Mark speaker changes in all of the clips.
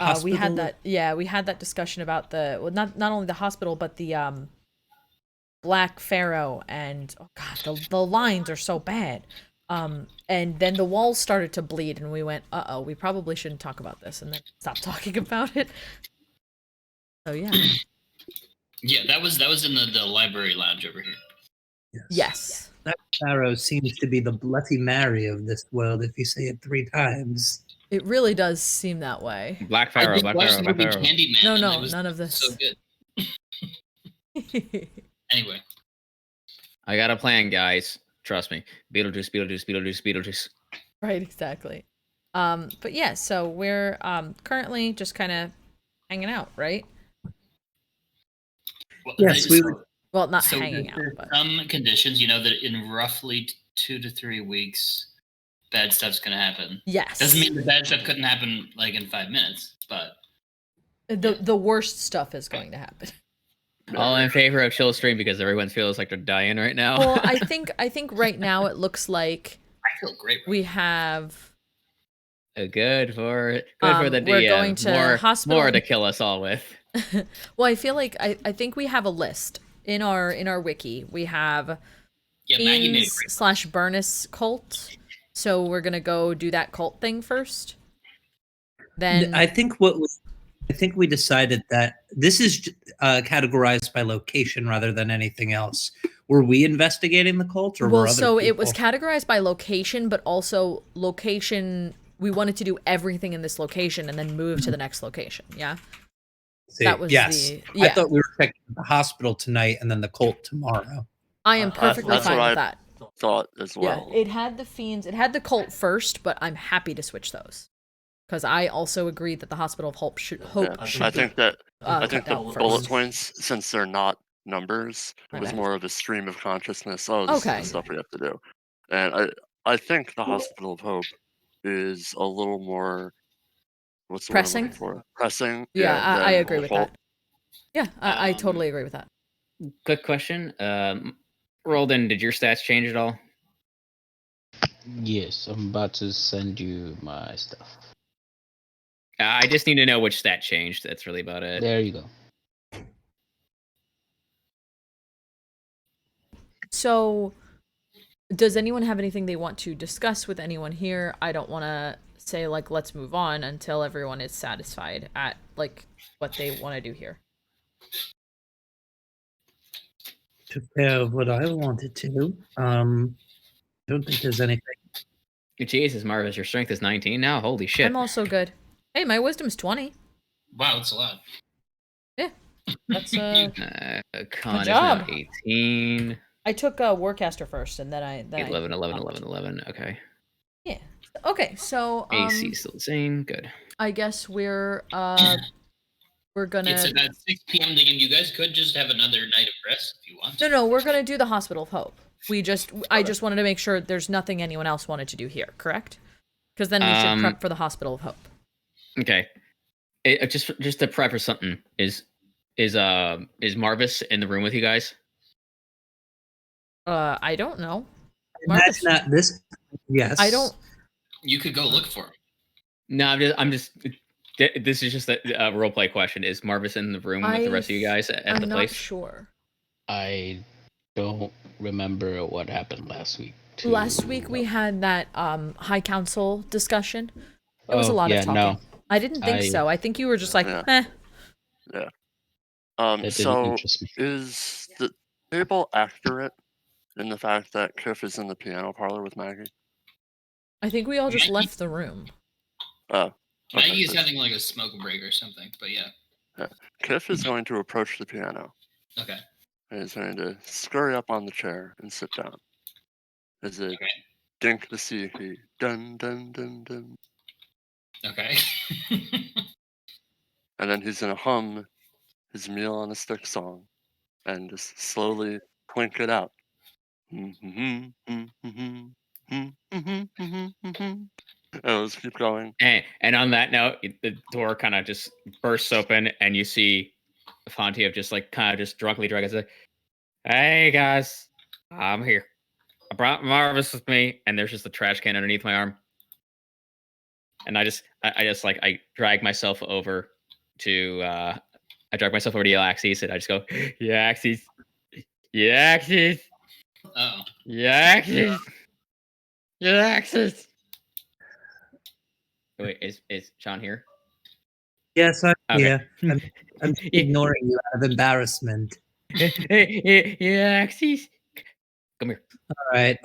Speaker 1: hospital?
Speaker 2: We had that. Yeah, we had that discussion about not only the hospital but the Black Pharaoh, and oh god, the lines are so bad. And then the walls started to bleed, and we went, uh-oh, we probably shouldn't talk about this, and then stop talking about it. So yeah.
Speaker 3: Yeah, that was in the library lounge over here.
Speaker 2: Yes.
Speaker 1: That Pharaoh seems to be the Bloody Mary of this world if you say it 3 times.
Speaker 2: It really does seem that way.
Speaker 4: Black Pharaoh, Black Pharaoh, Black Pharaoh.
Speaker 3: Candyman,
Speaker 2: no, none of this.
Speaker 3: So good. Anyway.
Speaker 4: I got a plan, guys. Trust me. Beetlejuice, Beetlejuice, Beetlejuice, Beetlejuice.
Speaker 2: Right, exactly. But yeah, so we're currently just kind of hanging out, right?
Speaker 3: Well,
Speaker 1: yes, we were.
Speaker 2: Well, not hanging out, but
Speaker 3: some conditions, that in roughly 2 to 3 weeks, bad stuff's gonna happen.
Speaker 2: Yes.
Speaker 3: Doesn't mean the bad stuff couldn't happen like in 5 minutes, but
Speaker 2: the worst stuff is going to happen.
Speaker 4: All in favor of chill stream because everyone feels like they're dying right now.
Speaker 2: Well, I think right now it looks like
Speaker 3: I feel great.
Speaker 2: We have
Speaker 4: good for the DM.
Speaker 2: We're going to hospital.
Speaker 4: More to kill us all with.
Speaker 2: Well, I feel like I think we have a list in our wiki. We have Fiends/Burnus cult. So we're gonna go do that cult thing first. Then
Speaker 1: I think we decided that this is categorized by location rather than anything else. Were we investigating the cult, or were other people?
Speaker 2: It was categorized by location, but also location. We wanted to do everything in this location and then move to the next location. Yeah.
Speaker 1: See, that was I thought we were checking the hospital tonight and then the cult tomorrow.
Speaker 2: I am perfectly fine with that.
Speaker 5: Thought as well.
Speaker 2: Yeah, it had the fiends. It had the cult first, but I'm happy to switch those because I also agree that the Hospital of Hope should.
Speaker 5: I think the bullet points, since they're not numbers, was more of a stream of consciousness. Oh, this is the stuff we have to do, and I think the Hospital of Hope is a little more. What's the
Speaker 2: pressing?
Speaker 5: Word I'm looking for? Pressing.
Speaker 2: Yeah, I agree with that. Yeah, I totally agree with that.
Speaker 4: Quick question. Roldan, did your stats change at all?
Speaker 6: Yes, I'm about to send you my stuff.
Speaker 4: I just need to know which stat changed. That's really about it.
Speaker 6: There you go.
Speaker 2: So, does anyone have anything they want to discuss with anyone here? I don't want to say, like, let's move on until everyone is satisfied at, like, what they want to do here.
Speaker 1: Took care of what I wanted to. Don't think there's anything.
Speaker 4: Jesus, Marvis, your strength is 19 now? Holy shit.
Speaker 2: I'm also good. Hey, my wisdom's 20.
Speaker 3: Wow, that's a lot.
Speaker 2: Yeah. That's
Speaker 4: con is now 18.
Speaker 2: I took Warcaster first, and then I
Speaker 4: 11. Okay.
Speaker 2: Yeah. Okay, so
Speaker 4: AC still the same. Good.
Speaker 2: I guess we're gonna.
Speaker 3: It's about 6 p.m. again. You guys could just have another night of rest if you want.
Speaker 2: No, we're gonna do the Hospital of Hope. I just wanted to make sure there's nothing anyone else wanted to do here, correct? Because then we should prep for the Hospital of Hope.
Speaker 4: Okay. Just to prep for something, is Marvis in the room with you guys?
Speaker 2: I don't know.
Speaker 1: That's not this. Yes.
Speaker 2: I don't.
Speaker 3: You could go look for him.
Speaker 4: No, I'm just. This is just a roleplay question. Is Marvis in the room with the rest of you guys at the place?
Speaker 2: I'm not sure.
Speaker 6: I don't remember what happened last week.
Speaker 2: Last week we had that High Council discussion. It was a lot of talking.
Speaker 6: No.
Speaker 2: I didn't think so. I think you were just like, eh.
Speaker 5: Yeah. So is the table accurate in the fact that Kiff is in the piano parlor with Maggie?
Speaker 2: I think we all just left the room.
Speaker 5: Oh. Okay.
Speaker 3: Maggie is having like a smoke break or something, but yeah.
Speaker 5: Kiff is going to approach the piano.
Speaker 3: Okay.
Speaker 5: And he's going to scurry up on the chair and sit down. As a dink the sea, dun dun dun dun.
Speaker 3: Okay.
Speaker 5: And then he's going to hum his meal on a stick song and just slowly clink it out. Let's keep going.
Speaker 4: And on that note, the door kind of just bursts open, and you see Fontiev just like kind of just drunkenly drag us. Hey guys, I'm here. I brought Marvis with me, and there's just a trash can underneath my arm. And I drag myself over to Yllaxis, and I just go, Yllaxis.
Speaker 3: Oh.
Speaker 4: Yllaxis. Wait, is Sean here?
Speaker 1: Yes, I'm
Speaker 4: Okay.
Speaker 1: here. I'm ignoring you out of embarrassment.
Speaker 4: Yllaxis. Come here.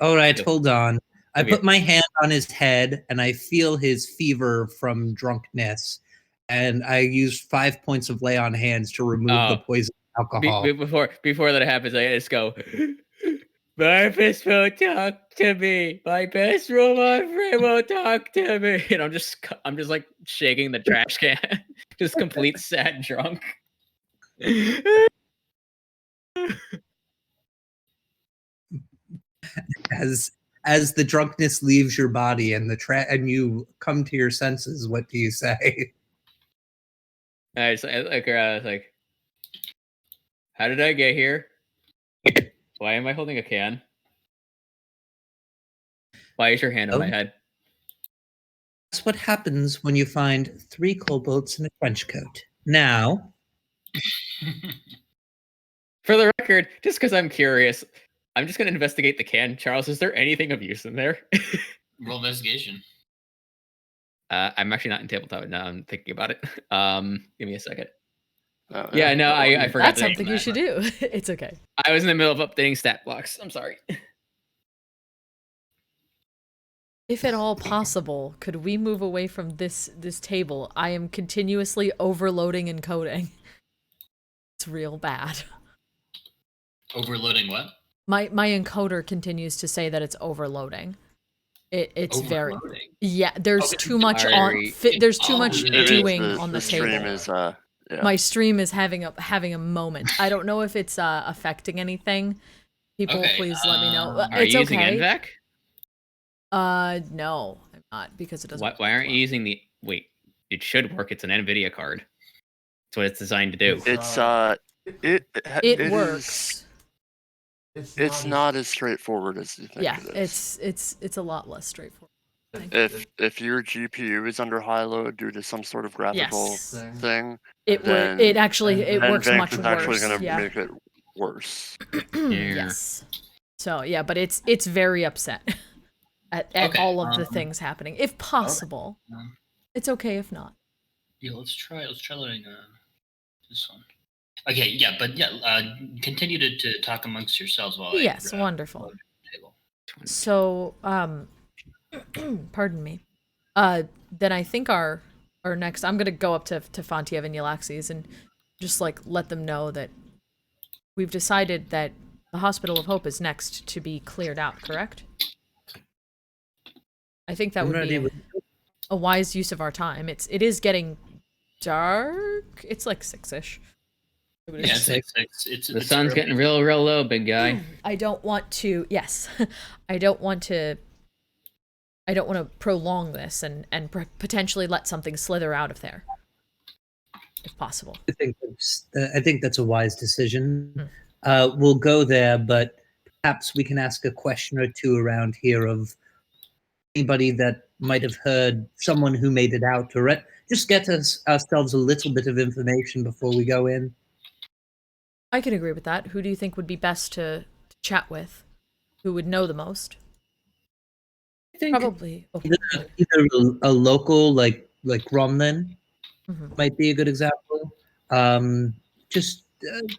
Speaker 1: All right, hold on. I
Speaker 4: Come here.
Speaker 1: put my hand on his head, and I feel his fever from drunkenness, and I use 5 points of lay on hands to remove the poison alcohol.
Speaker 4: Before that happens, I just go, Marvis won't talk to me. My best robot friend won't talk to me. And I'm just like shaking the trash can, just complete sad drunk.
Speaker 1: As the drunkenness leaves your body and and you come to your senses, what do you say?
Speaker 4: I look around. I was like, "How did I get here? Why am I holding a can? Why is your hand on my head?"
Speaker 1: That's what happens when you find 3 kobolds in a trench coat. Now,
Speaker 4: for the record, just because I'm curious, I'm just going to investigate the can. Charles, is there anything of use in there?
Speaker 3: Roll investigation.
Speaker 4: I'm actually not in tabletop now. I'm thinking about it. Give me a second.
Speaker 5: Oh,
Speaker 4: yeah, no, I forgot.
Speaker 2: That's something you should do. It's okay.
Speaker 4: I was in the middle of updating stat blocks. I'm sorry.
Speaker 2: If at all possible, could we move away from this table? I am continuously overloading and coding. It's real bad.
Speaker 3: Overloading what?
Speaker 2: My encoder continues to say that it's overloading. It's
Speaker 3: overloading.
Speaker 2: very there's too much on there's too much doing on the table.
Speaker 5: Stream is
Speaker 2: My stream is having a moment. I don't know if it's affecting anything. People, please let me know.
Speaker 4: Are you using NVAC?
Speaker 2: No, I'm not, because it doesn't.
Speaker 4: Why aren't you using the? Wait, it should work. It's an NVIDIA card. That's what it's designed to do.
Speaker 5: It's
Speaker 2: it works.
Speaker 5: It's not as straightforward as you think.
Speaker 2: Yeah,
Speaker 5: it is.
Speaker 2: it's a lot less straightforward.
Speaker 5: If your GPU is under high load due to some sort of graphical thing,
Speaker 2: it works much worse.
Speaker 5: Actually going to make it worse.
Speaker 2: Yes. So yeah, but it's very upset at all of the things happening. If possible, it's okay if not.
Speaker 3: Yeah, let's try loading this one. Okay, yeah, but continue to talk amongst yourselves while
Speaker 2: yes, wonderful. So, pardon me. Then I think our next, I'm gonna go up to Fontiev and Yllaxis and just like let them know that we've decided that the Hospital of Hope is next to be cleared out. Correct? I think that would be a wise use of our time. It is getting dark. It's like 6-ish.
Speaker 3: Yeah, it's
Speaker 4: the sun's getting real low, big guy.
Speaker 2: I don't want to. Yes, I don't want to prolong this and potentially let something slither out of there, if possible.
Speaker 1: I think that's a wise decision. We'll go there, but perhaps we can ask a question or two around here of anybody that might have heard someone who made it out, or just get ourselves a little bit of information before we go in.
Speaker 2: I can agree with that. Who do you think would be best to chat with? Who would know the most?
Speaker 1: I think
Speaker 2: probably
Speaker 1: either a local like Gromlin might be a good example. Just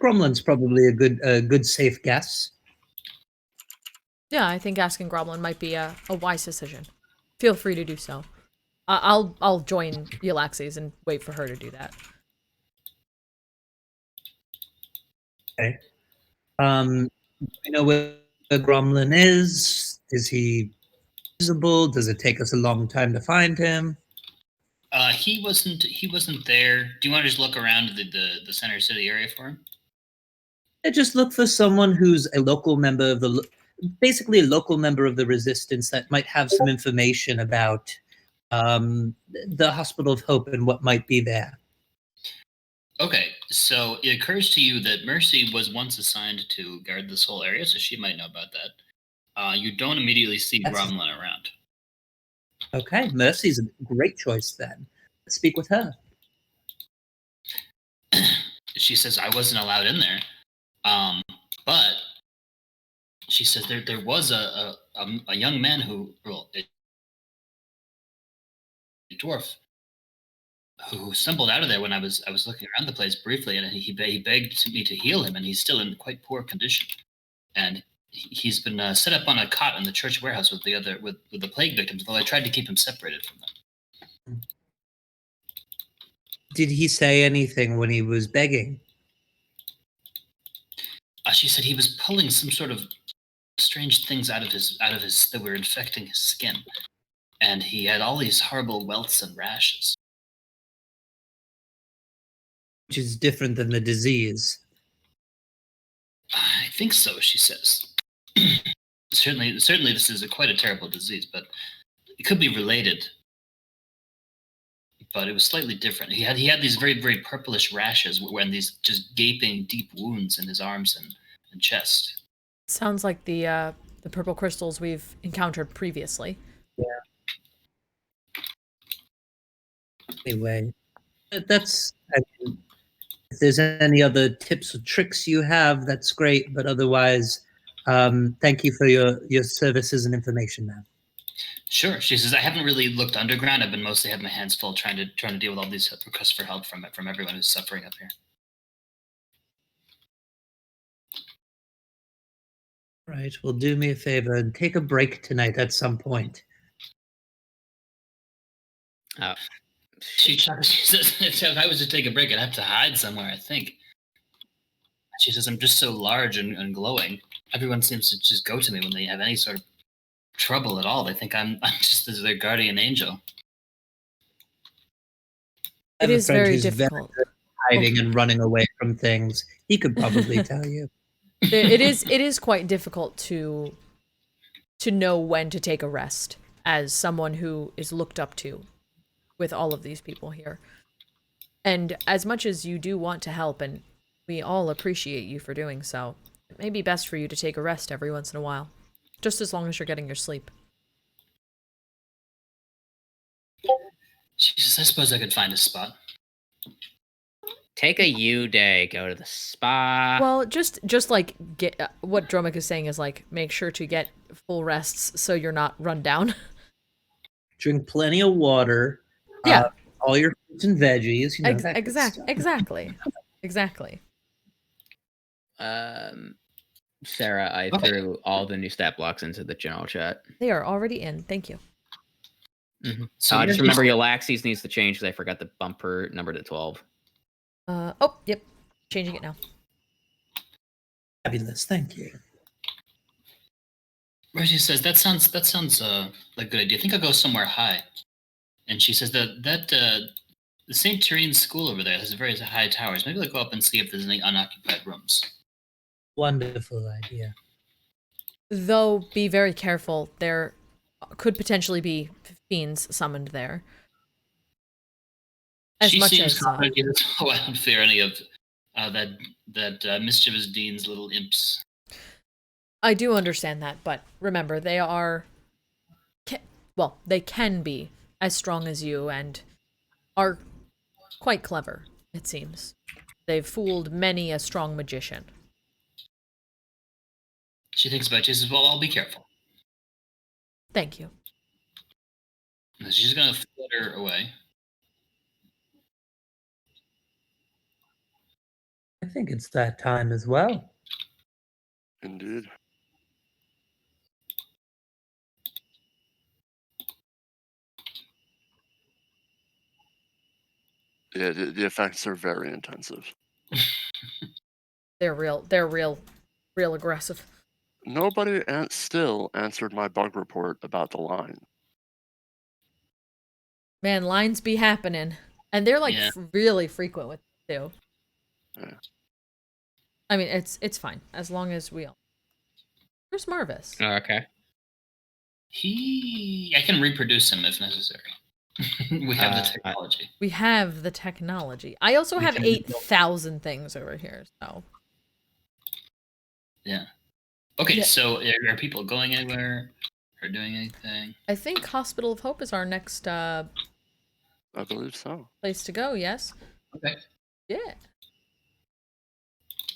Speaker 1: Gromlin's probably a good safe guess.
Speaker 2: Yeah, I think asking Gromlin might be a wise decision. Feel free to do so. I'll join Yllaxis and wait for her to do that.
Speaker 1: Okay. You know where Gromlin is? Is he visible? Does it take us a long time to find him?
Speaker 3: He wasn't there. Do you want to just look around the center city area for him?
Speaker 1: I just look for someone who's a local member of basically a local member of the Resistance that might have some information about the Hospital of Hope and what might be there.
Speaker 3: Okay, so it occurs to you that Mercy was once assigned to guard this whole area, so she might know about that. You don't immediately see Gromlin around.
Speaker 1: Okay, Mercy's a great choice then. Let's speak with her.
Speaker 3: She says I wasn't allowed in there, but she says there was a young man who, well, a dwarf who stumbled out of there when I was looking around the place briefly, and he begged me to heal him, and he's still in quite poor condition, and he's been set up on a cot in the church warehouse with the plague victims. Though I tried to keep him separated from them.
Speaker 1: Did he say anything when he was begging?
Speaker 3: She said he was pulling some sort of strange things out of his that were infecting his skin, and he had all these horrible welts and rashes.
Speaker 1: Which is different than the disease.
Speaker 3: I think so, she says. certainly, this is quite a terrible disease, but it could be related. But it was slightly different. He had these very, very purplish rashes, and these just gaping, deep wounds in his arms and chest.
Speaker 2: Sounds like the purple crystals we've encountered previously.
Speaker 1: Yeah. Anyway, that's. I mean, if there's any other tips or tricks you have, that's great. But otherwise, thank you for your services and information, man.
Speaker 3: Sure, she says. I haven't really looked underground. I've been mostly had my hands full trying to deal with all these requests for help from everyone who's suffering up here.
Speaker 1: Right. Well, do me a favor and take a break tonight at some point.
Speaker 3: She says, if I was to take a break, I'd have to hide somewhere, I think. She says, I'm just so large and glowing. Everyone seems to just go to me when they have any sort of trouble at all. They think I'm just their guardian angel.
Speaker 2: It is very difficult.
Speaker 1: Very hiding and running away from things. He could probably tell you.
Speaker 2: It is quite difficult to know when to take a rest as someone who is looked up to with all of these people here. And as much as you do want to help, and we all appreciate you for doing so, it may be best for you to take a rest every once in a while, just as long as you're getting your sleep.
Speaker 3: She says, I suppose I could find a spot.
Speaker 4: Take a U day, go to the spa.
Speaker 2: Well, just like get what Dromik is saying is like make sure to get full rests so you're not run down.
Speaker 1: Drink plenty of water.
Speaker 2: Yeah.
Speaker 1: All your fruits and veggies. You know,
Speaker 2: Exactly.
Speaker 4: Sarah, I threw all the new stat blocks into the general chat.
Speaker 2: They are already in. Thank you.
Speaker 4: Mm-hmm. So just remember, Yllaxis needs to change because I forgot the bumper number to 12.
Speaker 2: Oh, yep. Changing it now.
Speaker 1: Fabulous. Thank you.
Speaker 3: Reggie says, that sounds like a good idea. I think I'll go somewhere high. And she says that the St. Tyrene school over there has very high towers. Maybe I'll go up and see if there's any unoccupied rooms.
Speaker 1: Wonderful idea.
Speaker 2: Though, be very careful. There could potentially be fiends summoned there. As
Speaker 3: she
Speaker 2: much
Speaker 3: seems
Speaker 2: as
Speaker 3: confident, so I don't fear any of that mischievous dean's little imps.
Speaker 2: I do understand that, but remember, they are... they can be as strong as you and are quite clever, it seems. They've fooled many a strong magician.
Speaker 3: She thinks about it. She says, well, I'll be careful.
Speaker 2: Thank you.
Speaker 3: And she's going to flutter away.
Speaker 1: I think it's that time as well.
Speaker 5: Indeed. Yeah, the effects are very intensive.
Speaker 2: They're real aggressive.
Speaker 5: Nobody still answered my bug report about the line.
Speaker 2: Man, lines be happening. And they're like really frequent with it too.
Speaker 5: Yeah.
Speaker 2: I mean, it's fine as long as we all. Where's Marvis?
Speaker 4: Oh, okay.
Speaker 3: I can reproduce him if necessary. We have the technology.
Speaker 2: We have the technology. I also have 8,000 things over here, so.
Speaker 3: Yeah. Okay, so are people going anywhere? or doing anything?
Speaker 2: I think Hospital of Hope is our next
Speaker 5: I believe so.
Speaker 2: place to go. Yes.
Speaker 3: Okay.
Speaker 2: Yeah.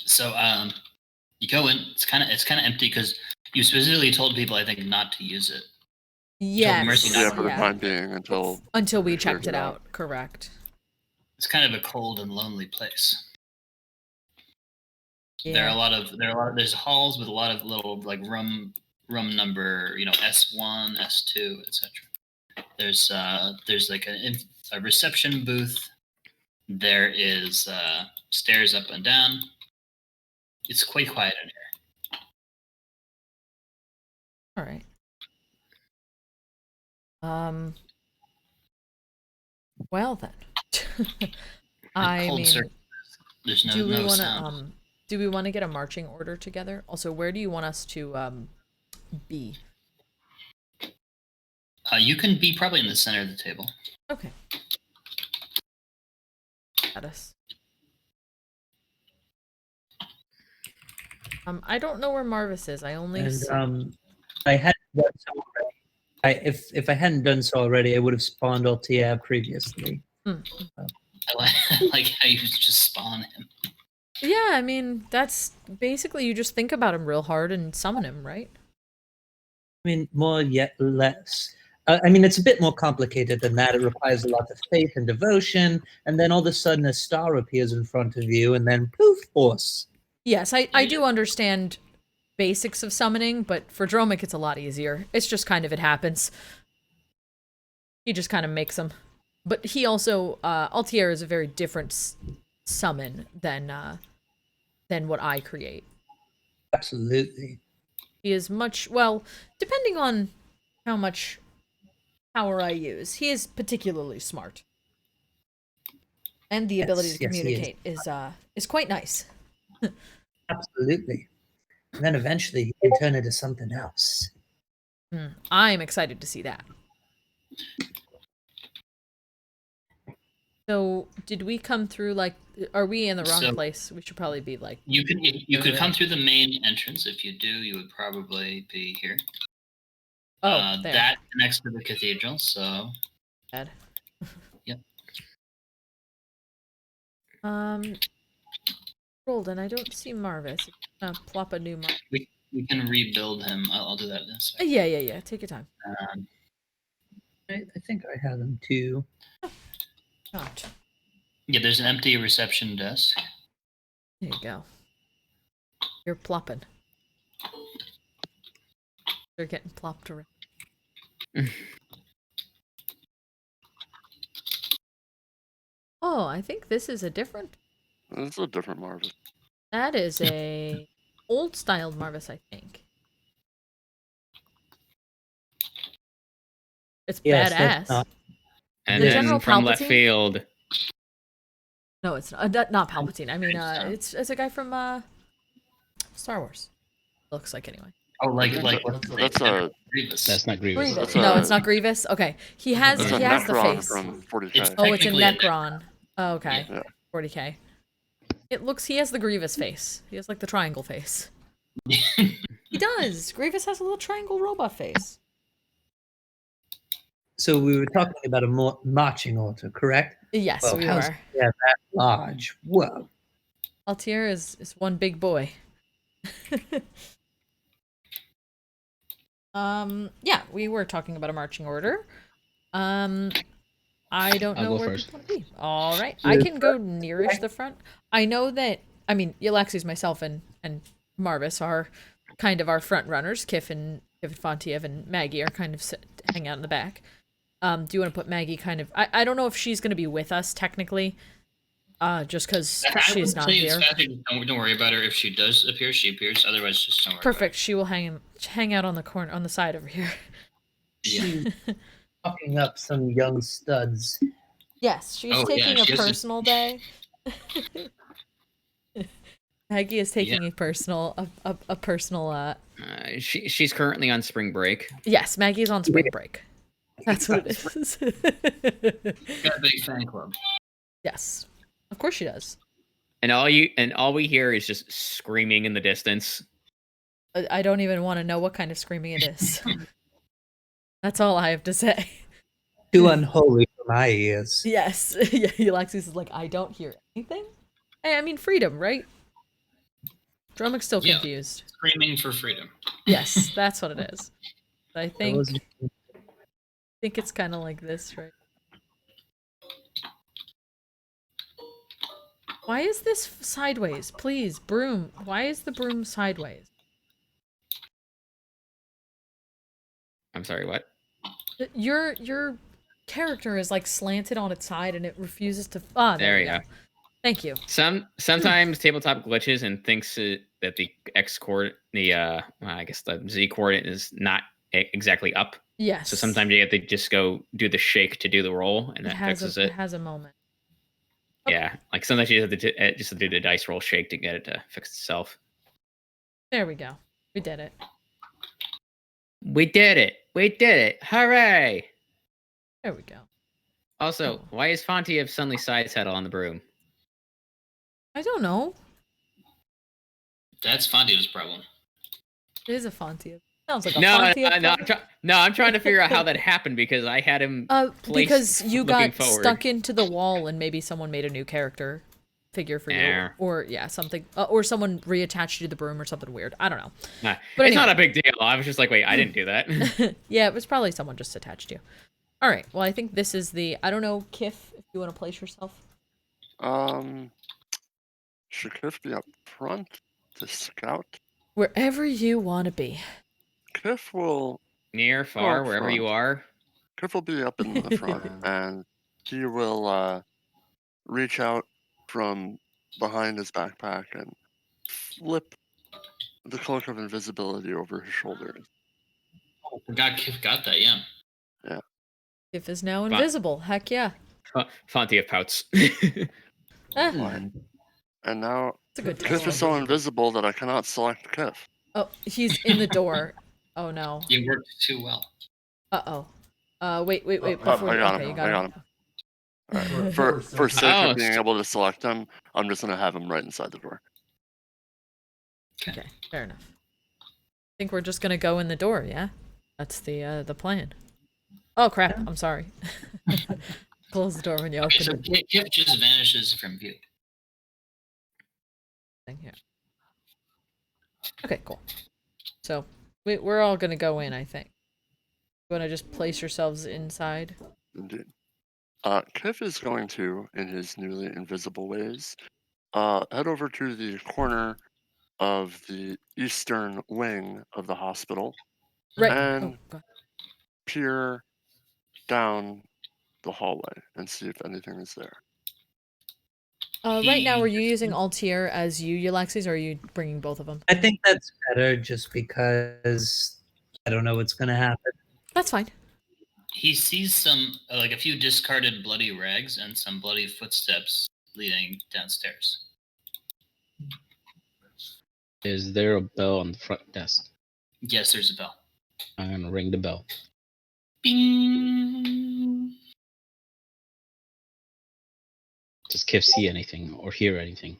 Speaker 3: So you go in. It's kind of empty because you specifically told people, I think, not to use it.
Speaker 2: Yes.
Speaker 3: Mercy
Speaker 5: Yeah,
Speaker 3: not
Speaker 5: for the
Speaker 2: yeah.
Speaker 5: time being
Speaker 2: Until we
Speaker 5: figured
Speaker 2: checked it
Speaker 5: it
Speaker 2: out. Correct.
Speaker 3: It's kind of a cold and lonely place.
Speaker 2: Yeah.
Speaker 3: There's halls with a lot of little like room number, S1, S2, etc. There's like a reception booth. There is stairs up and down. It's quite quiet in here.
Speaker 2: All right. Well then. I
Speaker 3: Cold
Speaker 2: mean,
Speaker 3: surface. There's no sound.
Speaker 2: do we want to get a marching order together? Also, where do you want us to be?
Speaker 3: You can be probably in the center of the table.
Speaker 2: Okay. Got us. I don't know where Marvis is. I only
Speaker 1: I hadn't done so already. If I hadn't done so already, I would have spawned Altia previously.
Speaker 3: I like how you just spawn him.
Speaker 2: Yeah, I mean, that's basically you just think about him real hard and summon him, right?
Speaker 1: I mean, more yet less. I mean, it's a bit more complicated than that. It requires a lot of faith and devotion, and then all of a sudden a star appears in front of you, and then poof, force.
Speaker 2: Yes, I do understand basics of summoning, but for Dromik it's a lot easier. It's just kind of it happens. He just kind of makes them. But he also, Altier is a very different summon than what I create.
Speaker 1: Absolutely.
Speaker 2: He is much, well, depending on how much power I use, he is particularly smart. And the ability to communicate is quite nice.
Speaker 1: Absolutely. And then eventually you can turn into something else.
Speaker 2: I'm excited to see that. So, did we come through, like, are we in the wrong place? We should probably be, like...
Speaker 3: You could come through the main entrance. If you do, you would probably be here.
Speaker 2: Oh, there.
Speaker 3: That connects to the cathedral, so...
Speaker 2: Bad.
Speaker 3: Yep.
Speaker 2: Roldan, I don't see Marvis. Plop a new Marvis.
Speaker 3: We can rebuild him. I'll do that in a second.
Speaker 2: Yeah. Take your time.
Speaker 1: I think I have them too.
Speaker 2: Not.
Speaker 3: Yeah, there's an empty reception desk.
Speaker 2: There you go. You're plopping. They're getting plopped around. Oh, I think this is a different...
Speaker 5: This is a different Marvis.
Speaker 2: That is a old-styled Marvis, I think. It's badass.
Speaker 4: And
Speaker 2: the
Speaker 4: then
Speaker 2: General
Speaker 4: from
Speaker 2: Palpatine?
Speaker 4: left field.
Speaker 2: No, it's not Palpatine. I mean, it's a guy from Star Wars. Looks like anyway.
Speaker 3: Oh,
Speaker 5: that's
Speaker 3: Grievous.
Speaker 6: That's not Grievous.
Speaker 2: Grievous. No, it's not Grievous. Okay, he has the face.
Speaker 5: From 40K.
Speaker 2: Oh, it's a Necron. Oh, okay.
Speaker 5: Yeah.
Speaker 2: 40K. He has the Grievous face. He has like the triangle face. He does. Grievous has a little triangle robot face.
Speaker 1: So we were talking about a marching order, correct?
Speaker 2: Yes,
Speaker 1: well,
Speaker 2: we were.
Speaker 1: Yeah, that large. Whoa.
Speaker 2: Altier is one big boy. Yeah, we were talking about a marching order. I don't know where
Speaker 6: first.
Speaker 2: people want to be. All right, I can go nearish the front. I know that. I mean, Yllaxis, myself, and Marvis are kind of our front runners. Kiff and Fontiev and Maggie are kind of hang out in the back. Do you want to put Maggie kind of... I don't know if she's going to be with us, technically, just because she's not here.
Speaker 3: Don't worry about her. If she does appear, she appears. Otherwise, just don't worry.
Speaker 2: Perfect. She will hang out on the corner, on the side over here.
Speaker 3: Yeah.
Speaker 1: Fucking up some young studs.
Speaker 2: Yes, she's taking a personal day. Maggie is taking a personal.
Speaker 4: She's currently on spring break.
Speaker 2: Yes, Maggie's on spring break. That's what it is.
Speaker 3: Got a big fan club.
Speaker 2: Yes, of course she does.
Speaker 4: And all we hear is just screaming in the distance.
Speaker 2: I don't even want to know what kind of screaming it is. That's all I have to say.
Speaker 1: Too unholy for my ears.
Speaker 2: Yes. Yeah, Yllaxis is like, I don't hear anything. Hey, I mean freedom, right? Dromik's still confused.
Speaker 3: Screaming for freedom.
Speaker 2: Yes, that's what it is. I think
Speaker 1: was-
Speaker 2: it's kind of like this, right? Why is this sideways? Please, broom. Why is the broom sideways?
Speaker 4: I'm sorry, what?
Speaker 2: Your character is like slanted on its side and it refuses to. Ah, there we go. Thank you.
Speaker 4: Sometimes tabletop glitches and thinks that the X coordinate, I guess the Z coordinate is not exactly up.
Speaker 2: Yes.
Speaker 4: So sometimes you have to just go do the shake to do the roll, and that fixes it.
Speaker 2: It has a moment.
Speaker 4: Yeah, like sometimes you have to just do the dice roll shake to get it to fix itself.
Speaker 2: There we go. We did it.
Speaker 4: We did it! We did it! Hooray!
Speaker 2: There we go.
Speaker 4: Also, why is Fontiev suddenly side saddle on the broom?
Speaker 2: I don't know.
Speaker 3: That's Fontiev's problem.
Speaker 2: It is a Fontiev. Sounds like a Fontiev.
Speaker 4: No, I'm trying to figure out how that happened because I had him
Speaker 2: because you got
Speaker 4: forward.
Speaker 2: stuck into the wall and maybe someone made a new character figure for you, or something, or someone reattached you to the broom or something weird. I don't know.
Speaker 4: Nah,
Speaker 2: but
Speaker 4: it's
Speaker 2: anyway.
Speaker 4: not a big deal. I was just like, wait, I didn't do that.
Speaker 2: Yeah, it was probably someone just attached you. All right. Well, I think this is the. I don't know, Kiff, if you want to place yourself.
Speaker 5: Should Kiff be up front to scout?
Speaker 2: Wherever you want to be.
Speaker 5: Kiff will
Speaker 4: Near, far, wherever you are.
Speaker 5: Kiff will be up in the front, and he will reach out from behind his backpack and flip the cloak of invisibility over his shoulders.
Speaker 3: Oh, forgot Kiff got that, yeah.
Speaker 5: Yeah.
Speaker 2: Kiff is now invisible. Heck yeah.
Speaker 4: Fontiev pouts.
Speaker 5: And now Kiff is
Speaker 2: test.
Speaker 5: so invisible that I cannot select Kiff.
Speaker 2: Oh, he's in the door. Oh no.
Speaker 3: You worked too well.
Speaker 2: Wait. Before
Speaker 5: I got
Speaker 2: okay,
Speaker 5: him.
Speaker 2: you got him.
Speaker 5: Right. For sake of being able to select him, I'm just gonna have him right inside the door.
Speaker 2: Okay, fair enough. I think we're just gonna go in the door, yeah? That's the plan. Oh crap, I'm sorry. Close the door when you open
Speaker 3: So
Speaker 2: it.
Speaker 3: Kiff just vanishes from view.
Speaker 2: Here. Okay, cool. So, we're all gonna go in, I think. You wanna just place yourselves inside?
Speaker 5: Indeed. Kiff is going to, in his newly invisible ways, head over to the corner of the eastern wing of the hospital
Speaker 2: Right.
Speaker 5: and peer down the hallway and see if anything is there.
Speaker 2: Right now, are you using Altair as you, Yllaxis, or are you bringing both of them?
Speaker 1: I think that's better just because I don't know what's going to happen.
Speaker 2: That's fine.
Speaker 3: He sees some, like a few discarded bloody rags and some bloody footsteps leading downstairs.
Speaker 6: Is there a bell on the front desk?
Speaker 3: Yes, there's a bell.
Speaker 6: I'm gonna ring the bell.
Speaker 3: Bing!
Speaker 6: Does Kiff see anything or hear anything?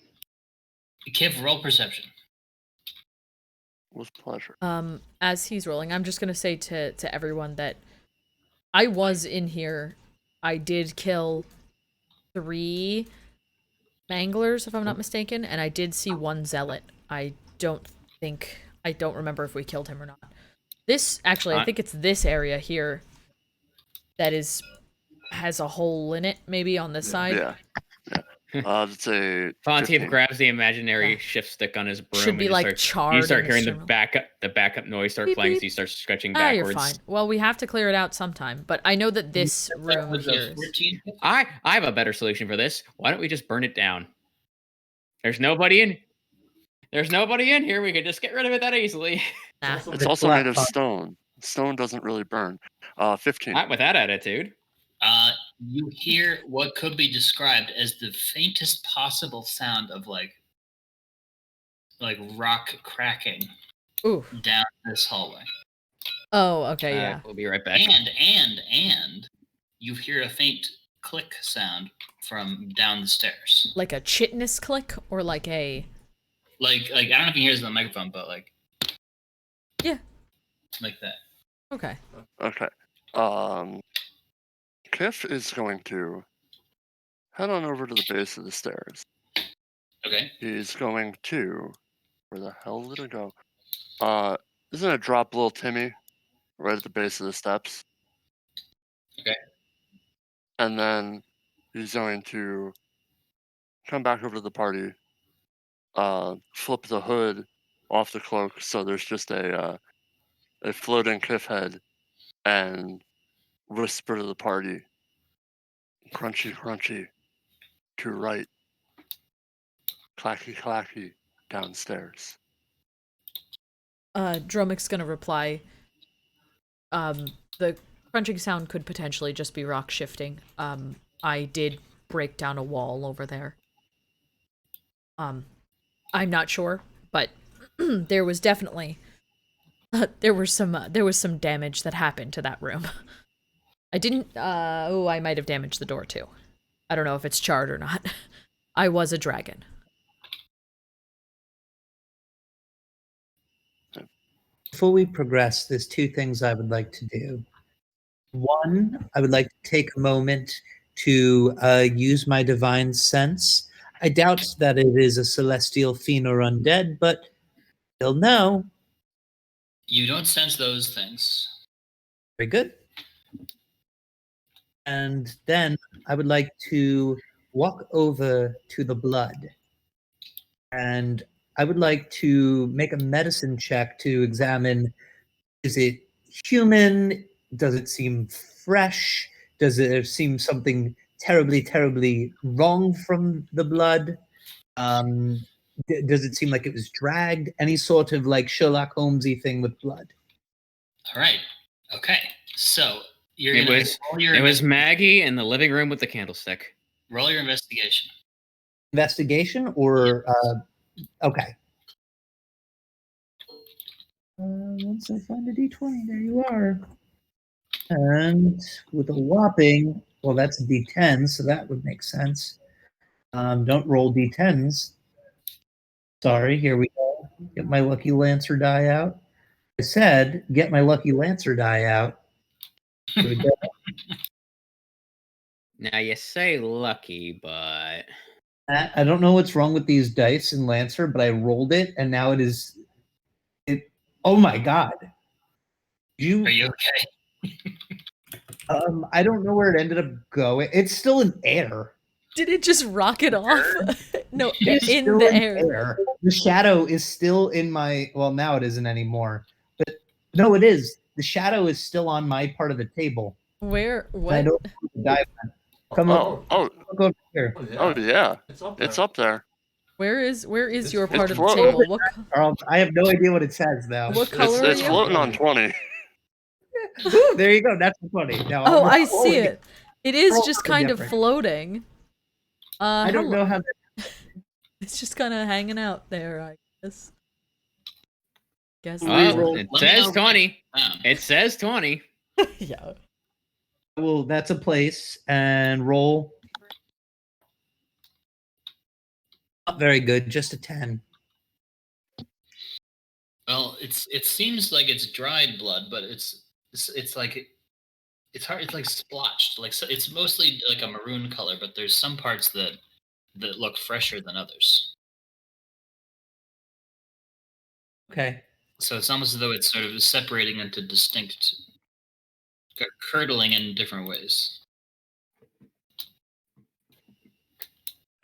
Speaker 3: Kiff, roll perception.
Speaker 5: With pleasure.
Speaker 2: As he's rolling, I'm just gonna say to everyone that I was in here. I did kill 3 manglers, if I'm not mistaken, and I did see 1 zealot. I don't remember if we killed him or not. This, actually, I think it's this area here that has a hole in it, maybe on this side.
Speaker 5: Yeah. It's a
Speaker 4: Fontiev grabs the imaginary shift stick on his broom.
Speaker 2: Should be like charred.
Speaker 4: You start hearing the backup noise start
Speaker 2: Beep,
Speaker 4: playing
Speaker 2: beep.
Speaker 4: as you start stretching backwards.
Speaker 2: You're fine. Well, we have to clear it out sometime, but I know that this room here is...
Speaker 4: I have a better solution for this. Why don't we just burn it down? There's nobody in here. We could just get rid of it that easily.
Speaker 2: Nah.
Speaker 5: It's also made of stone. Stone doesn't really burn. 15.
Speaker 4: Not with that attitude.
Speaker 3: You hear what could be described as the faintest possible sound of like rock cracking down this hallway.
Speaker 2: Oh, okay, yeah.
Speaker 4: We'll be right back.
Speaker 3: And you hear a faint click sound from down the stairs.
Speaker 2: Like a chitness click, or like a...
Speaker 3: Like I don't know if you hear this on the microphone, but like...
Speaker 2: Yeah.
Speaker 3: Like that.
Speaker 2: Okay.
Speaker 5: Okay. Kiff is going to head on over to the base of the stairs.
Speaker 3: Okay.
Speaker 5: He's going to... Where the hell did it go? He's going to drop little Timmy right at the base of the steps.
Speaker 3: Okay.
Speaker 5: And then he's going to come back over to the party, flip the hood off the cloak so there's just a floating Kiff head, and whisper to the party, crunchy, crunchy, to right, clacky, clacky, downstairs.
Speaker 2: Dromik's gonna reply, the crunching sound could potentially just be rock shifting. I did break down a wall over there. I'm not sure, but there was definitely there was some damage that happened to that room. I didn't I might have damaged the door too. I don't know if it's charred or not. I was a dragon.
Speaker 1: Before we progress, there's two things I would like to do. One, I would like to take a moment to use my divine sense. I doubt that it is a celestial fiend or undead, but you'll know.
Speaker 3: You don't sense those things.
Speaker 1: Very good. And then I would like to walk over to the blood. And I would like to make a medicine check to examine, is it human? Does it seem fresh? Does it seem something terribly, terribly wrong from the blood? Does it seem like it was dragged? Any sort of like Sherlock Holmesy thing with blood?
Speaker 3: All right. Okay. So you're
Speaker 4: It
Speaker 3: gonna
Speaker 4: was
Speaker 3: roll your
Speaker 4: it was Maggie in the living room with the candlestick.
Speaker 3: roll your investigation.
Speaker 1: Investigation or okay. Once I find a d20, there you are. And with a whopping, well, that's a d10, so that would make sense. Don't roll d10s. Sorry, here we go. Get my lucky Lancer die out. I said, get my lucky Lancer die out. Here we go.
Speaker 4: Now you say lucky, but
Speaker 1: I don't know what's wrong with these dice in Lancer, but I rolled it, and now it is. Oh my god!
Speaker 3: Are you okay?
Speaker 1: I don't know where it ended up going. It's still in air.
Speaker 2: Did it just rocket off? No,
Speaker 1: It's
Speaker 2: in
Speaker 1: still
Speaker 2: the air.
Speaker 1: The shadow is still in my. Well, now it isn't anymore. But no, it is. The shadow is still on my part of the table.
Speaker 2: Where?
Speaker 1: I
Speaker 2: What?
Speaker 1: don't dive. Come on. Look over here.
Speaker 5: Oh yeah, it's up there.
Speaker 2: Where is your
Speaker 5: It's
Speaker 2: part of the
Speaker 5: floating.
Speaker 2: table? What
Speaker 1: Charles, I have no idea what it says though.
Speaker 2: What color
Speaker 5: It's
Speaker 2: are you?
Speaker 5: floating on 20.
Speaker 1: Ooh, there you go. That's funny. No,
Speaker 2: Oh,
Speaker 1: I'm
Speaker 2: I see
Speaker 1: rolling
Speaker 2: it. It is
Speaker 1: Roll
Speaker 2: just
Speaker 1: something
Speaker 2: kind of
Speaker 1: different.
Speaker 2: floating.
Speaker 1: I don't know how.
Speaker 2: It's just kind of hanging out there, I guess.
Speaker 4: well, it
Speaker 3: Let me
Speaker 4: says
Speaker 3: know.
Speaker 4: 20. It says 20.
Speaker 2: Yeah.
Speaker 1: Well, that's a place and roll. Not very good. Just a 10.
Speaker 3: Well, it seems like it's dried blood, but it's like it's hard. It's like splotched. Like so, it's mostly like a maroon color, but there's some parts that look fresher than others.
Speaker 1: Okay.
Speaker 3: So it's almost as though it's sort of separating into distinct, curdling in different ways.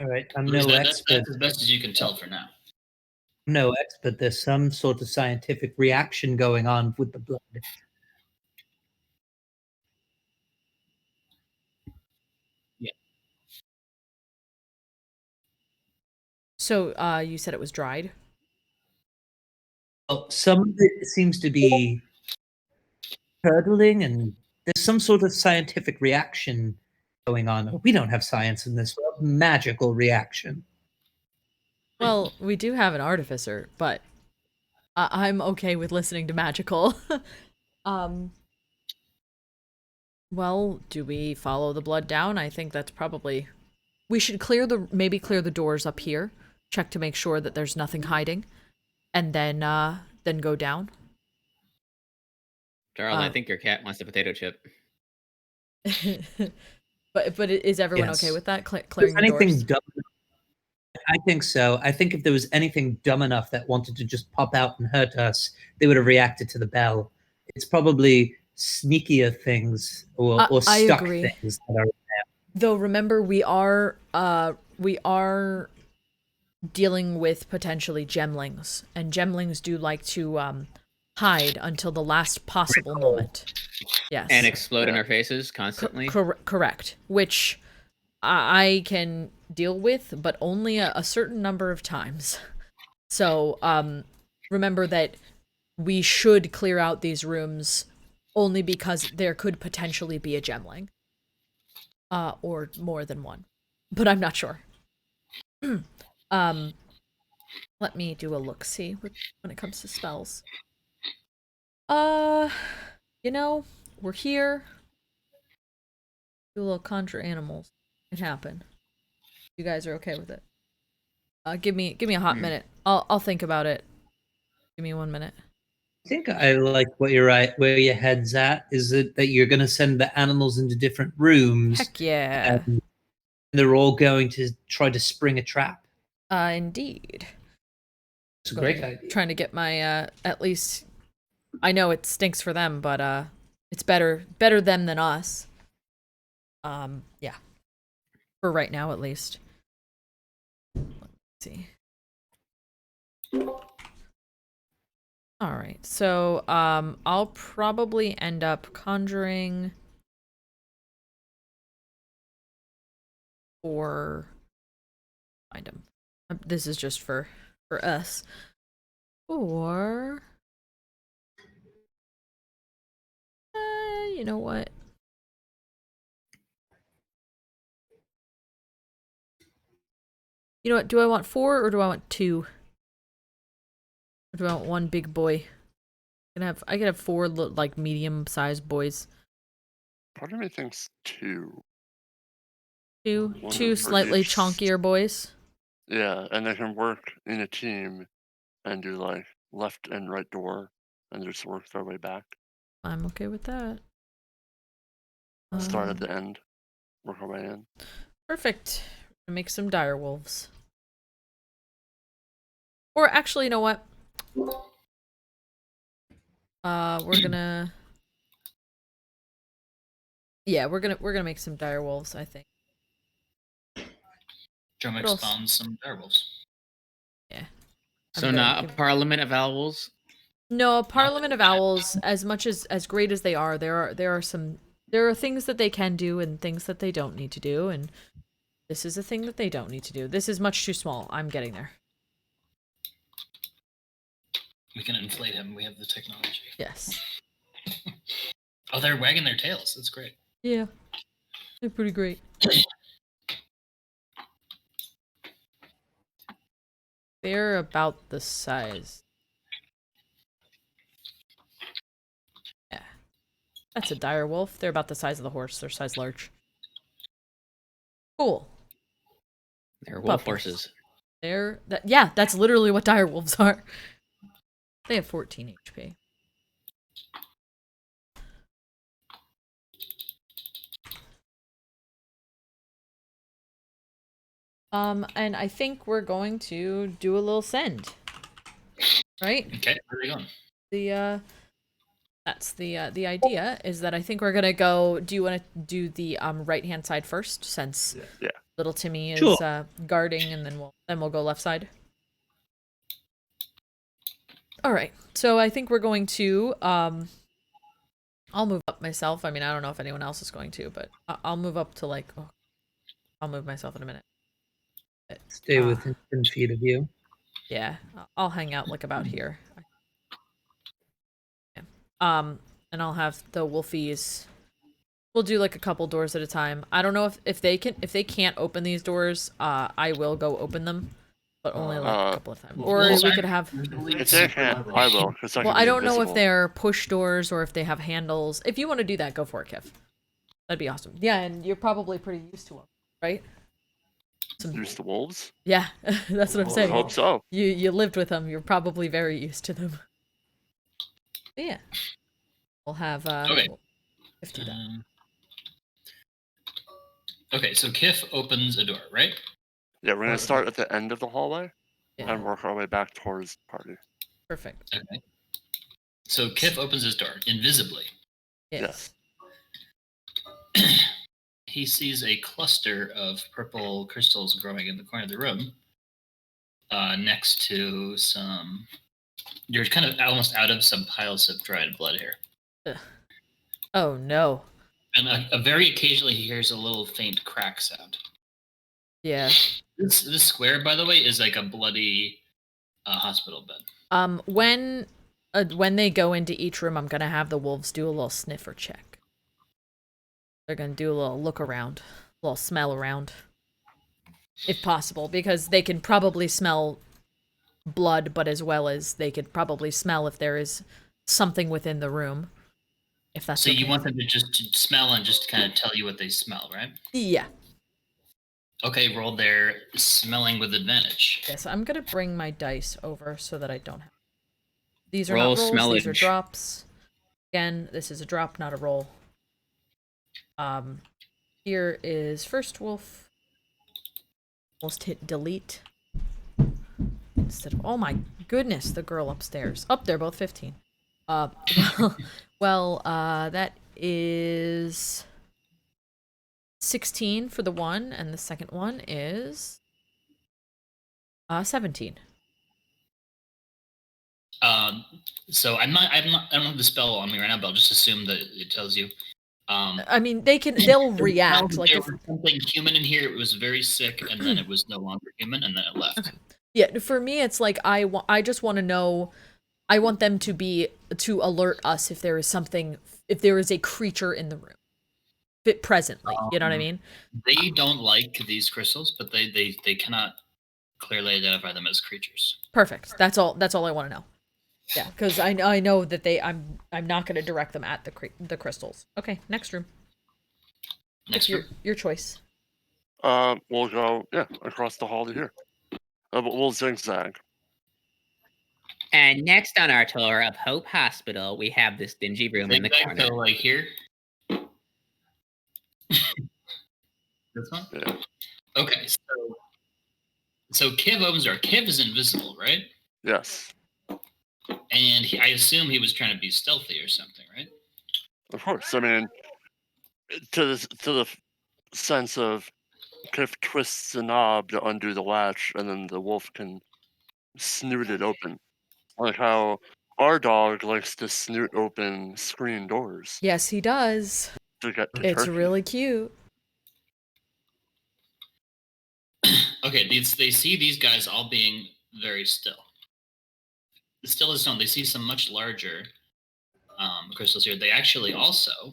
Speaker 1: All right. I'm
Speaker 3: At least
Speaker 1: no
Speaker 3: that's
Speaker 1: expert.
Speaker 3: as best as you can tell for now.
Speaker 1: No expert. There's some sort of scientific reaction going on with the blood.
Speaker 2: So, you said it was dried?
Speaker 1: Well, some of it seems to be curdling, and there's some sort of scientific reaction going on. We don't have science in this world. Magical reaction.
Speaker 2: Well, we do have an artificer, but I'm okay with listening to magical. Well, do we follow the blood down? I think that's probably... We should maybe clear the doors up here. Check to make sure that there's nothing hiding. And then go down.
Speaker 4: Charles, I think your cat wants a potato chip.
Speaker 2: But is everyone
Speaker 1: Yes.
Speaker 2: okay with that?
Speaker 1: If
Speaker 2: Clearing
Speaker 1: there's
Speaker 2: the doors?
Speaker 1: anything dumb, I think so. I think if there was anything dumb enough that wanted to just pop out and hurt us, they would have reacted to the bell. It's probably sneakier things or
Speaker 2: I
Speaker 1: stuck
Speaker 2: agree.
Speaker 1: things that are.
Speaker 2: Though remember, we are dealing with potentially gemlings, and gemlings do like to hide until the last possible moment. Yes.
Speaker 4: And explode in our faces constantly.
Speaker 2: Correct. Which I can deal with, but only a certain number of times. So remember that we should clear out these rooms only because there could potentially be a gemling. Or more than one. But I'm not sure. Let me do a look-see when it comes to spells. You know, we're here. Do a little conjure animals. It happened. You guys are okay with it? Give me a hot minute. I'll think about it. Give me 1 minute.
Speaker 1: I think I like where your head's at. Is it that you're going to send the animals into different rooms?
Speaker 2: Heck yeah.
Speaker 1: And they're all going to try to spring a trap.
Speaker 2: Indeed.
Speaker 1: It's a great idea.
Speaker 2: Trying to get my at least. I know it stinks for them, but it's better them than us. Yeah. For right now, at least. Let's see. All right, so I'll probably end up conjuring or find him. This is just for us. Or you know what? You know what? Do I want 4 or do I want 2? Or do I want 1 big boy? I can have 4 like medium-sized boys.
Speaker 5: Part of me thinks 2.
Speaker 2: 2 slightly chonkier boys.
Speaker 5: Yeah, and they can work in a team and do like left and right door and just work their way back.
Speaker 2: I'm okay with that.
Speaker 5: Start at the end, work our way in.
Speaker 2: Perfect. Make some dire wolves. Or actually, you know what? We're gonna. Yeah, we're gonna make some dire wolves, I think.
Speaker 3: Dromik spawns some direwolves.
Speaker 2: Yeah.
Speaker 4: So not a parliament of owls?
Speaker 2: No, a parliament of owls, as much as great as they are, there are things that they can do and things that they don't need to do, and this is a thing that they don't need to do. This is much too small. I'm getting there.
Speaker 3: We can inflate him. We have the technology.
Speaker 2: Yes.
Speaker 3: Oh, they're wagging their tails. That's great.
Speaker 2: Yeah. They're pretty great. They're about the size. Yeah. That's a dire wolf. They're about the size of the horse. They're size large. Cool.
Speaker 4: They're wolf horses.
Speaker 2: Yeah, that's literally what dire wolves are. They have 14 HP. And I think we're going to do a little send. Right?
Speaker 3: Okay, where are we going?
Speaker 2: That's the idea is that I think we're gonna go. Do you want to do the right hand side first, since little Timmy is guarding, and then we'll go left side. All right. So I think we're going to I'll move up myself. I mean, I don't know if anyone else is going to, but I'll move up to like. Oh, I'll move myself in a minute.
Speaker 1: Stay within 10 feet of you.
Speaker 2: Yeah, I'll hang out like about here. Yeah. And I'll have the wolfies. We'll do like a couple doors at a time. I don't know if they can't open these doors. I will go open them, but only like a couple of times. Or we could have.
Speaker 5: If they can't, I will.
Speaker 2: Well, I don't know if they're push doors or if they have handles. If you want to do that, go for it, Kiff. That'd be awesome. Yeah, and you're probably pretty used to them, right?
Speaker 5: Used to wolves?
Speaker 2: Yeah, that's what I'm saying.
Speaker 5: I hope so.
Speaker 2: You lived with them. You're probably very used to them. But yeah, we'll have.
Speaker 3: Okay.
Speaker 2: 50 done.
Speaker 3: Okay, so Kiff opens a door, right?
Speaker 5: Yeah, we're gonna start at the end of the hallway
Speaker 2: Yeah.
Speaker 5: and work our way back towards the party.
Speaker 2: Perfect.
Speaker 3: Okay. So Kiff opens his door invisibly.
Speaker 2: Yes.
Speaker 3: He sees a cluster of purple crystals growing in the corner of the room, next to some. You're kind of almost out of some piles of dried blood here.
Speaker 2: Ugh. Oh no.
Speaker 3: And very occasionally he hears a little faint crack sound.
Speaker 2: Yeah.
Speaker 3: This square, by the way, is like a bloody hospital bed.
Speaker 2: When they go into each room, I'm gonna have the wolves do a little sniffer check. They're gonna do a little look around, a little smell around, if possible, because they can probably smell blood, but as well as they could probably smell if there is something within the room. If that's
Speaker 3: so
Speaker 2: okay.
Speaker 3: You want them to just smell and just kind of tell you what they smell, right?
Speaker 2: Yeah.
Speaker 3: Okay, roll their smelling with advantage.
Speaker 2: Yeah, so I'm gonna bring my dice over so that I don't have. These are
Speaker 4: Roll
Speaker 2: not rolls, these are
Speaker 4: smellage.
Speaker 2: drops. Again, this is a drop, not a roll. Here is first wolf. Almost hit delete. Instead of, oh my goodness, the girl upstairs. Up they're both 15. That is 16 for the one, and the second one is 17.
Speaker 3: So I don't have the spell on me right now, but I'll just assume that it tells you.
Speaker 2: I mean, they'll react. Like
Speaker 3: there
Speaker 2: if
Speaker 3: was something human in here, it was very sick, and then it was no longer human, and then it left.
Speaker 2: Okay. Yeah, for me, it's like I just want to know. I want them to alert us if there is something, if there is a creature in the room, presently. You know what I mean?
Speaker 3: They don't like these crystals, but they cannot clearly identify them as creatures.
Speaker 2: Perfect. That's all I want to know. Yeah, because I know that I'm not going to direct them at the crystals. Okay, next room.
Speaker 3: Next room.
Speaker 2: Your choice.
Speaker 5: We'll go across the hall to here. We'll zigzag.
Speaker 4: And next on our tour of Hope Hospital, we have this dingy room in the
Speaker 3: Zigzag,
Speaker 4: corner.
Speaker 3: so like here. This one?
Speaker 5: Yeah.
Speaker 3: Okay, so Kiv opens door. Kiv is invisible, right?
Speaker 5: Yes.
Speaker 3: And I assume he was trying to be stealthy or something, right?
Speaker 5: Of course. I mean, to the sense of Kiff twists the knob to undo the latch, and then the wolf can snoot it open, like how our dog likes to snoot open screen doors.
Speaker 2: Yes, he does.
Speaker 5: To get to
Speaker 2: It's
Speaker 5: turkey.
Speaker 2: really cute.
Speaker 3: Okay, they see these guys all being very still. Still as stone. They see some much larger crystals here. They actually also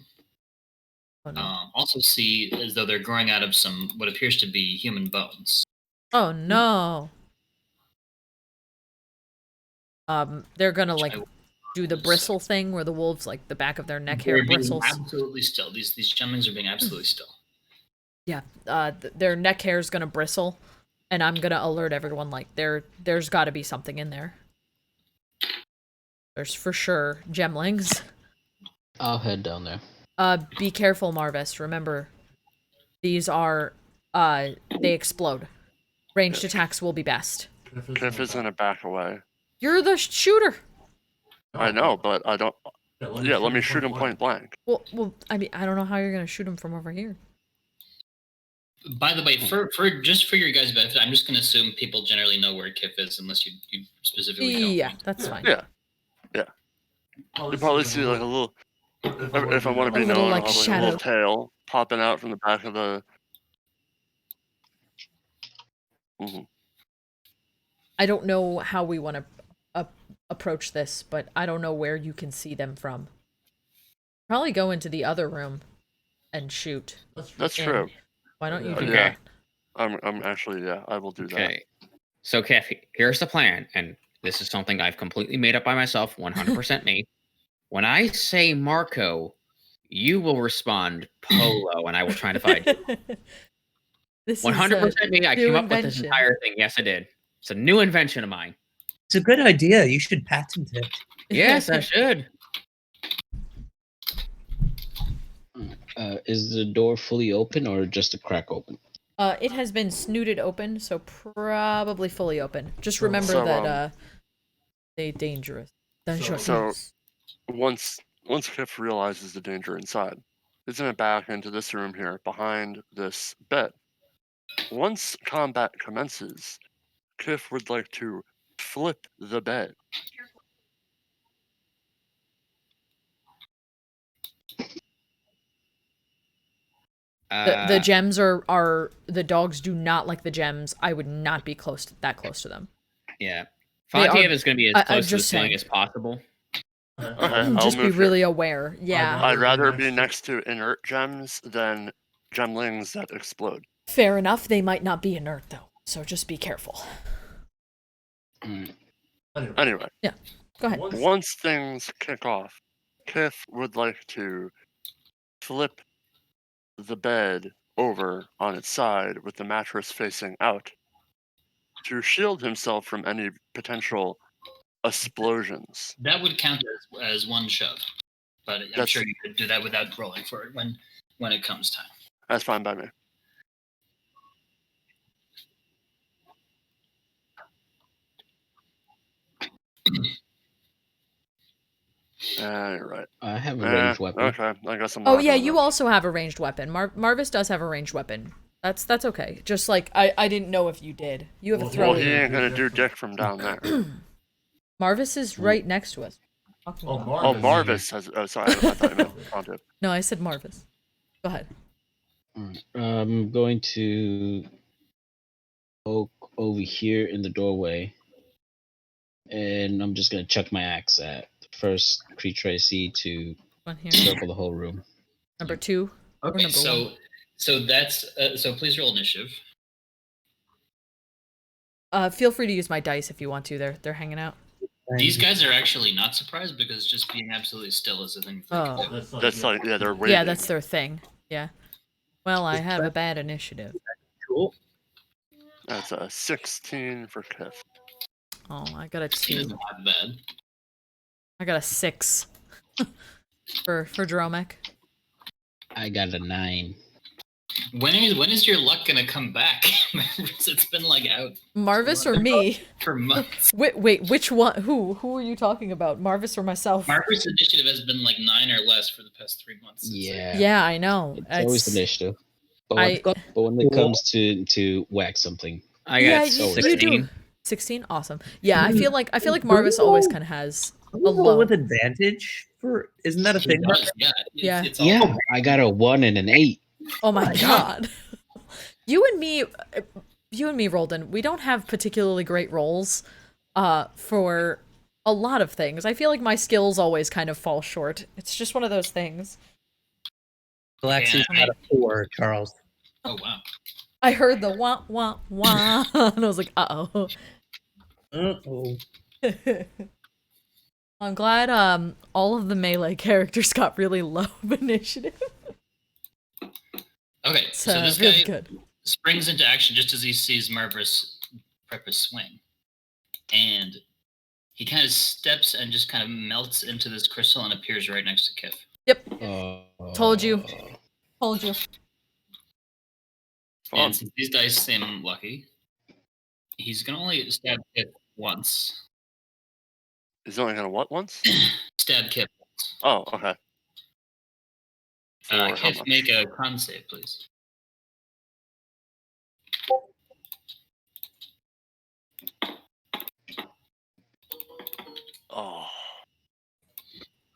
Speaker 3: see as though they're growing out of some what appears to be human bones.
Speaker 2: Oh no. They're gonna like do the bristle thing where the wolves like the back of their neck hair bristles.
Speaker 3: Absolutely still. These gentlemen are being absolutely still.
Speaker 2: Yeah. Their neck hair is gonna bristle, and I'm gonna alert everyone like there's got to be something in there. There's for sure gemlings.
Speaker 6: I'll head down there.
Speaker 2: Be careful, Marvis. Remember, these are they explode. Ranged attacks will be best.
Speaker 5: Kiff is gonna back away.
Speaker 2: You're the shooter.
Speaker 5: I know, but I don't. Yeah, let me shoot him point blank.
Speaker 2: Well, I mean, I don't know how you're gonna shoot him from over here.
Speaker 3: By the way, for just for your guys' benefit, I'm just gonna assume people generally know where Kiff is, unless you specifically tell
Speaker 2: Yeah,
Speaker 3: me.
Speaker 2: that's fine.
Speaker 5: Yeah. You probably see like a little. If I want to be
Speaker 2: A little,
Speaker 5: known,
Speaker 2: like,
Speaker 5: I'll have like a
Speaker 2: shadow.
Speaker 5: little tail popping out from the back of the.
Speaker 2: I don't know how we want to approach this, but I don't know where you can see them from. Probably go into the other room and shoot.
Speaker 5: That's true.
Speaker 2: Why don't you do
Speaker 5: Yeah.
Speaker 2: that?
Speaker 5: I'm actually I will do
Speaker 4: Okay. So, Kiff, here's the plan, and this is something I've completely made up by myself, 100% me. When I say Marco, you will respond Polo, and I will try to find you.
Speaker 2: This
Speaker 4: 100% me. I
Speaker 2: new
Speaker 4: came up with this
Speaker 2: invention.
Speaker 4: entire thing. Yes, I did. It's a new invention of mine.
Speaker 1: It's a good idea. You should patent it.
Speaker 4: Yes, I should.
Speaker 6: Is the door fully open or just a crack open?
Speaker 2: It has been snooted open, so probably fully open. Just remember that they dangerous.
Speaker 5: So once Kiff realizes the danger inside, he's gonna back into this room here behind this bed. Once combat commences, Kiff would like to flip the bed.
Speaker 2: The gems are the dogs do not like the gems. I would not be that close to them.
Speaker 4: Yeah. Fontiev is going to be as close to the ceiling as possible.
Speaker 5: Okay,
Speaker 2: just be really aware. Yeah.
Speaker 5: I'd rather be next to inert gems than gemlings that explode.
Speaker 2: Fair enough. They might not be inert though, so just be careful.
Speaker 5: Anyway.
Speaker 2: Yeah. Go ahead.
Speaker 5: Once things kick off, Kiff would like to flip the bed over on its side with the mattress facing out to shield himself from any potential explosions.
Speaker 3: That would count as one shove, but I'm sure you could do that without rolling for it when it comes time.
Speaker 5: That's fine by me. You're right.
Speaker 6: I have a ranged weapon.
Speaker 5: Okay, I guess I'm.
Speaker 2: Oh yeah, you also have a ranged weapon. Marvis does have a ranged weapon. That's okay. Just like I didn't know if you did. You have a throw.
Speaker 5: Well, he ain't gonna do dick from down there.
Speaker 2: Marvis is right next to us.
Speaker 5: Marvis has. Oh, sorry. I thought you meant Fontiev.
Speaker 2: No, I said Marvis. Go ahead.
Speaker 6: I'm going to poke over here in the doorway, and I'm just gonna chuck my axe at the first creature I see to circle the whole room.
Speaker 2: Number 2.
Speaker 3: Okay,
Speaker 2: number
Speaker 3: so
Speaker 2: 1?
Speaker 3: so that's so please roll initiative.
Speaker 2: Feel free to use my dice if you want to. They're hanging out.
Speaker 3: These guys are actually not surprised because just being absolutely still is a thing.
Speaker 5: That's like they're waiting.
Speaker 2: Yeah, that's their thing. Yeah. Well, I have a bad initiative.
Speaker 1: Cool.
Speaker 5: That's a 16 for Kiff.
Speaker 2: Oh, I got a 2.
Speaker 3: Not bad.
Speaker 2: I got a 6 for Dromik.
Speaker 6: I got a 9.
Speaker 3: When is your luck gonna come back? It's been like out.
Speaker 2: Marvis or me?
Speaker 3: For months.
Speaker 2: Wait, which one? Who are you talking about? Marvis or myself?
Speaker 3: Marvis' initiative has been like 9 or less for the past 3 months.
Speaker 6: Yeah.
Speaker 2: Yeah, I know.
Speaker 6: It's always initiative. But when it comes to whack something,
Speaker 4: I got
Speaker 2: 16. 16, awesome. Yeah, I feel like Marvis always kind of has a low
Speaker 1: with advantage for. Isn't that a thing?
Speaker 3: Yeah.
Speaker 2: Yeah.
Speaker 6: I got a 1 and an 8.
Speaker 2: Oh my god. You and me, Roldan, we don't have particularly great rolls for a lot of things. I feel like my skills always kind of fall short. It's just one of those things.
Speaker 1: Yllaxis got a 4, Charles.
Speaker 3: Oh wow.
Speaker 2: I heard the wah wah wah and I was like, uh-oh.
Speaker 1: Uh-oh.
Speaker 2: I'm glad all of the melee characters got really low initiative.
Speaker 3: Okay, so this
Speaker 2: really
Speaker 3: guy springs into action just as he sees Marvis prep his swing. And he kind of steps and just kind of melts into this crystal and appears right next to Kiff.
Speaker 2: Yep. Told you.
Speaker 3: And since these dice seem lucky, he's going to only stab Kiff once.
Speaker 5: He's only going to what once?
Speaker 3: Stab Kiff once.
Speaker 5: Oh, okay.
Speaker 3: Kiff, make a con save, please.
Speaker 5: Oh.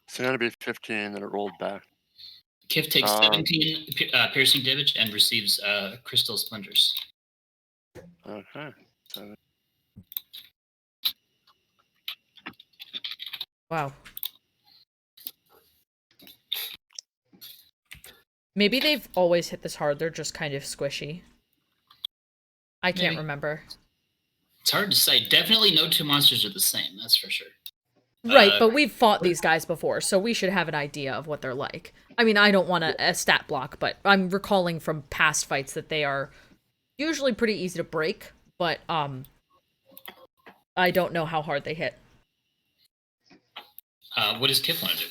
Speaker 5: It's going to be 15, then it rolled back.
Speaker 3: Kiff takes 17 piercing damage and receives crystal splinters.
Speaker 5: Okay.
Speaker 2: Wow. Maybe they've always hit this hard. They're just kind of squishy. I can't remember.
Speaker 3: It's hard to say. Definitely no two monsters are the same. That's for sure.
Speaker 2: Right, but we've fought these guys before, so we should have an idea of what they're like. I mean, I don't want a stat block, but I'm recalling from past fights that they are usually pretty easy to break, but I don't know how hard they hit.
Speaker 3: What does Kiff want to do?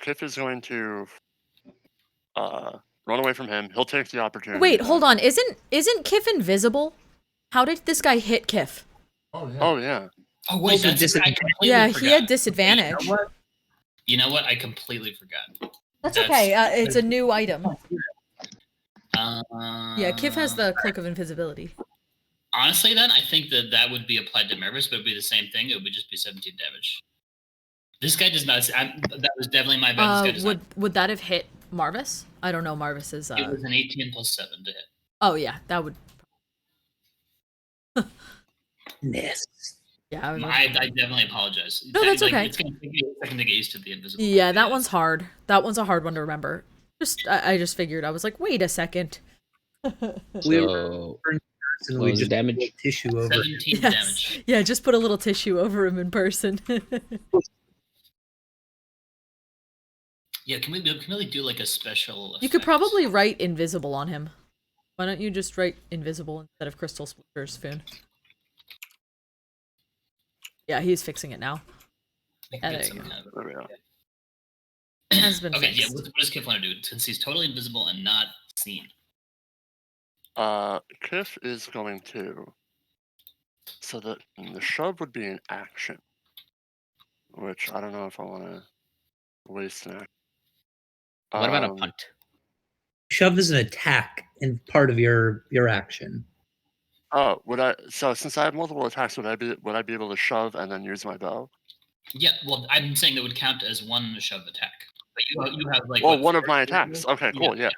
Speaker 5: Kiff is going to run away from him. He'll take the opportunity.
Speaker 2: Wait, hold on. Isn't Kiff invisible? How did this guy hit Kiff?
Speaker 5: Oh yeah.
Speaker 3: Oh wait,
Speaker 1: Also
Speaker 3: that's I completely
Speaker 2: Yeah,
Speaker 3: forgot.
Speaker 2: he had disadvantage.
Speaker 3: You know what? I completely forgot.
Speaker 2: That's okay. It's a new item.
Speaker 3: Yeah,
Speaker 2: Yeah, Kiff has the Cloak of Invisibility.
Speaker 3: Honestly, then I think that would be applied to Marvis, but it would be the same thing. It would just be 17 damage. This guy does not. That was definitely my bad. This guy does
Speaker 2: would that have hit Marvis? I don't know Marvis's.
Speaker 3: It was an 18 plus 7 to hit.
Speaker 2: Oh yeah, that would.
Speaker 1: Yes.
Speaker 2: Yeah,
Speaker 3: I definitely apologize.
Speaker 2: No, that's okay.
Speaker 3: It's gonna take me a second to get used to the invisible.
Speaker 2: Yeah, that one's hard. That one's a hard one to remember. I just figured. I was like, wait a second.
Speaker 6: So,
Speaker 1: We just
Speaker 6: damage?
Speaker 1: put tissue over.
Speaker 3: 17 damage.
Speaker 2: Yeah, just put a little tissue over him in person.
Speaker 3: Yeah, can we do like a special?
Speaker 2: You could
Speaker 3: effect?
Speaker 2: probably write invisible on him. Why don't you just write invisible instead of crystal splinters, Foon? Yeah, he's fixing it now.
Speaker 3: There
Speaker 2: there you go.
Speaker 5: There we go.
Speaker 2: Has been
Speaker 3: Okay, yeah.
Speaker 2: fixed.
Speaker 3: What does Kiff want to do since he's totally invisible and not seen?
Speaker 5: Kiff is going to. So the shove would be an action, which I don't know if I want to waste an action.
Speaker 4: What about a punt?
Speaker 1: Shove is an attack in part of your action.
Speaker 5: Oh, would I? So since I have multiple attacks, would I be able to shove and then use my bow?
Speaker 3: Yeah, well, I'm saying that would count as one shove attack. But you have like.
Speaker 5: Well,
Speaker 3: what,
Speaker 5: one of
Speaker 3: 4
Speaker 5: my
Speaker 3: attacks?
Speaker 5: attacks. Okay, cool. Yeah.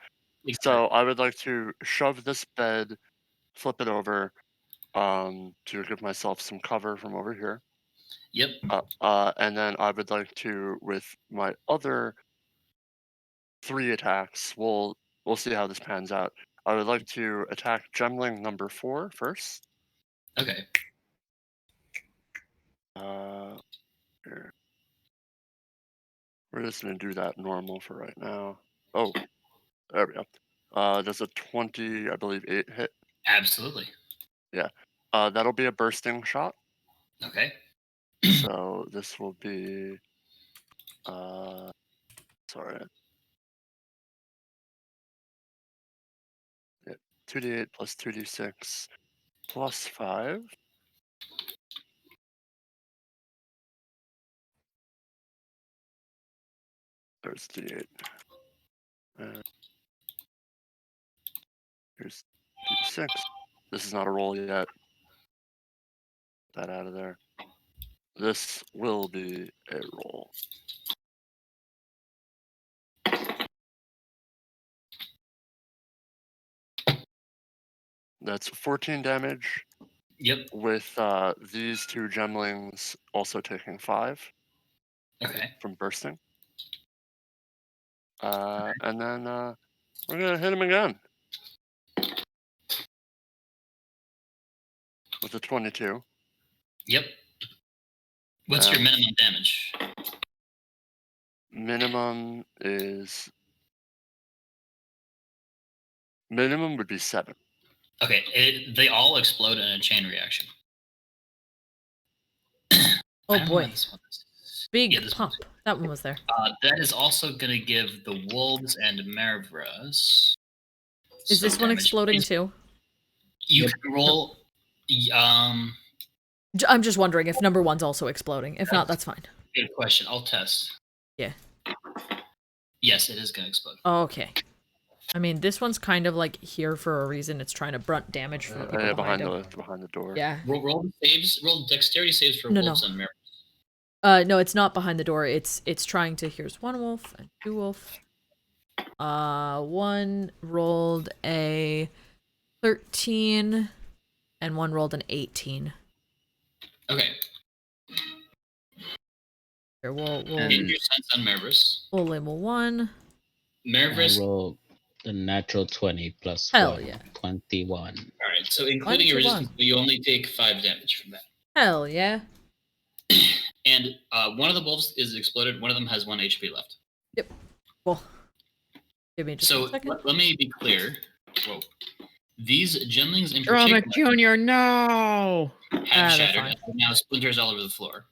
Speaker 3: Exactly.
Speaker 5: So I would like to shove this bed, flip it over, to give myself some cover from over here.
Speaker 3: Yep.
Speaker 5: And then I would like to, with my other 3 attacks, we'll see how this pans out. I would like to attack Gemling number 4 first.
Speaker 3: Okay.
Speaker 5: Here. We're just gonna do that normal for right now. Oh, there we go. Does a 20, I believe, 8 hit?
Speaker 3: Absolutely.
Speaker 5: Yeah. That'll be a bursting shot.
Speaker 3: Okay.
Speaker 5: So this will be, sorry. Yeah, 2d8 plus 2d6 plus 5. There's d8. Here's d6. This is not a roll yet. Get that out of there. This will be a roll. That's 14 damage.
Speaker 3: Yep.
Speaker 5: With these 2 gemlings also taking 5.
Speaker 3: Okay.
Speaker 5: From bursting. And then we're gonna hit him again. With a 22.
Speaker 3: Yep. What's your minimum damage?
Speaker 5: Minimum would be 7.
Speaker 3: Okay, they all explode in a chain reaction.
Speaker 2: Oh boy. Big
Speaker 3: this
Speaker 2: pump. That one was there.
Speaker 3: That is also going to give the wolves and Marvis.
Speaker 2: Is this one exploding too?
Speaker 3: You can roll.
Speaker 2: I'm just wondering if number 1's also exploding. If not, that's fine.
Speaker 3: Good question. I'll test.
Speaker 2: Yeah.
Speaker 3: Yes, it is going to explode.
Speaker 2: Oh, okay. I mean, this one's kind of like here for a reason. It's trying to brunt damage from people behind
Speaker 5: the door.
Speaker 2: Yeah.
Speaker 3: Roll saves. Roll dexterity saves for wolves and Marvis.
Speaker 2: No, it's not behind the door. It's trying to. Here's 1 wolf and 2 wolf. 1 rolled a 13, and 1 rolled an 18.
Speaker 3: Okay.
Speaker 2: Here, we'll
Speaker 3: your sense on Marvis.
Speaker 2: We'll label 1.
Speaker 3: Marvis.
Speaker 6: I roll the natural 20 plus
Speaker 2: Hell
Speaker 6: 1.
Speaker 2: Yeah.
Speaker 6: 21.
Speaker 3: All right, so including your resistance, you only take 5 damage from that.
Speaker 2: Hell yeah.
Speaker 3: And one of the wolves is exploded. One of them has 1 HP left.
Speaker 2: Yep. Well, give me just a second.
Speaker 3: Let me be clear. Whoa. These gemlings in
Speaker 4: Dromik
Speaker 3: particular
Speaker 4: Jr., no!
Speaker 3: have shattered. And now splinters all over the floor.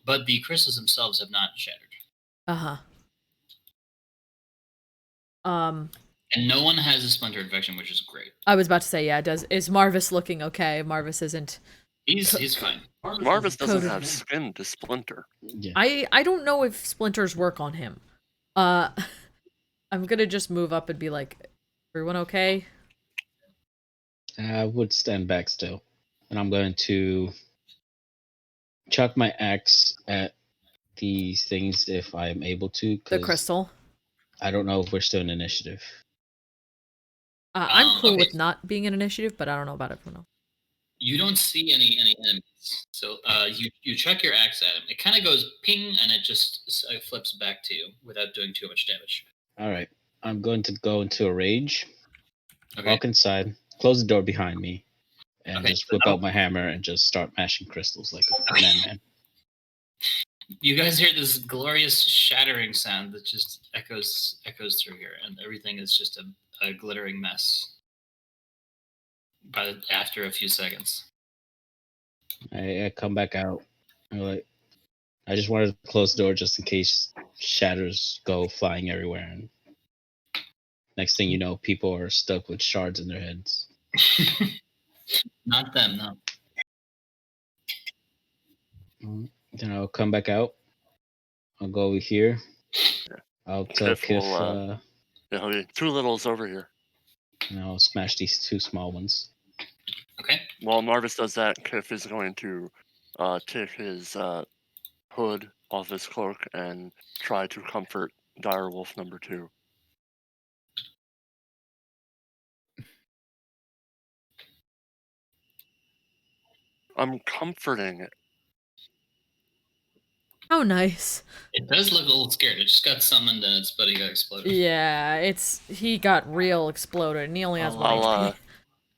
Speaker 3: But the crystals themselves have not shattered. And no one has a splinter infection, which is great.
Speaker 2: I was about to say, yeah. Is Marvis looking okay? Marvis isn't.
Speaker 3: He's fine.
Speaker 5: Marvis doesn't have skin to splinter.
Speaker 6: Yeah.
Speaker 2: I don't know if splinters work on him. I'm gonna just move up and be like, everyone okay?
Speaker 6: I would stand back still, and I'm going to chuck my axe at these things if I am able to.
Speaker 2: The crystal.
Speaker 6: I don't know if we're still in initiative.
Speaker 2: I'm cool
Speaker 3: okay.
Speaker 2: with not being an initiative, but I don't know about everyone else.
Speaker 3: You don't see any enemies, so you chuck your axe at him. It kind of goes ping, and it just flips back to you without doing too much damage.
Speaker 6: All right, I'm going to go into a rage,
Speaker 3: Okay.
Speaker 6: walk inside, close the door behind me, and
Speaker 3: Okay,
Speaker 6: just
Speaker 3: so
Speaker 6: whip
Speaker 3: now-
Speaker 6: out my hammer and just start mashing crystals like a madman.
Speaker 3: You guys hear this glorious shattering sound that just echoes through here, and everything is just a glittering mess. But after a few seconds,
Speaker 6: I come back out. I'm like, I just wanted to close the door just in case shatters go flying everywhere. And next thing you know, people are stuck with shards in their heads.
Speaker 3: not them, no.
Speaker 6: Then I'll come back out. I'll go over here. I'll tell Kiff,
Speaker 5: will, he'll be 2 littles over here.
Speaker 6: and I'll smash these 2 small ones.
Speaker 3: Okay.
Speaker 5: While Marvis does that, Kiff is going to take his hood off his cloak and try to comfort Direwolf number 2. I'm comforting it.
Speaker 2: Oh, nice.
Speaker 3: It does look a little scared. It just got summoned and its buddy got exploded.
Speaker 2: Yeah, he got real exploded, and he only has 1 HP.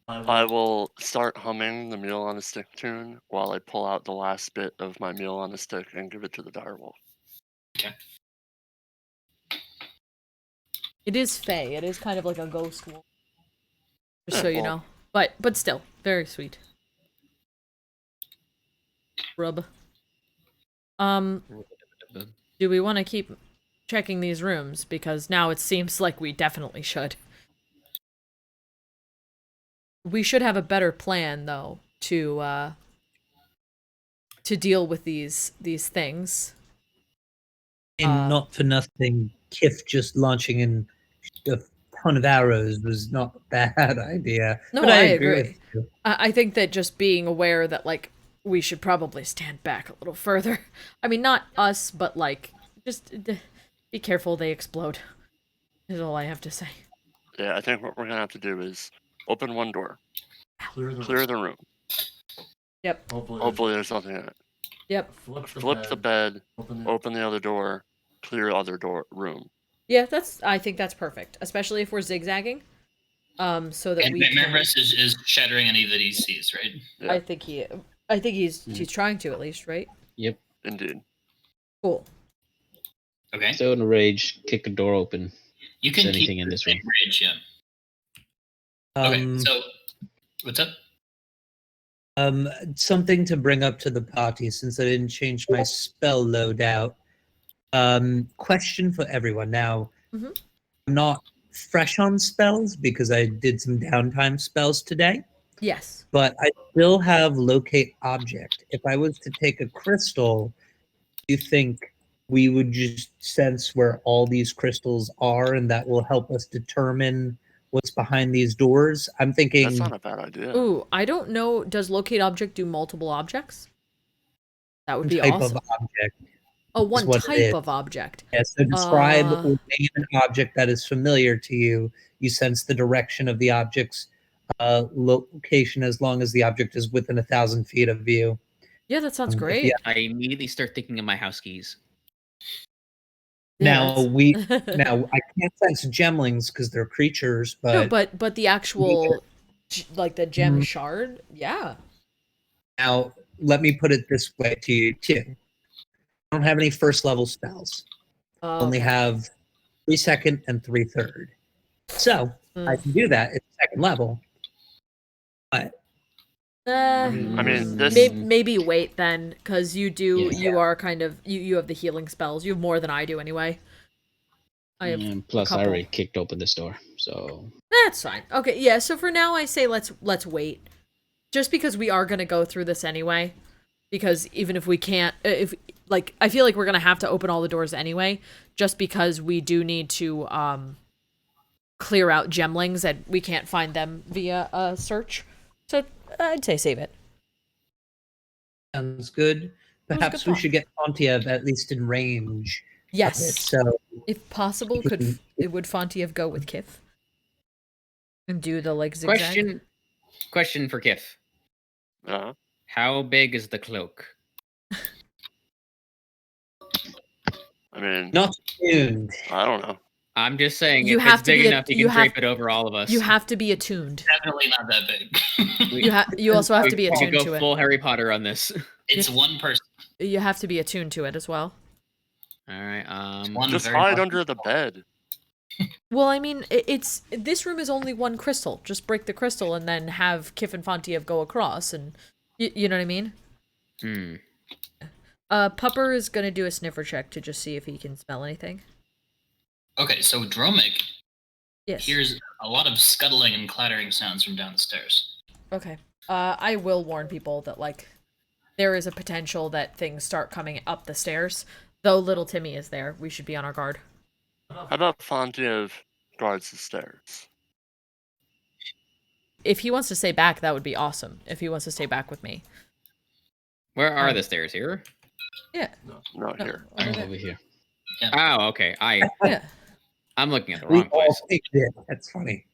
Speaker 5: I will start humming the Meal on a Stick tune while I pull out the last bit of my Meal on a Stick and give it to the Direwolf.
Speaker 3: Okay.
Speaker 2: It is Fae. It is kind of like a ghost wolf. Just so you
Speaker 5: well-
Speaker 2: know. But still, very sweet. Rub. Do we want to keep checking these rooms? Because now it seems like we definitely should. We should have a better plan, though, to deal with these things.
Speaker 1: And not for nothing, Kiff just launching in a ton of arrows was not a bad idea.
Speaker 2: No,
Speaker 1: but
Speaker 2: I
Speaker 1: agree.
Speaker 2: agree.
Speaker 1: With you.
Speaker 2: I think that just being aware that, like, we should probably stand back a little further. I mean, not us, but, like, just be careful they explode, is all I have to say.
Speaker 5: Yeah, I think what we're going to have to do is open one door, clear the room.
Speaker 2: Yep.
Speaker 5: Hopefully there's nothing in it.
Speaker 2: Yep.
Speaker 5: Flip the bed, open the other door, clear other room.
Speaker 2: Yeah, I think that's perfect, especially if we're zigzagging. So that
Speaker 3: And
Speaker 2: we can...
Speaker 3: Marvis is shattering any that he sees, right?
Speaker 5: Yeah.
Speaker 2: I think he's trying to, at least, right?
Speaker 6: Yep.
Speaker 5: Indeed.
Speaker 2: Cool.
Speaker 3: Okay.
Speaker 6: Still in a rage, kick a door open.
Speaker 3: You can
Speaker 6: Is anything
Speaker 3: keep
Speaker 6: in
Speaker 3: the
Speaker 6: this
Speaker 3: same
Speaker 6: room?
Speaker 3: rage, yeah. Okay, so what's up?
Speaker 1: Something to bring up to the party since I didn't change my spell loadout. Question for everyone. Now,
Speaker 2: Mhm.
Speaker 1: I'm not fresh on spells because I did some downtime spells today,
Speaker 2: Yes.
Speaker 1: but I still have locate object. If I was to take a crystal, do you think we would just sense where all these crystals are and that will help us determine what's behind these doors? I'm thinking
Speaker 5: That's not a bad idea.
Speaker 2: Ooh, I don't know. Does locate object do multiple objects? That would be
Speaker 1: type
Speaker 2: awesome.
Speaker 1: of object.
Speaker 2: Oh, one
Speaker 1: what it
Speaker 2: type
Speaker 1: is.
Speaker 2: of object.
Speaker 1: Yeah, so describe or
Speaker 2: Uh,
Speaker 1: name an object that is familiar to you. You sense the direction of the object's location as long as the object is within 1,000 feet of you.
Speaker 2: Yeah, that sounds
Speaker 1: If
Speaker 2: great.
Speaker 1: you-
Speaker 4: I immediately start thinking of my house keys.
Speaker 2: Yeah,
Speaker 1: Now I can't sense gemlings because they're creatures, but
Speaker 2: no, but the actual like the gem shard, yeah.
Speaker 1: now let me put it this way to you too. I don't have any first level spells. I only
Speaker 2: Okay.
Speaker 1: have 3 second and 3 third. So I can do that at second level. But
Speaker 5: I mean, this.
Speaker 2: maybe wait then, because you
Speaker 6: Yeah.
Speaker 2: are kind of you have the healing spells. You have more than I do anyway. I have
Speaker 6: And plus, I already kicked open this door, so
Speaker 2: that's fine. Okay, yeah. So for now, I say let's wait, just because we are gonna go through this anyway. Because even if we can't, I feel like we're gonna have to open all the doors anyway, just because we do need to clear out gemlings and we can't find them via a search. So I'd say save it.
Speaker 1: Sounds good. Perhaps we should get Fontiev at least in range.
Speaker 2: Yes.
Speaker 1: So
Speaker 2: if possible, would Fontiev go with Kiff and do the zigzag?
Speaker 4: Question for Kiff. How big is the cloak?
Speaker 5: I mean,
Speaker 1: not tuned.
Speaker 5: I don't know.
Speaker 4: I'm just saying, if it's big enough, you can drape it over all of us.
Speaker 2: You have to be attuned.
Speaker 3: Definitely not that big.
Speaker 2: You also have to be
Speaker 4: We
Speaker 2: attuned
Speaker 4: go
Speaker 2: to it.
Speaker 4: full Harry Potter on this.
Speaker 3: It's one person.
Speaker 2: You have to be attuned to it as well.
Speaker 4: All right.
Speaker 5: Just hide under the bed.
Speaker 2: Well, I mean, this room is only one crystal. Just break the crystal and then have Kiff and Fontiev go across, and you know what I mean. Pupper is gonna do a sniffer check to just see if he can smell anything.
Speaker 3: Okay, so Dromik
Speaker 2: yes.
Speaker 3: hears a lot of scuttling and clattering sounds from down the stairs.
Speaker 2: Okay. I will warn people that, there is a potential that things start coming up the stairs. Though little Timmy is there, we should be on our guard.
Speaker 5: How about Fontiev guards the stairs?
Speaker 2: If he wants to stay back, that would be awesome. If he wants to stay back with me.
Speaker 4: Where are the stairs? Here?
Speaker 2: Yeah.
Speaker 5: Not here.
Speaker 6: over here.
Speaker 3: Yeah.
Speaker 4: Oh, okay.
Speaker 2: Yeah.
Speaker 4: I'm looking at the
Speaker 1: We
Speaker 4: wrong
Speaker 1: all
Speaker 4: place.
Speaker 1: picked it. That's funny.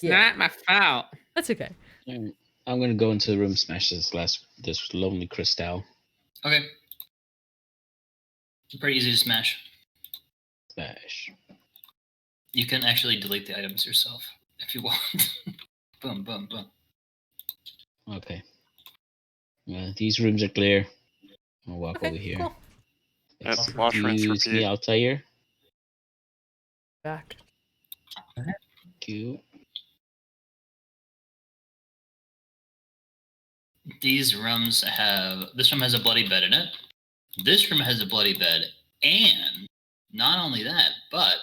Speaker 4: Not my fault.
Speaker 2: That's okay.
Speaker 6: I'm gonna go into the room, smash this lonely crystal.
Speaker 3: Okay. Pretty easy to smash.
Speaker 6: Smash.
Speaker 3: You can actually delete the items yourself if you want. Boom, boom, boom.
Speaker 6: Okay. These rooms are clear. I'll walk over here.
Speaker 2: Cool.
Speaker 5: Watch, rinse,
Speaker 6: Excuse me
Speaker 5: repeat.
Speaker 6: outside here.
Speaker 2: Back.
Speaker 6: Thank you.
Speaker 3: These rooms this room has a bloody bed in it. This room has a bloody bed, and not only that, but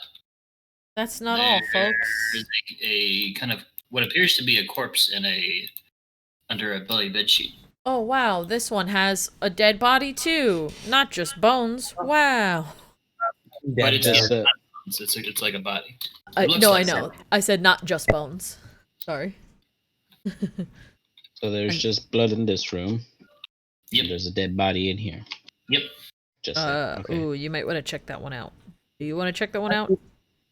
Speaker 2: that's not all, folks.
Speaker 3: There's a kind of what appears to be a corpse under a bloody bed sheet.
Speaker 2: Oh wow, this one has a dead body too, not just bones. Wow.
Speaker 3: But it's like a body.
Speaker 2: No, I know. I said not just bones. Sorry.
Speaker 6: So there's just blood in this room.
Speaker 3: Yep.
Speaker 6: And there's a dead body in here.
Speaker 3: Yep.
Speaker 6: Just okay.
Speaker 2: Ooh, you might want to check that one out. Do you want to check that one out?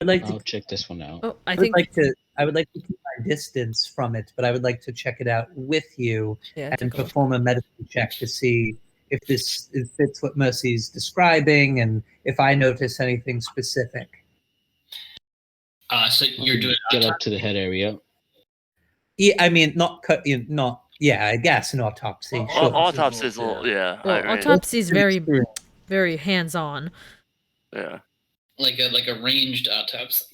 Speaker 6: I'll check this one out.
Speaker 2: Oh,
Speaker 1: I would like to keep my distance from it, but I would like to check it out with you and perform a medicine check to see if this fits what Mercy's describing and if I notice anything specific.
Speaker 3: So you're doing
Speaker 6: get up to the head area.
Speaker 1: Yeah, I mean, I guess an autopsy. Sure.
Speaker 5: Autopsy is a little, yeah.
Speaker 2: Well, autopsy is very, very hands-on.
Speaker 5: Yeah.
Speaker 3: Like a ranged autopsy.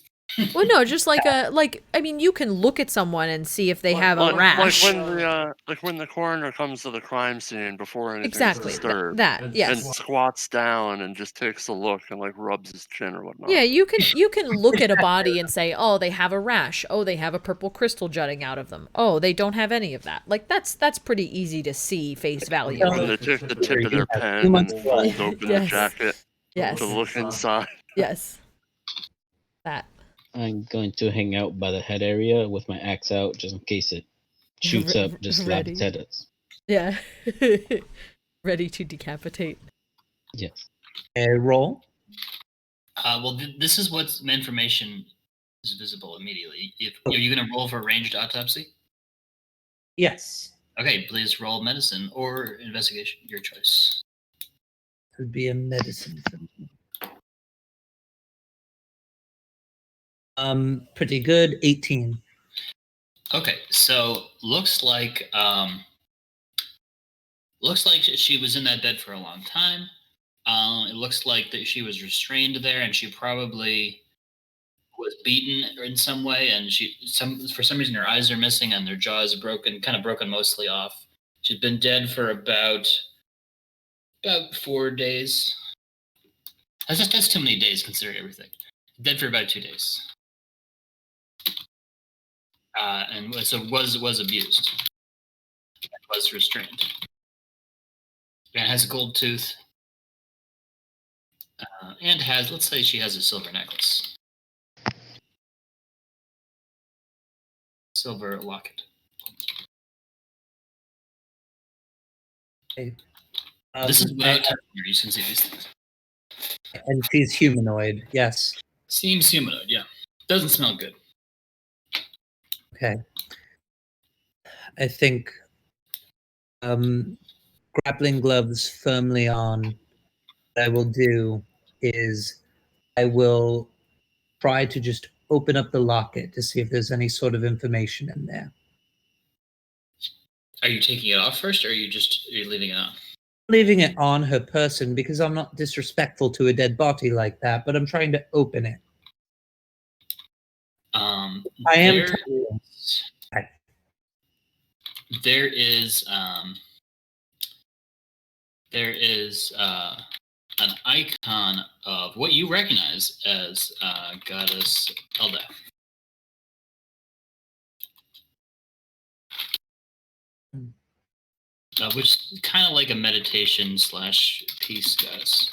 Speaker 2: Well, no, just I mean, you can look at someone and see if they have a rash.
Speaker 5: Like when the coroner comes to the crime scene before anything's disturbed.
Speaker 2: That, yes.
Speaker 5: And squats down and just takes a look and rubs his chin or whatnot.
Speaker 2: Yeah, you can look at a body and say, oh, they have a rash. Oh, they have a purple crystal jutting out of them. Oh, they don't have any of that. That's pretty easy to see face value.
Speaker 5: When they take the tip of their pen and fold open the jacket to look inside.
Speaker 2: Yes. That.
Speaker 6: I'm going to hang out by the head area with my axe out just in case it shoots up, just slap its head at us.
Speaker 2: Yeah. Ready to decapitate.
Speaker 6: Yes.
Speaker 1: Roll.
Speaker 3: Well, this is what information is visible immediately. Are you going to roll for ranged autopsy?
Speaker 1: Yes.
Speaker 3: Okay, please roll medicine or investigation, your choice.
Speaker 1: It would be a medicine. Pretty good. 18.
Speaker 3: Okay, so looks like she was in that bed for a long time. It looks like that she was restrained there, and she probably was beaten in some way. And for some reason, her eyes are missing and her jaw is broken, kind of broken mostly off. She's been dead for about 4 days. That's too many days considering everything. Dead for about 2 days. And so was abused. Was restrained. And has a gold tooth. And let's say she has a silver necklace. Silver locket.
Speaker 1: Okay.
Speaker 3: This is without telling you. You can see these things.
Speaker 1: And she's humanoid, yes.
Speaker 3: Seems humanoid, yeah. Doesn't smell good.
Speaker 1: Okay. I think grappling gloves firmly on. What I will do is I will try to just open up the locket to see if there's any sort of information in there.
Speaker 3: Are you taking it off first, or are you leaving it on?
Speaker 1: Leaving it on her person because I'm not disrespectful to a dead body like that, but I'm trying to open it. I am.
Speaker 3: There is an icon of what you recognize as Goddess Elda. Which is kind of like a meditation / peace goddess.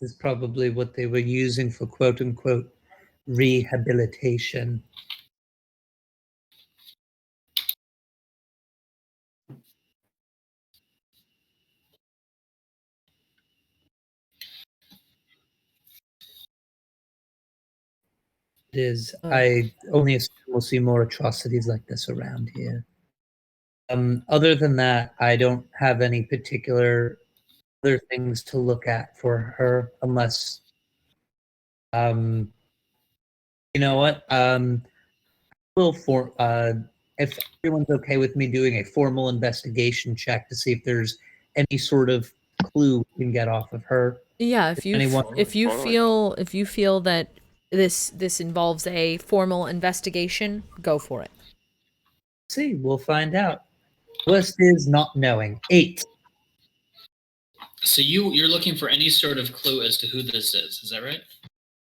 Speaker 1: This is probably what they were using for quote unquote rehabilitation. It is. I only assume we'll see more atrocities like this around here. Other than that, I don't have any particular other things to look at for her, unless, you know what? If everyone's okay with me doing a formal investigation check to see if there's any sort of clue we can get off of her.
Speaker 2: Yeah, if you feel that this involves a formal investigation, go for it.
Speaker 1: See, we'll find out. Worst is not knowing. 8.
Speaker 3: So you're looking for any sort of clue as to who this is that right?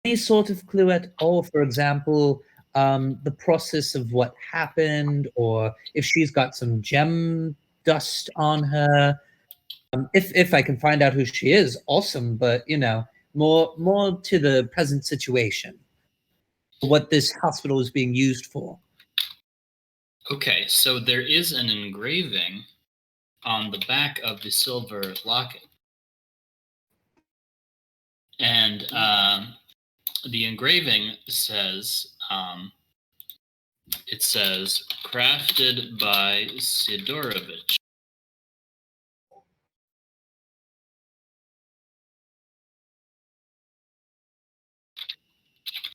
Speaker 1: Any sort of clue at all, for example, the process of what happened, or if she's got some gem dust on her. If I can find out who she is, awesome, but more to the present situation. What this hospital is being used for.
Speaker 3: Okay, so there is an engraving on the back of the silver locket. And the engraving says, crafted by Sidorovich.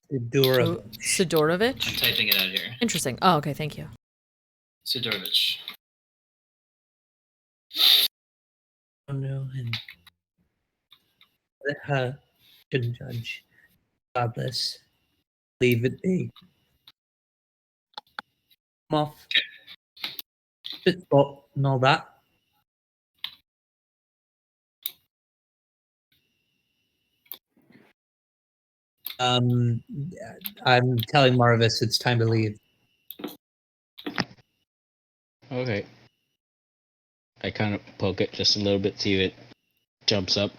Speaker 2: Sidorovich?
Speaker 3: I'm typing it out here.
Speaker 2: Interesting. Oh, okay, thank you.
Speaker 3: Sidorovich.
Speaker 1: Oh no, and let her shouldn't judge. God bless. Leave it be. Come off. Spot and all that. I'm telling Marvis it's time to leave.
Speaker 6: Okay. I kind of poke it just a little bit, see if it jumps up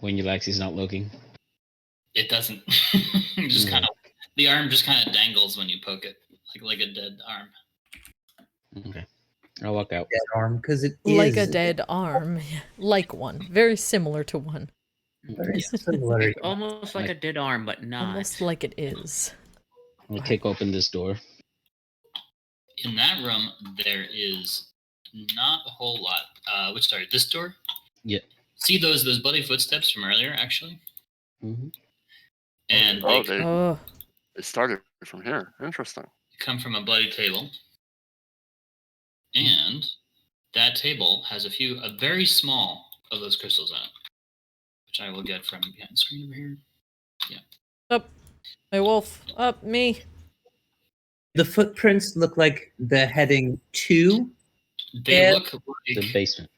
Speaker 6: when Yllaxis not looking.
Speaker 3: It doesn't. Just kind of, the arm just kind of dangles when you poke it, like a dead arm.
Speaker 6: Okay. I'll walk out.
Speaker 1: Dead arm, because it
Speaker 2: like
Speaker 1: is
Speaker 2: a dead arm, like one, very similar to one.
Speaker 1: very similar.
Speaker 4: Almost like a dead arm, but not.
Speaker 2: Almost like it is.
Speaker 6: I'll kick open this door.
Speaker 3: In that room, there is not a whole lot. This door?
Speaker 6: Yeah.
Speaker 3: See those bloody footsteps from earlier, actually?
Speaker 6: Mm-hmm.
Speaker 3: And
Speaker 5: they started from here. Interesting.
Speaker 3: Come from a bloody table. And that table has a very small of those crystals on it, which I will get from behind the screen over here. Yeah.
Speaker 2: Up. My wolf. Up. Me.
Speaker 1: The footprints look like they're heading to.
Speaker 3: They look
Speaker 6: The
Speaker 3: like
Speaker 6: basement.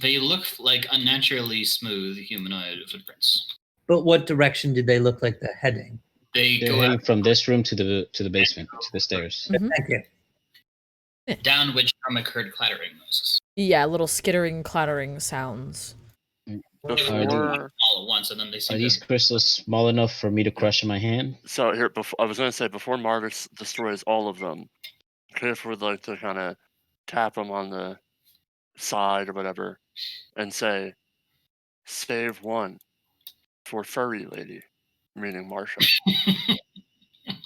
Speaker 3: they look like unnaturally smooth humanoid footprints.
Speaker 1: But what direction do they look like they're heading?
Speaker 3: They're
Speaker 6: They're heading from this room to the basement, to the stairs.
Speaker 2: Mhm.
Speaker 1: Thank you.
Speaker 3: down which Dromik heard clattering noises.
Speaker 2: Yeah, little skittering, clattering sounds.
Speaker 5: Before,
Speaker 3: All at once, and then they
Speaker 6: Are
Speaker 3: seem
Speaker 6: these
Speaker 3: to.
Speaker 6: crystals small enough for me to crush in my hand?
Speaker 5: so here, before I was going to say, before Marvis destroys all of them, Kiff would like to kind of tap him on the side or whatever, and say, "Save one for furry lady," meaning Marsha.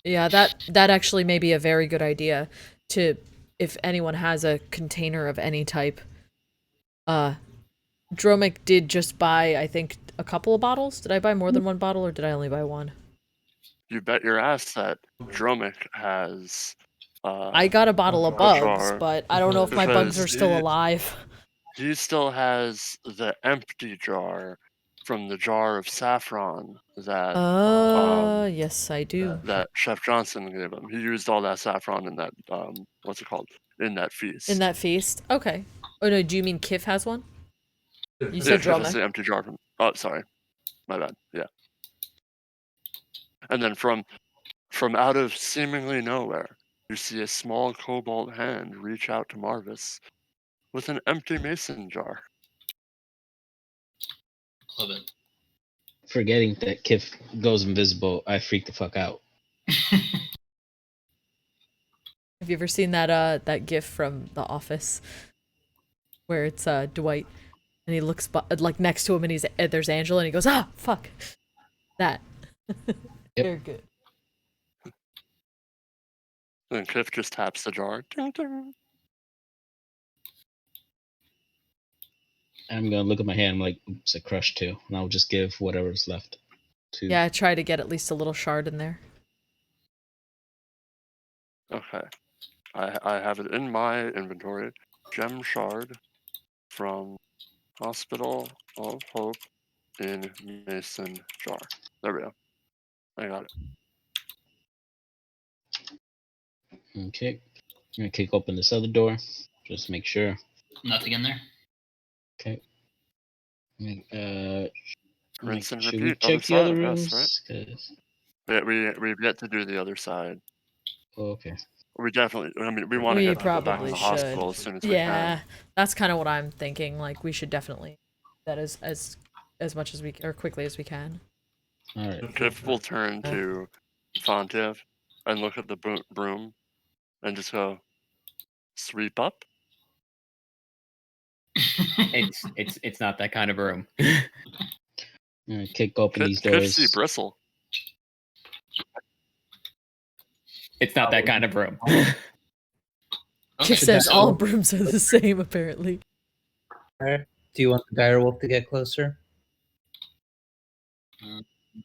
Speaker 2: Yeah, that actually may be a very good idea to, if anyone has a container of any type. Dromik did just buy, I think, a couple of bottles. Did I buy more than one bottle, or did I only buy one?
Speaker 5: You bet your ass that Dromik has.
Speaker 2: I got a bottle of
Speaker 5: a
Speaker 2: bugs,
Speaker 5: jar,
Speaker 2: but I don't know if my bugs
Speaker 5: because
Speaker 2: are still alive.
Speaker 5: He still has the empty jar from the jar of saffron that
Speaker 2: Yes, I do.
Speaker 5: that Chef Johnson gave him. He used all that saffron in that what's it called? In that feast.
Speaker 2: In that feast? Okay. Oh no, do you mean Kiff has one? You
Speaker 5: Yeah,
Speaker 2: said
Speaker 5: Kiff has
Speaker 2: Dromik.
Speaker 5: the empty jar from. Oh, sorry, my bad. Yeah. And then from out of seemingly nowhere, you see a small cobalt hand reach out to Marvis with an empty mason jar.
Speaker 3: Love it.
Speaker 6: Forgetting that Kiff goes invisible, I freak the fuck out.
Speaker 2: Have you ever seen that gif from The Office where it's Dwight and he looks like next to him and there's Angela and he goes, "Ah, fuck." That.
Speaker 6: Yep.
Speaker 2: Very good.
Speaker 5: And Kiff just taps the jar. Ding, ding.
Speaker 6: I'm gonna look at my hand. I'm like, oops, I crushed two, and I'll just give whatever's left to.
Speaker 2: Yeah, I try to get at least a little shard in there.
Speaker 5: Okay. I have it in my inventory. Gem shard from Hospital of Hope in Mason jar. There we go. I got it.
Speaker 6: Okay. I'm gonna kick open this other door, just to make sure.
Speaker 3: Nothing in there.
Speaker 6: Okay.
Speaker 5: Rinse and
Speaker 6: Should we
Speaker 5: repeat. Other
Speaker 6: check the other
Speaker 5: side,
Speaker 6: rooms?
Speaker 5: yes, right?
Speaker 6: 'Cause-
Speaker 5: Yeah, we've yet to do the other side.
Speaker 6: Oh, okay.
Speaker 5: We definitely. I mean, we want to
Speaker 2: We
Speaker 5: get people back to
Speaker 2: probably
Speaker 5: the
Speaker 2: should.
Speaker 5: hospital as soon as we
Speaker 2: Yeah,
Speaker 5: can.
Speaker 2: that's kind of what I'm thinking. Like, we should definitely that as much as we or quickly as we can.
Speaker 6: All right.
Speaker 5: Kiff will turn to Fontiev and look at the broom and just go, "Sweep up."
Speaker 4: It's not that kind of room.
Speaker 6: I'm gonna kick open these doors.
Speaker 5: Kiff see bristle.
Speaker 4: It's not that kind of room.
Speaker 2: Kiff says all brooms are the same, apparently.
Speaker 1: Do you want the direwolf to get closer?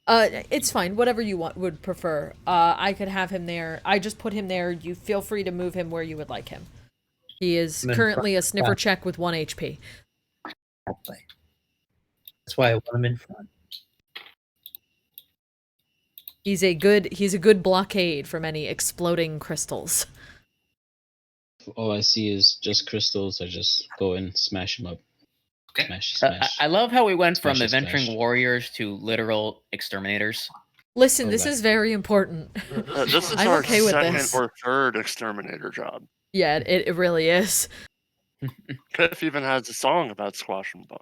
Speaker 2: It's fine. Whatever you would prefer. I could have him there. I just put him there. You feel free to move him where you would like him. He is currently a sniffer check with 1 HP.
Speaker 1: That's why I want him in front.
Speaker 2: He's a good blockade from any exploding crystals.
Speaker 6: All I see is just crystals. I just go and smash them up.
Speaker 3: Okay.
Speaker 6: Smash.
Speaker 4: I love how we went from
Speaker 6: Smash,
Speaker 4: adventuring
Speaker 6: smash.
Speaker 4: warriors to literal exterminators.
Speaker 2: Listen,
Speaker 6: Oh,
Speaker 2: this
Speaker 6: right.
Speaker 2: is very important.
Speaker 5: This is
Speaker 2: I'm
Speaker 5: our
Speaker 2: okay with
Speaker 5: second
Speaker 2: this.
Speaker 5: or third exterminator job.
Speaker 2: Yeah, it really is.
Speaker 5: Kiff even has a song about squash and bug.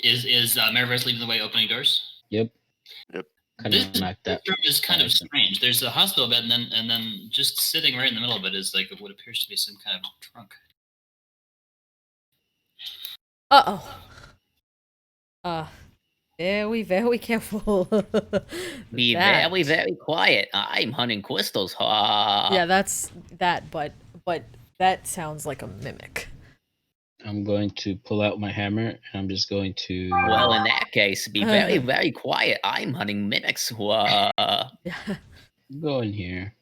Speaker 3: Is Marvis leading the way, opening doors?
Speaker 6: Yep.
Speaker 5: Yep.
Speaker 6: Kind
Speaker 3: This
Speaker 6: of knocked that.
Speaker 3: room is kind of strange. There's a hospital bed, and then just sitting right in the middle of it is like what appears to be some kind of trunk.
Speaker 2: Very, very careful.
Speaker 4: Be
Speaker 2: That.
Speaker 4: very, very quiet. I'm hunting crystals. Ha.
Speaker 2: Yeah, that's that, but that sounds like a mimic.
Speaker 6: I'm going to pull out my hammer, and I'm just going to.
Speaker 4: Well, in that case, be very, very quiet. I'm hunting mimics.
Speaker 2: Yeah.
Speaker 6: Go in here,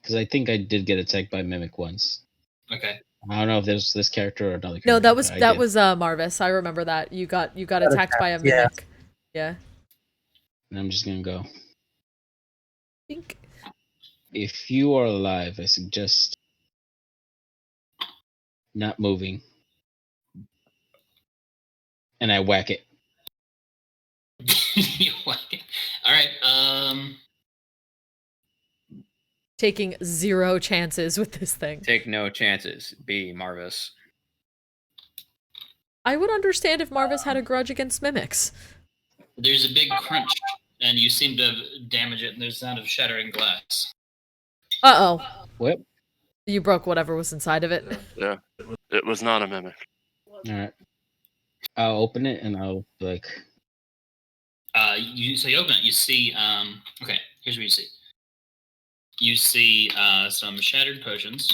Speaker 6: because I think I did get attacked by mimic once.
Speaker 3: Okay.
Speaker 6: I don't know if there's this character or another character.
Speaker 2: No, that
Speaker 6: but I did.
Speaker 2: was Marvis. I remember that. You got attacked by a mimic. Yeah.
Speaker 6: And I'm just gonna go.
Speaker 2: Think.
Speaker 6: If you are alive, I suggest not moving. And I whack it.
Speaker 3: All right.
Speaker 2: Taking 0 chances with this thing.
Speaker 4: Take no chances. B. Marvis.
Speaker 2: I would understand if Marvis had a grudge against mimics.
Speaker 3: There's a big crunch, and you seem to damage it, and there's a sound of shattering glass.
Speaker 2: Uh-oh.
Speaker 6: What?
Speaker 2: You broke whatever was inside of it.
Speaker 5: Yeah. It was not a mimic.
Speaker 6: Alright. I'll open it and I'll be like,
Speaker 3: So you open it, you see, okay, here's what you see. You see some shattered potions,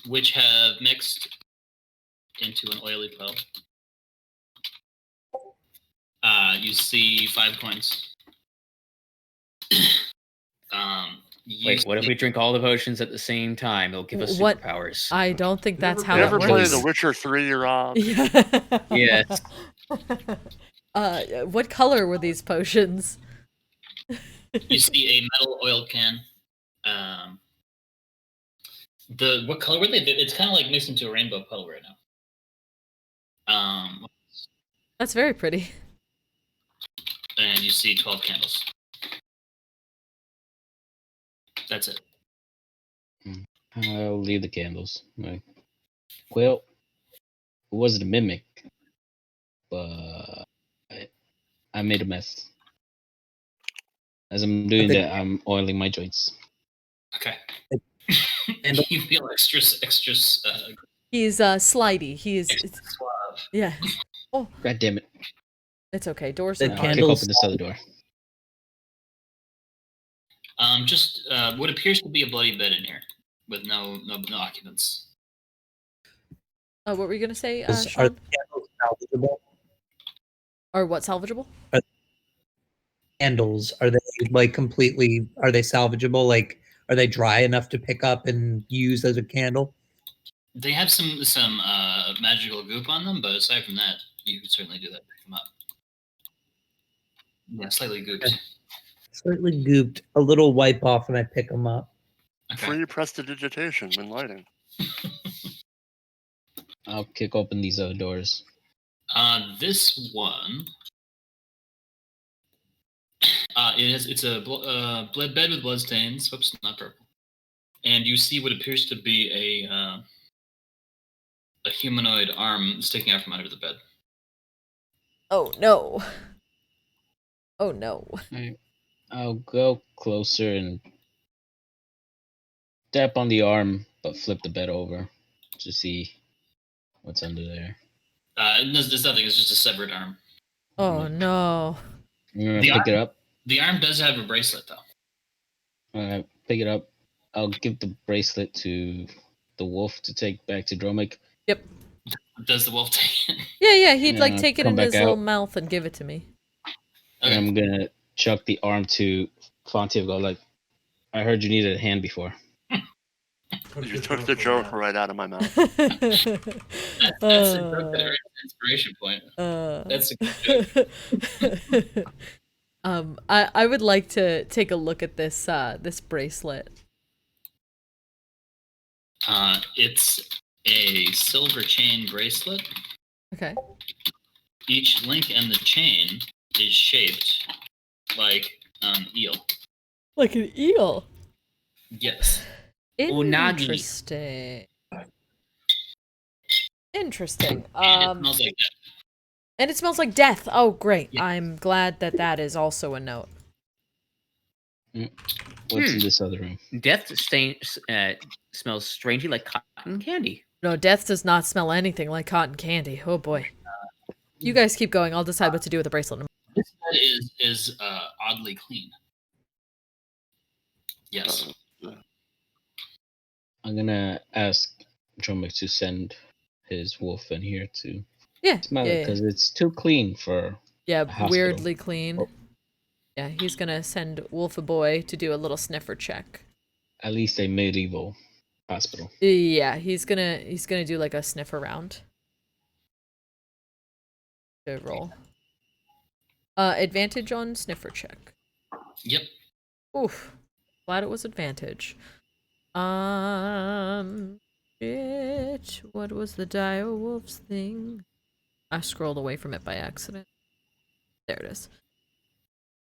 Speaker 3: which have mixed into an oily puddle. You see 5 coins.
Speaker 4: Wait, what if we drink all the potions at the same time? It'll give us
Speaker 2: What?
Speaker 4: superpowers.
Speaker 2: I don't think that's how
Speaker 5: You
Speaker 2: it
Speaker 5: ever play
Speaker 2: works.
Speaker 5: The Witcher 3, Rob?
Speaker 2: Yeah.
Speaker 4: Yes.
Speaker 2: What color were these potions?
Speaker 3: You see a metal oil can. What color were they? It's kind of like mixed into a rainbow puddle right now.
Speaker 2: That's very pretty.
Speaker 3: And you see 12 candles. That's it.
Speaker 6: I'll leave the candles. Like, well, it wasn't a mimic, but I made a mess. As I'm doing that, I'm oiling my joints.
Speaker 3: Okay. And you feel extra.
Speaker 2: He's slidey. He's
Speaker 3: Suave.
Speaker 2: yeah. Oh,
Speaker 6: God damn it!
Speaker 2: it's okay. Doors
Speaker 1: The
Speaker 2: are
Speaker 6: I'll
Speaker 2: fine.
Speaker 6: kick
Speaker 1: candles-
Speaker 6: open this other door.
Speaker 3: Just what appears to be a bloody bed in here, with no occupants.
Speaker 2: Oh, what were you gonna say,
Speaker 1: Are
Speaker 2: Sean?
Speaker 1: the candles salvageable?
Speaker 2: Or what salvageable?
Speaker 1: Candles, are they like completely? Are they salvageable? Like, are they dry enough to pick up and use as a candle?
Speaker 3: They have some magical goop on them, but aside from that, you could certainly do that. Pick them up. Yeah, slightly gooped.
Speaker 1: Okay. Slightly gooped, a little wipe off, and I pick them up.
Speaker 3: Okay.
Speaker 5: Free prestidigitation when lighting.
Speaker 6: I'll kick open these other doors.
Speaker 3: This one. It's a blood bed with bloodstains. Whoops, not purple. And you see what appears to be a humanoid arm sticking out from under the bed.
Speaker 2: Oh no. Oh no.
Speaker 6: I'll go closer and tap on the arm, but flip the bed over to see what's under there.
Speaker 3: There's nothing. It's just a severed arm.
Speaker 2: Oh no.
Speaker 6: I'm gonna
Speaker 3: The
Speaker 6: pick it up.
Speaker 3: The arm does have a bracelet, though.
Speaker 6: Pick it up. I'll give the bracelet to the wolf to take back to Dromik.
Speaker 2: Yep.
Speaker 3: Does the wolf take it?
Speaker 2: Yeah, he'd like take it
Speaker 6: come
Speaker 2: in
Speaker 6: back
Speaker 2: his little
Speaker 6: out.
Speaker 2: mouth and give it to me.
Speaker 3: Okay.
Speaker 6: And I'm gonna chuck the arm to Fontiev. Go like, I heard you needed a hand before.
Speaker 5: You took the joke right out of my mouth.
Speaker 3: That's a good inspiration point. That's a good joke.
Speaker 2: I would like to take a look at this this bracelet.
Speaker 3: It's a silver chain bracelet.
Speaker 2: Okay.
Speaker 3: Each link in the chain is shaped like an eel.
Speaker 2: Like an eel.
Speaker 3: Yes.
Speaker 4: Unagi.
Speaker 2: Interesting. Interesting.
Speaker 3: And it smells like that.
Speaker 2: And it smells like death. Oh, great.
Speaker 3: Yeah.
Speaker 2: I'm glad that that is also a note.
Speaker 6: What's in this other room?
Speaker 4: Death smells strangely like cotton candy.
Speaker 2: No, death does not smell anything like cotton candy. Oh boy. You guys keep going. I'll decide what to do with the bracelet.
Speaker 3: This bed is oddly clean. Yes.
Speaker 6: I'm gonna ask Dromik to send his wolf in here to
Speaker 2: Yeah.
Speaker 6: smell it
Speaker 2: Yeah,
Speaker 6: because it's too clean for.
Speaker 2: yeah.
Speaker 6: hospital.
Speaker 2: Weirdly clean.
Speaker 6: Oh.
Speaker 2: Yeah, he's gonna send Wolf a boy to do a little sniffer check.
Speaker 6: At least a medieval hospital.
Speaker 2: Yeah, he's gonna do like a sniff around. Good roll. Advantage on sniffer check.
Speaker 3: Yep.
Speaker 2: Oof. Glad it was advantage. Shit. What was the dire wolves thing? I scrolled away from it by accident. There it is.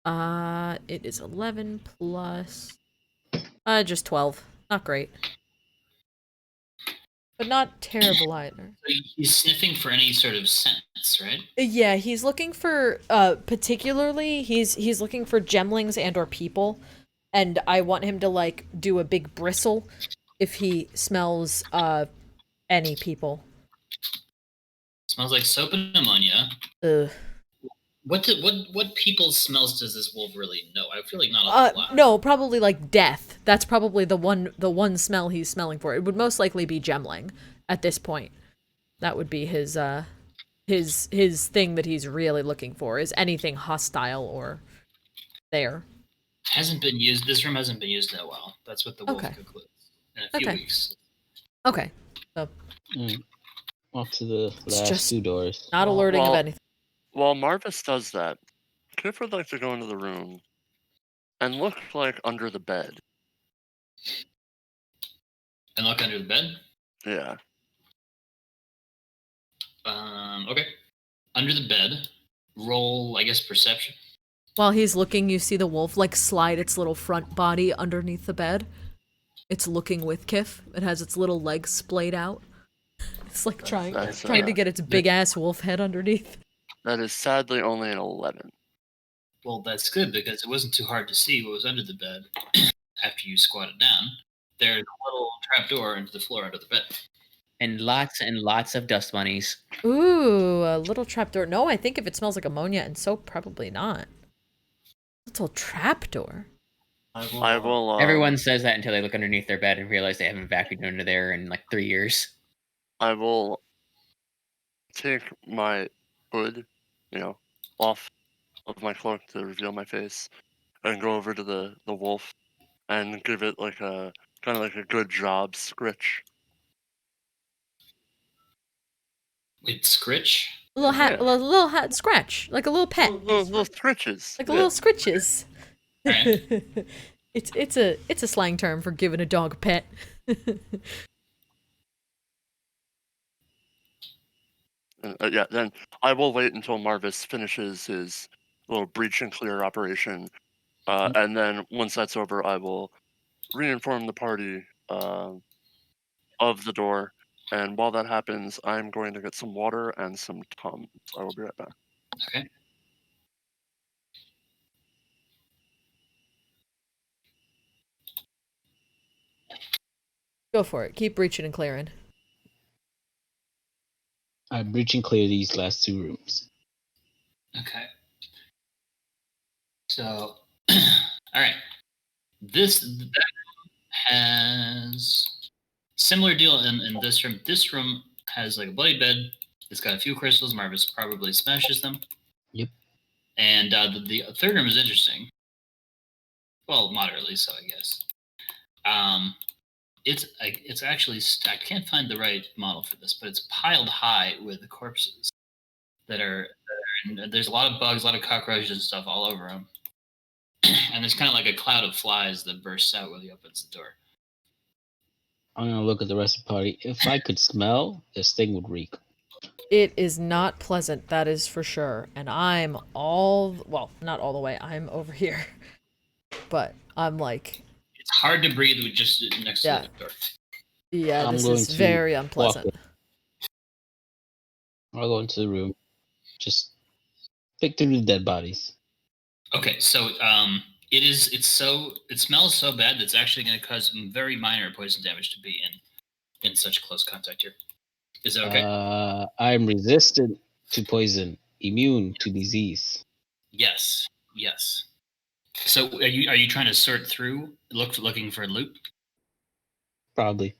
Speaker 2: It is 11 plus... just 12. Not great. But not terrible either.
Speaker 3: So he's sniffing for any sort of sense, right?
Speaker 2: Yeah, he's looking for, particularly, he's looking for gemlings and or people. And I want him to, like, do a big bristle if he smells, any people.
Speaker 3: Smells like soap and ammonia.
Speaker 2: Ugh.
Speaker 3: What people's smells does this wolf really know? I feel like not a lot.
Speaker 2: No, probably like death. That's probably the one smell he's smelling for. It would most likely be gemling at this point. That would be his thing that he's really looking for, is anything hostile or there.
Speaker 3: Hasn't been used. This room hasn't been used in a while. That's what the wolf concludes. In a few weeks.
Speaker 2: Okay. So
Speaker 6: off to the last two doors.
Speaker 2: Not alerting of anything.
Speaker 5: While Marvis does that, Kiff would like to go into the room and look like under the bed.
Speaker 3: And look under the bed?
Speaker 5: Yeah.
Speaker 3: Okay. Under the bed, roll, I guess, perception.
Speaker 2: While he's looking, you see the wolf like slide its little front body underneath the bed. It's looking with Kiff. It has its little legs splayed out. It's like trying to get its big ass wolf head underneath.
Speaker 5: That is sadly only an 11.
Speaker 3: Well, that's good, because it wasn't too hard to see what was under the bed after you squatted down. There's a little trapdoor into the floor under the bed.
Speaker 4: And lots of dust bunnies.
Speaker 2: Ooh, a little trapdoor. No, I think if it smells like ammonia and soap, probably not. Little trapdoor.
Speaker 5: I will.
Speaker 4: Everyone says that until they look underneath their bed and realize they haven't vacuumed under there in like 3 years.
Speaker 5: I will take my hood, off of my cloak to reveal my face, and go over to the wolf and give it like a kind of like a good job scritch.
Speaker 3: Wait, scritch?
Speaker 2: A little hat scratch, like a little pet.
Speaker 5: Little scritches.
Speaker 2: Like a little scritches. It's a slang term for giving a dog a pet.
Speaker 5: Then I will wait until Marvis finishes his little breach and clear operation, and then once that's over, I will reinform the party of the door. And while that happens, I'm going to get some water and some Tums. I will be right back.
Speaker 3: Okay.
Speaker 2: Go for it. Keep breaching and clearing.
Speaker 6: I breach and clear these last two rooms.
Speaker 3: Okay. So, all right. That has similar deal in this room. This room has like a bloody bed. It's got a few crystals. Marvis probably smashes them.
Speaker 6: Yep.
Speaker 3: And the third room is interesting. Well, moderately so, I guess. It's actually I can't find the right model for this, but it's piled high with corpses that are and there's a lot of bugs, a lot of cockroaches and stuff all over them. And there's kind of like a cloud of flies that bursts out when he opens the door.
Speaker 6: I'm gonna look at the rest of the party. If I could smell, this thing would reek.
Speaker 2: It is not pleasant, that is for sure. And I'm not all the way. I'm over here. But I'm like...
Speaker 3: It's hard to breathe with just next to the door.
Speaker 2: Yeah, this is very unpleasant.
Speaker 6: I'll go into the room. Just pick through the dead bodies.
Speaker 3: Okay, so it smells so bad that it's actually going to cause very minor poison damage to be in such close contact here. Is that okay?
Speaker 6: I'm resistant to poison, immune to disease.
Speaker 3: Yes. So are you trying to sort through, looking for loot?
Speaker 6: Probably.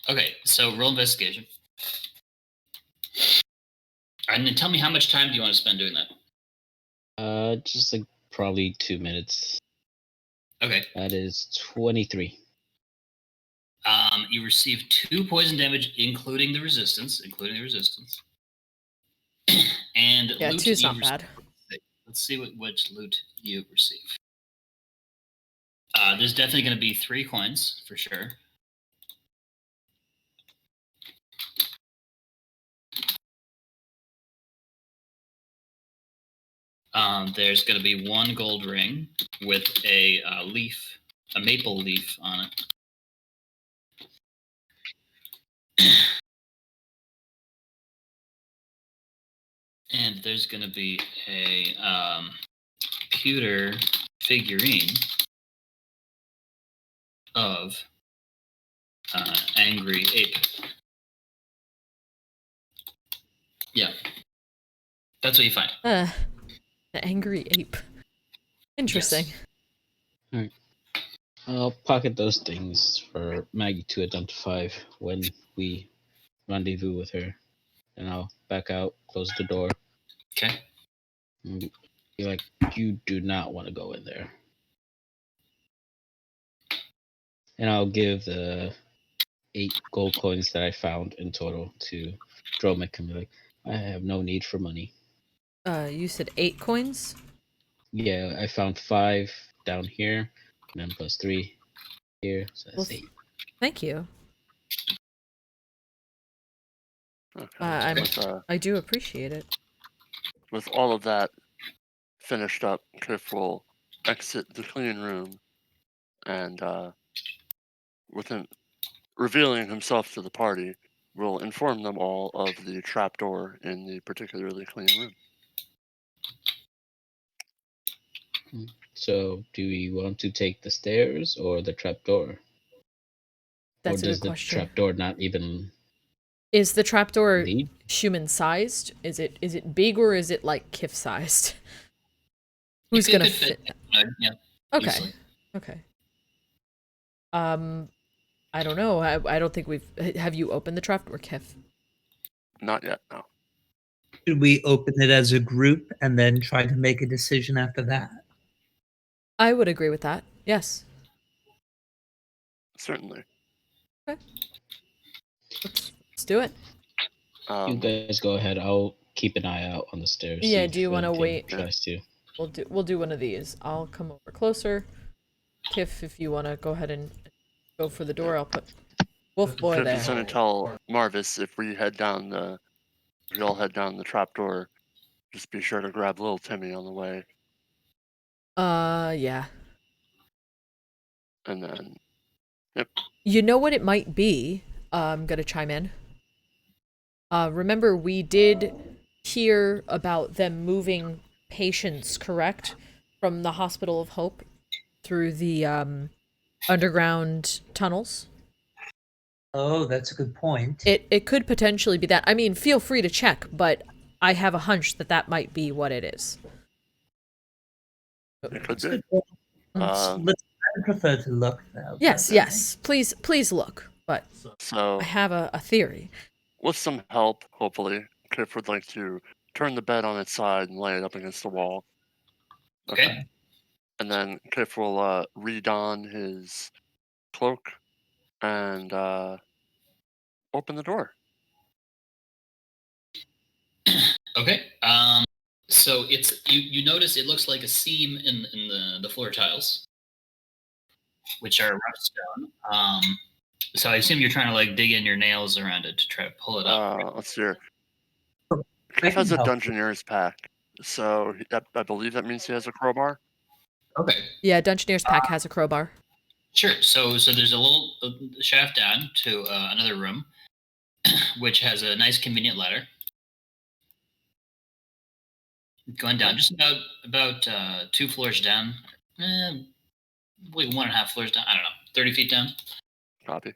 Speaker 3: Okay, so roll investigation. And then tell me how much time do you want to spend doing that?
Speaker 6: Just like probably 2 minutes.
Speaker 3: Okay.
Speaker 6: That is 23.
Speaker 3: You receive 2 poison damage, including the resistance. And
Speaker 2: yeah, 2's not bad.
Speaker 3: let's see which loot you receive. There's definitely going to be 3 coins for sure. There's going to be 1 gold ring with a maple leaf on it. And there's going to be a pewter figurine of angry ape. Yeah. That's what you find.
Speaker 2: The angry ape. Interesting.
Speaker 3: Yes.
Speaker 6: Alright. I'll pocket those things for Maggie to identify when we rendezvous with her. And I'll back out, close the door.
Speaker 3: Okay.
Speaker 6: And be like, you do not want to go in there. And I'll give the 8 gold coins that I found in total to Dromik and be like, I have no need for money.
Speaker 2: You said 8 coins?
Speaker 6: Yeah, I found 5 down here, and then plus 3 here, so that's 8.
Speaker 2: Thank you.
Speaker 5: Okay.
Speaker 2: I do appreciate it.
Speaker 5: With all of that finished up, Kiff will exit the clean room and, within revealing himself to the party, will inform them all of the trapdoor in the particularly clean room.
Speaker 6: So, do we want to take the stairs or the trapdoor?
Speaker 2: That's
Speaker 6: or
Speaker 2: a
Speaker 6: does
Speaker 2: good
Speaker 6: the
Speaker 2: question.
Speaker 6: trapdoor not even
Speaker 2: Is the trapdoor
Speaker 6: lead?
Speaker 2: human-sized? Is it big or is it like Kiff-sized? Who's gonna fit?
Speaker 3: Yeah.
Speaker 2: Okay.
Speaker 3: Easily.
Speaker 2: Okay. I don't know. I don't think we've. Have you opened the trapdoor, Kiff?
Speaker 5: Not yet, no.
Speaker 1: Should we open it as a group and then try to make a decision after that?
Speaker 2: I would agree with that. Yes.
Speaker 5: Certainly.
Speaker 2: Okay. Let's do it.
Speaker 6: You guys go ahead. I'll keep an eye out on the stairs.
Speaker 2: Yeah.
Speaker 6: see
Speaker 2: Do you
Speaker 6: if
Speaker 2: want to
Speaker 6: anything
Speaker 2: wait?
Speaker 6: Tries to.
Speaker 2: We'll do one of these. I'll come over closer. Kiff, if you want to go ahead and go for the door, I'll put Wolf Boy
Speaker 5: Kiff
Speaker 2: there.
Speaker 5: is going to tell Marvis if we all head down the trapdoor, just be sure to grab little Timmy on the way.
Speaker 2: Yeah.
Speaker 5: And then, yep.
Speaker 2: You know what it might be? I'm gonna chime in. Remember we did hear about them moving patients, correct? From the Hospital of Hope through the underground tunnels.
Speaker 1: Oh, that's a good point.
Speaker 2: It could potentially be that. I mean, feel free to check, but I have a hunch that might be what it is.
Speaker 5: It could be.
Speaker 1: I prefer to look though.
Speaker 2: Yes. Please look. But
Speaker 5: So
Speaker 2: I have a theory.
Speaker 5: with some help, hopefully, Kiff would like to turn the bed on its side and lay it up against the wall.
Speaker 3: Okay.
Speaker 5: And then Kiff will re-don his cloak and open the door.
Speaker 3: Okay. So it's you notice it looks like a seam in the floor tiles, which are rough stone. So I assume you're trying to like dig in your nails around it to try to pull it up.
Speaker 5: Let's see here. Kiff has a Dungeoneer's pack, so I believe that means he has a crowbar.
Speaker 3: Okay.
Speaker 2: Yeah, Dungeoneer's pack has a crowbar.
Speaker 3: Sure. So there's a little shaft down to another room, which has a nice convenient ladder. Going down just about 2 floors down, like 1.5 floors down. I don't know, 30 feet down.
Speaker 5: Copy.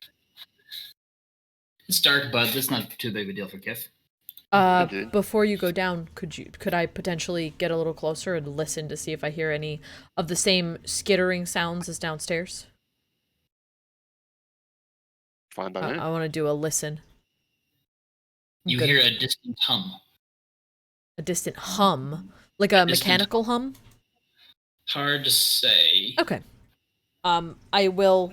Speaker 3: It's dark, but that's not too big of a deal for Kiff.
Speaker 5: Indeed.
Speaker 2: Before you go down, could I potentially get a little closer and listen to see if I hear any of the same skittering sounds as downstairs?
Speaker 5: Fine by me.
Speaker 2: I want to do a listen.
Speaker 3: You hear a distant hum.
Speaker 2: A distant hum? Like a mechanical hum?
Speaker 3: Hard to say.
Speaker 2: Okay. I will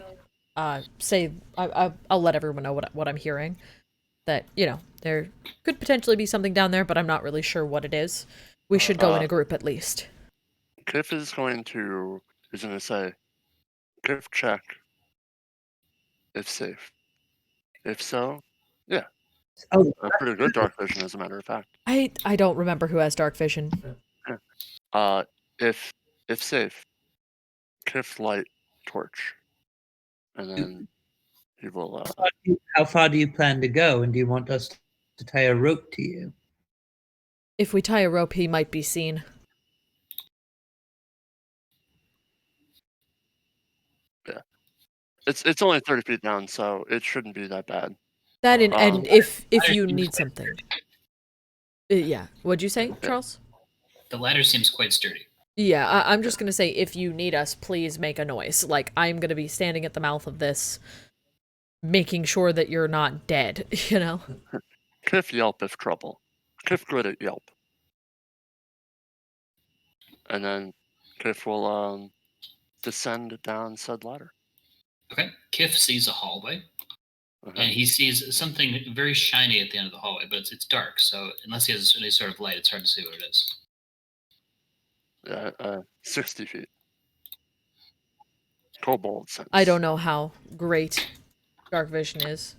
Speaker 2: say I'll let everyone know what I'm hearing. That, you know, there could potentially be something down there, but I'm not really sure what it is. We should go in a group at least.
Speaker 5: Kiff is going to say, Kiff check if safe. If so, yeah.
Speaker 1: Oh,
Speaker 5: A pretty good dark vision, as a matter of fact.
Speaker 2: I don't remember who has dark vision.
Speaker 5: If safe, Kiff light torch, and then he will.
Speaker 1: how far do you plan to go, and do you want us to tie a rope to you?
Speaker 2: If we tie a rope, he might be seen.
Speaker 5: Yeah, it's only 30 feet down, so it shouldn't be that bad.
Speaker 2: That and if you need something. Yeah. What'd you say, Charles?
Speaker 3: The ladder seems quite sturdy.
Speaker 2: Yeah, I'm just gonna say, if you need us, please make a noise. Like, I'm gonna be standing at the mouth of this, making sure that you're not dead, you know?
Speaker 5: Kiff yelp if trouble. Kiff good at yelp. And then Kiff will descend down said ladder.
Speaker 3: Okay. Kiff sees a hallway, and he sees something very shiny at the end of the hallway, but it's dark, so unless he has any sort of light, it's hard to see what it is.
Speaker 5: 60 feet. Kobold sense.
Speaker 2: I don't know how great dark vision is.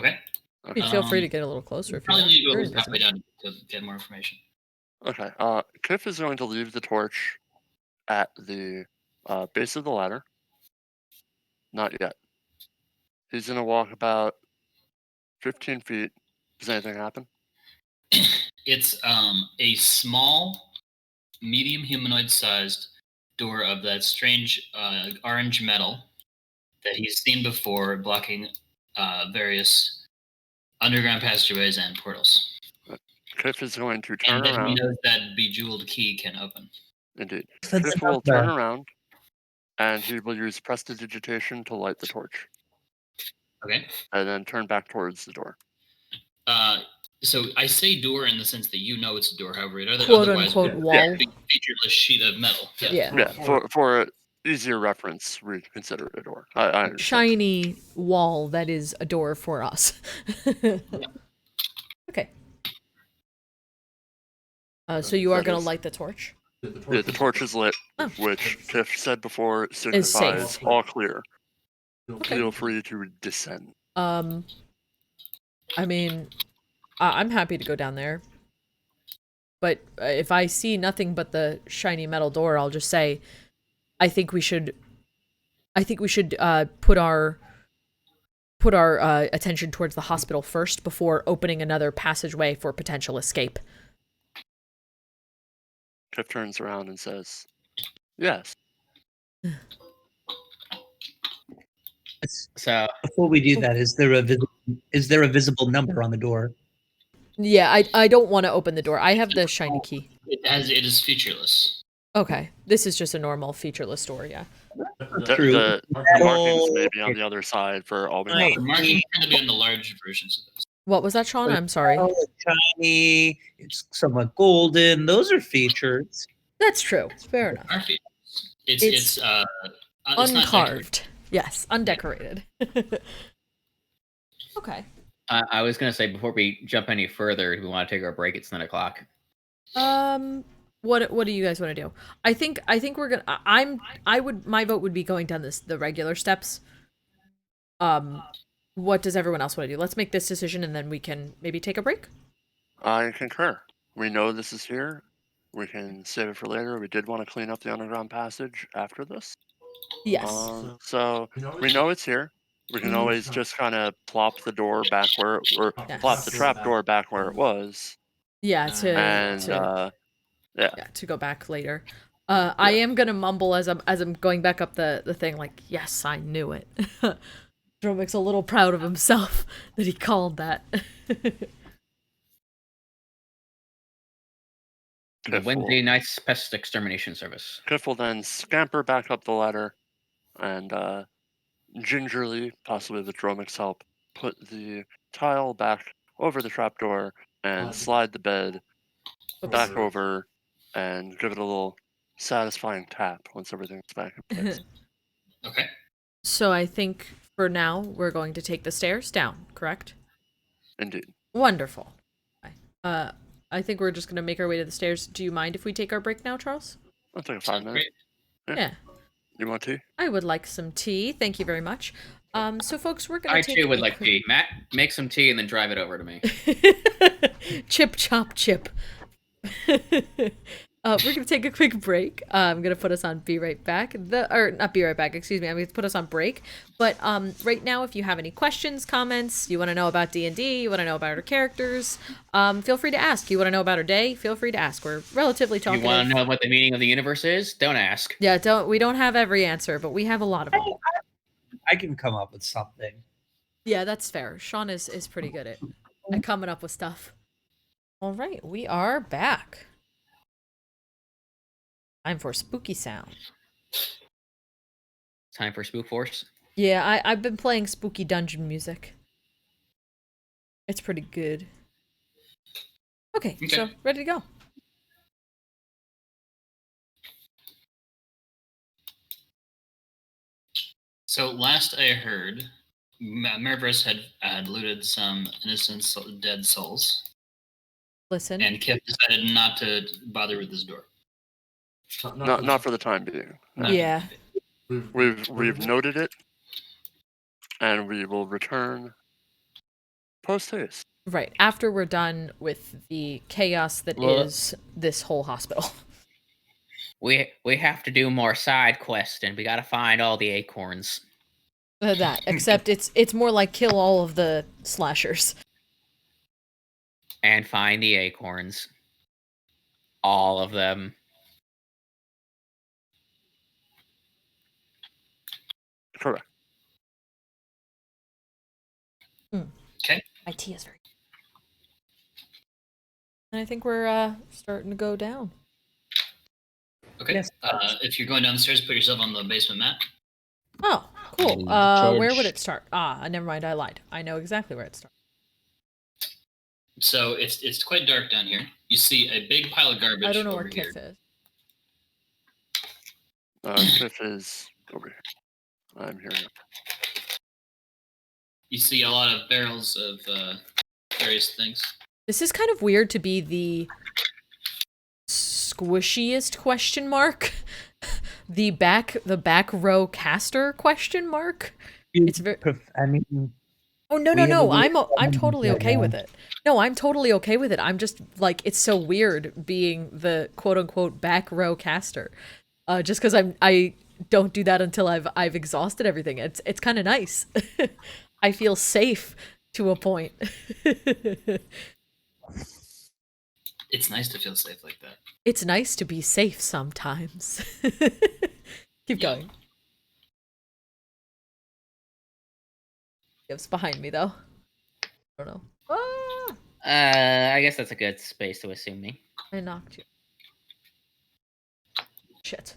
Speaker 3: Okay.
Speaker 2: I mean, feel free to get a little closer if you
Speaker 3: Probably
Speaker 2: want.
Speaker 3: need to go
Speaker 2: You're
Speaker 3: a little halfway
Speaker 2: invisible.
Speaker 3: down to get more information.
Speaker 5: Okay. Kiff is going to leave the torch at the base of the ladder. Not yet. He's going to walk about 15 feet. Does anything happen?
Speaker 3: It's a small, medium humanoid-sized door of that strange orange metal that he's seen before, blocking various underground passageways and portals.
Speaker 5: Kiff is going to turn
Speaker 3: And then
Speaker 5: around.
Speaker 3: he knows that bejeweled key can open.
Speaker 5: Indeed.
Speaker 1: That's
Speaker 5: Kiff will
Speaker 1: enough,
Speaker 5: turn around, and he will use prestidigitation to light the torch.
Speaker 3: Okay.
Speaker 5: And then turn back towards the door.
Speaker 3: So I say door in the sense that you know it's a door, however, it
Speaker 2: Quote
Speaker 3: otherwise
Speaker 2: unquote
Speaker 3: would
Speaker 2: wall.
Speaker 3: be a featureless sheet of metal.
Speaker 2: Yeah.
Speaker 5: For easier reference, we consider it a door. I understand.
Speaker 2: Shiny wall that is a door for us. Okay. So you are going to light the torch?
Speaker 5: Yeah, the torch is lit, which Kiff said before signifies all clear.
Speaker 2: Okay.
Speaker 5: Feel free to descend.
Speaker 2: I mean, I'm happy to go down there. But if I see nothing but the shiny metal door, I'll just say, I think we should put our attention towards the hospital first before opening another passageway for potential escape.
Speaker 5: Kiff turns around and says, yes.
Speaker 4: So
Speaker 1: Before we do that, is there a visible number on the door?
Speaker 2: Yeah, I don't want to open the door. I have the shiny key.
Speaker 3: It is featureless.
Speaker 2: Okay, this is just a normal featureless door, yeah.
Speaker 5: The markings may be on the other side for all we know.
Speaker 3: The markings tend to be on the large versions of this.
Speaker 2: What was that, Sean? I'm sorry.
Speaker 1: Oh, it's shiny. It's somewhat golden. Those are features.
Speaker 2: That's true. Fair enough.
Speaker 3: Our features. It's not
Speaker 2: uncarved. Yes, undecorated. Okay.
Speaker 4: I was gonna say, before we jump any further, do we want to take our break? It's 9 o'clock.
Speaker 2: What do you guys want to do? I think we're gonna. My vote would be going down the regular steps. What does everyone else want to do? Let's make this decision, and then we can maybe take a break.
Speaker 5: I concur. We know this is here. We can save it for later. We did want to clean up the underground passage after this.
Speaker 2: Yes.
Speaker 5: So we know it's here. We can always just kind of plop the door back where, or plop the trap door back where it was.
Speaker 2: Yeah.
Speaker 5: To
Speaker 2: go back later. I am gonna mumble as I'm going back up the thing, like, yes, I knew it. Dromik's a little proud of himself that he called that.
Speaker 4: The Wednesday night's pest extermination service.
Speaker 5: Kiff will then scamper back up the ladder and gingerly, possibly with Dromik's help, put the tile back over the trapdoor and slide the bed back over and give it a little satisfying tap once everything's back in place.
Speaker 3: Okay.
Speaker 2: So I think for now we're going to take the stairs down, correct?
Speaker 5: Indeed.
Speaker 2: Wonderful. I I think we're just gonna make our way to the stairs. Do you mind if we take our break now, Charles?
Speaker 5: I'll take a 5 minutes.
Speaker 2: Yeah.
Speaker 5: You want tea?
Speaker 2: I would like some tea. Thank you very much. So, folks, we're gonna
Speaker 4: I
Speaker 2: take
Speaker 4: too would
Speaker 2: a
Speaker 4: like tea. Matt, make some tea and then drive it over to me.
Speaker 2: Chip, chop, chip. We're gonna take a quick break. I'm gonna put us on Be Right Back. Or not Be Right Back. Excuse me. I'm gonna put us on break. But right now, if you have any questions, comments, you want to know about D&D, you want to know about our characters, feel free to ask. You want to know about our day? Feel free to ask. We're relatively talkative.
Speaker 4: You want to know what the meaning of the universe is? Don't ask.
Speaker 2: Yeah, we don't have every answer, but we have a lot of them.
Speaker 1: I can come up with something.
Speaker 2: Yeah, that's fair. Sean is pretty good at coming up with stuff. All right, we are back. Time for spooky sound.
Speaker 4: Time for Spook Force.
Speaker 2: Yeah, I've been playing spooky dungeon music. It's pretty good. Okay, so ready to go.
Speaker 3: So last I heard, Marvis had looted some innocent dead souls.
Speaker 2: Listen.
Speaker 3: And Kiff decided not to bother with this door.
Speaker 5: Not for the time being. No.
Speaker 2: Yeah.
Speaker 5: We've noted it, and we will return post haste.
Speaker 2: Right, after we're done with the chaos that is this whole hospital.
Speaker 4: We have to do more side quests, and we gotta find all the acorns.
Speaker 2: That, except it's more like kill all of the slashers.
Speaker 4: And find the acorns. All of them.
Speaker 5: Correct.
Speaker 3: Okay.
Speaker 2: My tea is very. And I think we're starting to go down.
Speaker 3: Okay.
Speaker 1: Yes.
Speaker 3: If you're going down the stairs, put yourself on the basement mat.
Speaker 2: Oh, cool. Where would it start? Never mind. I lied. I know exactly where it starts.
Speaker 3: So it's quite dark down here. You see a big pile of garbage.
Speaker 2: I don't know
Speaker 3: over
Speaker 2: where
Speaker 3: here.
Speaker 2: Kiff is.
Speaker 5: Kiff is over here. I'm here now.
Speaker 3: You see a lot of barrels of various things.
Speaker 2: This is kind of weird to be the squishiest question mark. the back row caster question mark. It's very.
Speaker 1: I mean.
Speaker 2: Oh no! I'm totally okay with it. No, I'm totally okay with it. I'm just like, it's so weird being the quote unquote back row caster. Just because I don't do that until I've exhausted everything. It's kind of nice. I feel safe to a point.
Speaker 3: It's nice to feel safe like that.
Speaker 2: It's nice to be safe sometimes. Keep going. It's behind me though. I don't know.
Speaker 4: I guess that's a good space to assume me.
Speaker 2: I knocked you. Shit.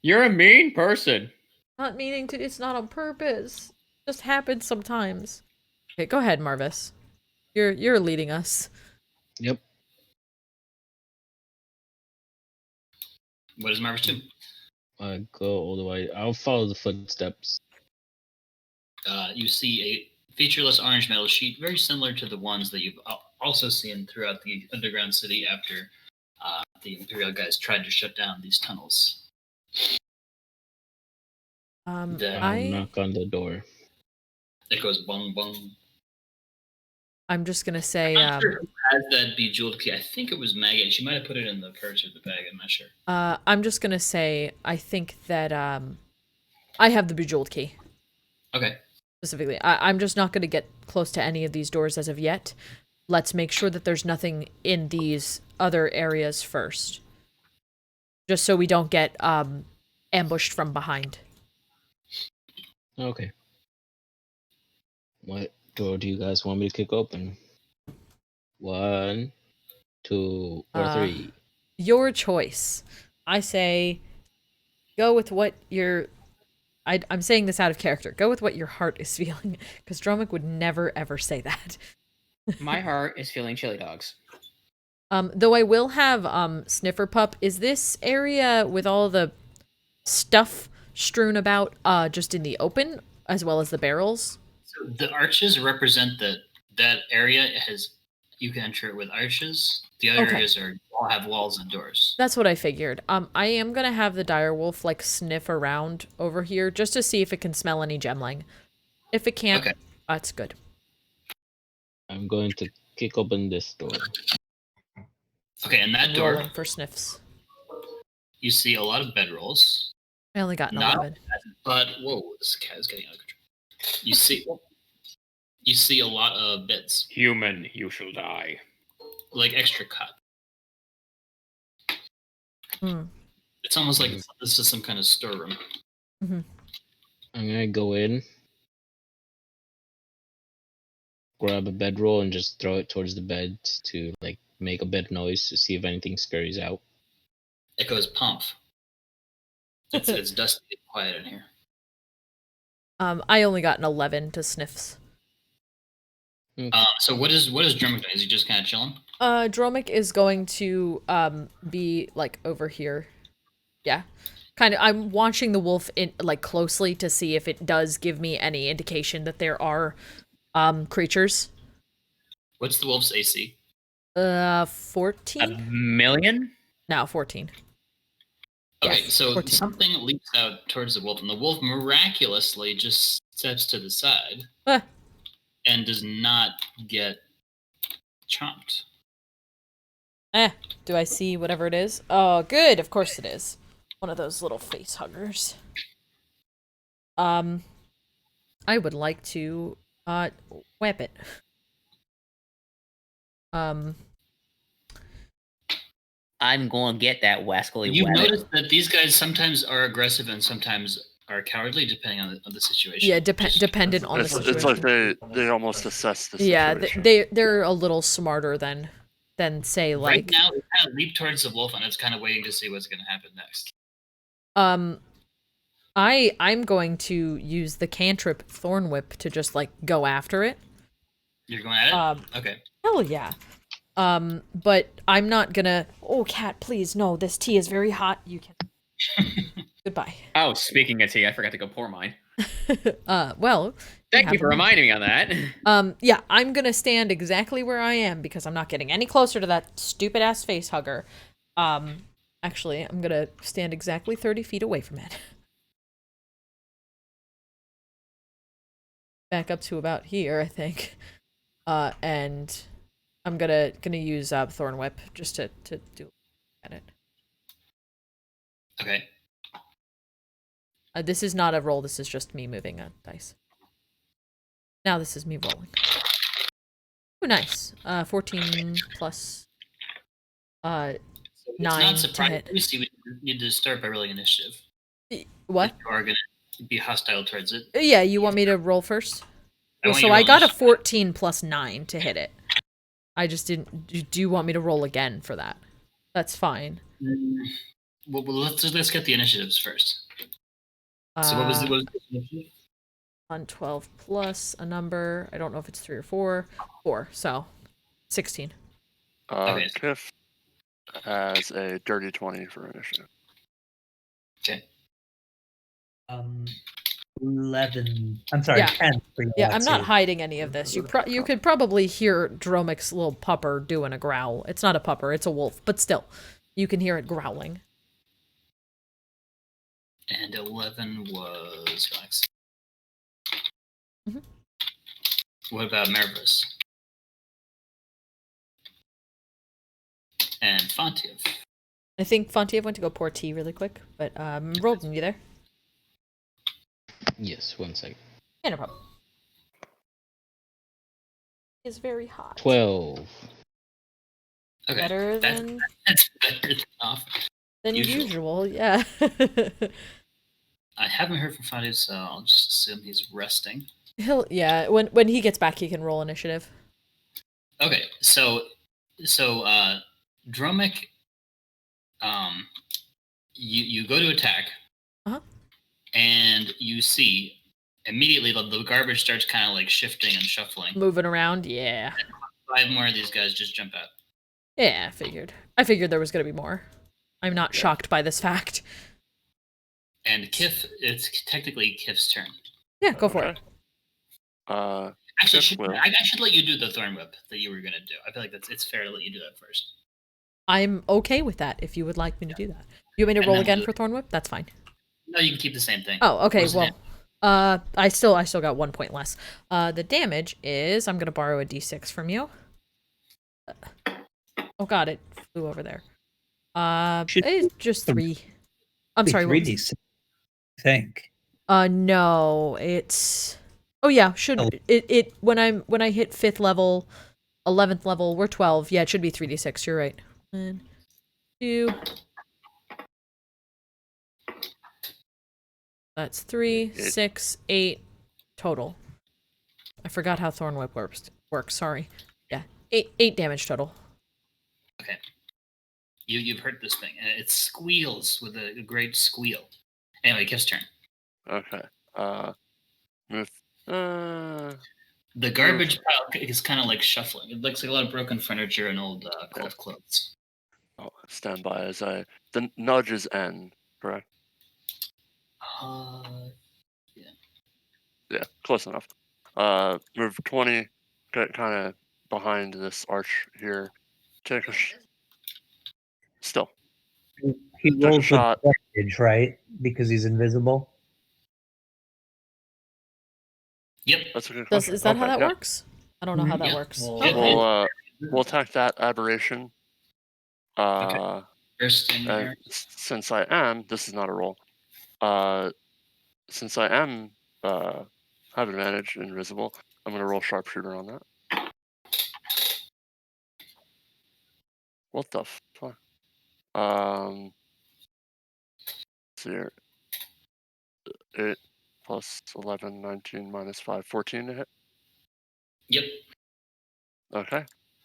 Speaker 4: You're a mean person.
Speaker 2: Not meaning to. It's not on purpose. It just happens sometimes. Okay, go ahead, Marvis. You're leading us.
Speaker 6: Yep.
Speaker 3: What does Marvis do?
Speaker 6: I go all the way. I'll follow the footsteps.
Speaker 3: You see a featureless orange metal sheet, very similar to the ones that you've also seen throughout the underground city after the Imperial guys tried to shut down these tunnels.
Speaker 6: I'll knock on the door.
Speaker 3: It goes bong bong.
Speaker 2: I'm just gonna say.
Speaker 3: I'm not sure who has that bejeweled key. I think it was Maggie. She might have put it in the purse or the bag. I'm not sure.
Speaker 2: I'm just gonna say. I think that I have the bejeweled key.
Speaker 3: Okay.
Speaker 2: Specifically, I'm just not gonna get close to any of these doors as of yet. Let's make sure that there's nothing in these other areas first, just so we don't get ambushed from behind.
Speaker 6: Okay. What door do you guys want me to kick open? 1, 2, or 3?
Speaker 2: Your choice. I say, go with what your. I'm saying this out of character. Go with what your heart is feeling, because Dromik would never ever say that.
Speaker 4: My heart is feeling chili dogs.
Speaker 2: Though I will have Sniffer Pup. Is this area with all the stuff strewn about just in the open, as well as the barrels?
Speaker 3: So the arches represent that area you can enter it with arches. The other areas all have walls and doors.
Speaker 2: That's what I figured. I am gonna have the direwolf like sniff around over here just to see if it can smell any gemling. If it can't, that's good.
Speaker 6: I'm going to kick open this door.
Speaker 3: Okay, and that door.
Speaker 2: Rolling for sniffs.
Speaker 3: You see a lot of bedrolls.
Speaker 2: I only got an 11.
Speaker 3: But whoa, this cat is getting out of control. You see a lot of beds.
Speaker 4: Human, you shall die.
Speaker 3: Like extra cut. It's almost like this is some kind of storeroom.
Speaker 2: Mm-hmm.
Speaker 6: I'm gonna go in, grab a bedroll, and just throw it towards the bed to like make a bit of noise to see if anything scurries out.
Speaker 3: It goes pump. It's dusty and quiet in here.
Speaker 2: I only got an 11 to sniffs.
Speaker 3: So what is Dromik doing? Is he just kind of chilling?
Speaker 2: Dromik is going to be like over here. Yeah. Kind of I'm watching the wolf in like closely to see if it does give me any indication that there are creatures.
Speaker 3: What's the wolf's AC?
Speaker 2: 14?
Speaker 4: A million?
Speaker 2: No, 14.
Speaker 3: Okay,
Speaker 2: Yes,
Speaker 3: so
Speaker 2: 14.
Speaker 3: something leaps out towards the wolf, and the wolf miraculously just steps to the side and does not get chomped.
Speaker 2: Do I see whatever it is? Oh, good. Of course it is. One of those little face huggers. I would like to whip it.
Speaker 7: I'm going to get that wascally
Speaker 3: You've
Speaker 7: weapon.
Speaker 3: noticed that these guys sometimes are aggressive and sometimes are cowardly, depending on the situation.
Speaker 2: Yeah, dependent on the situation.
Speaker 5: It's like they almost assess the situation.
Speaker 2: Yeah, they're a little smarter than say like.
Speaker 3: Right now, it kind of leap towards the wolf, and it's kind of waiting to see what's going to happen next.
Speaker 2: I'm going to use the cantrip Thorn Whip to just like go after it.
Speaker 3: You're going at it? Okay.
Speaker 2: Hell yeah. But I'm not gonna. Oh, cat, please no. This tea is very hot. You can. Goodbye.
Speaker 4: Oh, speaking of tea, I forgot to go pour mine.
Speaker 2: Well.
Speaker 4: Thank you for reminding me on that.
Speaker 2: Yeah, I'm gonna stand exactly where I am because I'm not getting any closer to that stupid ass face hugger. Actually, I'm gonna stand exactly 30 feet away from it. Back up to about here, I think. And I'm gonna use Thorn Whip just to do at it.
Speaker 3: Okay.
Speaker 2: This is not a roll. This is just me moving a dice. Now this is me rolling. Oh, nice. 14 plus 9
Speaker 3: It's not
Speaker 2: to
Speaker 3: surprising.
Speaker 2: hit.
Speaker 3: You see, we need to start by rolling initiative.
Speaker 2: What?
Speaker 3: You are going to be hostile towards it.
Speaker 2: Yeah, you want me to roll first? Well, so I got a 14 plus 9 to hit it. I just didn't. Do you want me to roll again for that? That's fine.
Speaker 3: Well, let's get the initiatives first. So what was the initiative?
Speaker 2: On 12 plus a number. I don't know if it's 3 or 4. 4. So 16.
Speaker 3: Okay.
Speaker 5: Kiff has a dirty 20 for initiative.
Speaker 3: Okay.
Speaker 1: 11. I'm sorry,
Speaker 2: Yeah.
Speaker 1: 10. For
Speaker 2: Yeah, I'm not
Speaker 1: Yllaxis.
Speaker 2: hiding any of this. You could probably hear Dromik's little pupper doing a growl. It's not a pupper, it's a wolf, but still, you can hear it growling.
Speaker 3: And 11 was Yllaxis.
Speaker 2: Mhm.
Speaker 3: What about Marvis? And Fontiev?
Speaker 2: I think Fontiev went to go pour tea really quick, but Rolden, you there?
Speaker 6: Yes, 1 second.
Speaker 2: Yeah, no problem. It's very hot.
Speaker 6: 12.
Speaker 3: Okay.
Speaker 2: Better
Speaker 3: That's
Speaker 2: than
Speaker 3: better than
Speaker 2: usual, yeah.
Speaker 3: I haven't heard from Fontiev, so I'll just assume he's resting.
Speaker 2: Yeah, when he gets back, he can roll initiative.
Speaker 3: Okay, so Dromik, you go to attack, and you see immediately the garbage starts kind of like shifting and shuffling.
Speaker 2: Moving around, yeah.
Speaker 3: And 5 more of these guys just jump out.
Speaker 2: Yeah, I figured there was gonna be more. I'm not shocked by this fact.
Speaker 3: And Kiff, it's technically Kiff's turn.
Speaker 2: Yeah, go for it.
Speaker 3: Actually,
Speaker 5: Kiff will.
Speaker 3: I should let you do the thorn whip that you were gonna do. I feel like it's fair to let you do that first.
Speaker 2: I'm okay with that if you would like me to do that. You want me to
Speaker 3: And
Speaker 2: roll
Speaker 3: then
Speaker 2: again
Speaker 3: we'll-
Speaker 2: for Thorn Whip? That's fine.
Speaker 3: No, you can keep the same thing.
Speaker 2: Oh, okay.
Speaker 3: What's the
Speaker 2: Well, I still got 1 point less. The damage is I'm gonna borrow a d6 from you. Oh god, it flew over there. It's just 3. I'm sorry. What was it?
Speaker 1: 3d6, I think.
Speaker 2: No, it's. Oh yeah, should
Speaker 1: Oh.
Speaker 2: it when I hit 5th level, 11th level, we're 12. Yeah, it should be 3d6. You're right. 1, 2. That's 3, 6, 8 total. I forgot how Thorn Whip works. Sorry. Yeah, 8 damage total.
Speaker 3: Okay. You've heard this thing, and it squeals with a great squeal. Anyway, Kiff's turn.
Speaker 5: Okay. Move.
Speaker 3: The garbage pile is kind of like shuffling. It looks like a lot of broken furniture and old cold clothes.
Speaker 5: I'll stand by as the nudge is N, correct? Yeah, close enough. Move 20, get kind of behind this arch here. Take a still.
Speaker 1: He
Speaker 5: Take a
Speaker 1: rolls with
Speaker 5: shot.
Speaker 1: advantage, right? Because he's invisible.
Speaker 3: Yep.
Speaker 5: That's a good
Speaker 2: Is
Speaker 5: question.
Speaker 2: that how
Speaker 5: Okay,
Speaker 2: that
Speaker 5: yeah.
Speaker 2: works? I don't know how that
Speaker 3: Yeah.
Speaker 2: works.
Speaker 3: Well,
Speaker 5: We'll attack that aberration.
Speaker 3: First in
Speaker 5: And
Speaker 3: here.
Speaker 5: since I am, this is not a roll. Since I am have advantage invisible, I'm gonna roll sharpshooter on that. What the fuck? See here. 8 plus 11, 19 minus 5, 14 to hit.
Speaker 3: Yep.
Speaker 5: Okay.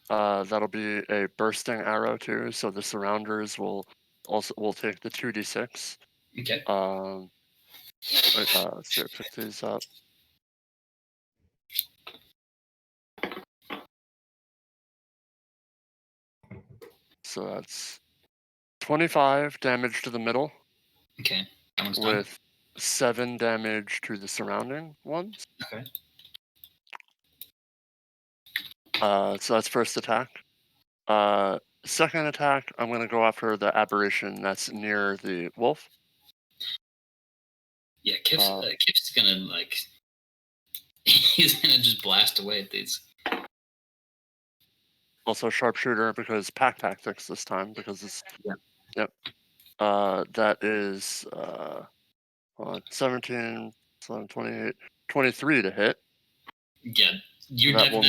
Speaker 5: That'll be a bursting arrow too, so the surrounders will take the 2d6.
Speaker 3: Okay.
Speaker 5: Wait, let's see, pick these up. So that's 25 damage to the middle.
Speaker 3: Okay. That one's done.
Speaker 5: With 7 damage to the surrounding ones.
Speaker 3: Okay.
Speaker 5: So that's first attack. Second attack, I'm gonna go after the aberration that's near the wolf.
Speaker 3: Yeah, Kiff's gonna like. He's gonna just blast away at these.
Speaker 5: Also sharpshooter because pack tactics this time because it's yep. That is 17, 28, 23 to hit.
Speaker 3: Yeah, that one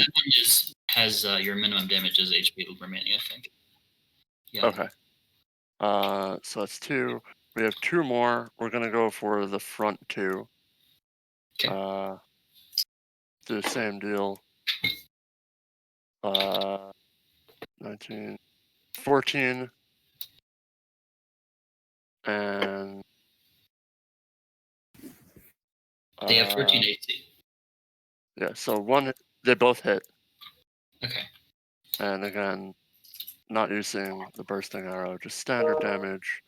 Speaker 3: has your minimum damage as HP remaining, I think. Yeah.
Speaker 5: Okay. So that's 2. We have 2 more. We're gonna go for the front 2.
Speaker 3: Okay.
Speaker 5: Do the same deal. 19, 14, and
Speaker 3: they have 14 AC.
Speaker 5: Yeah, so they both hit.
Speaker 3: Okay.
Speaker 5: And again, not using the bursting arrow, just standard damage.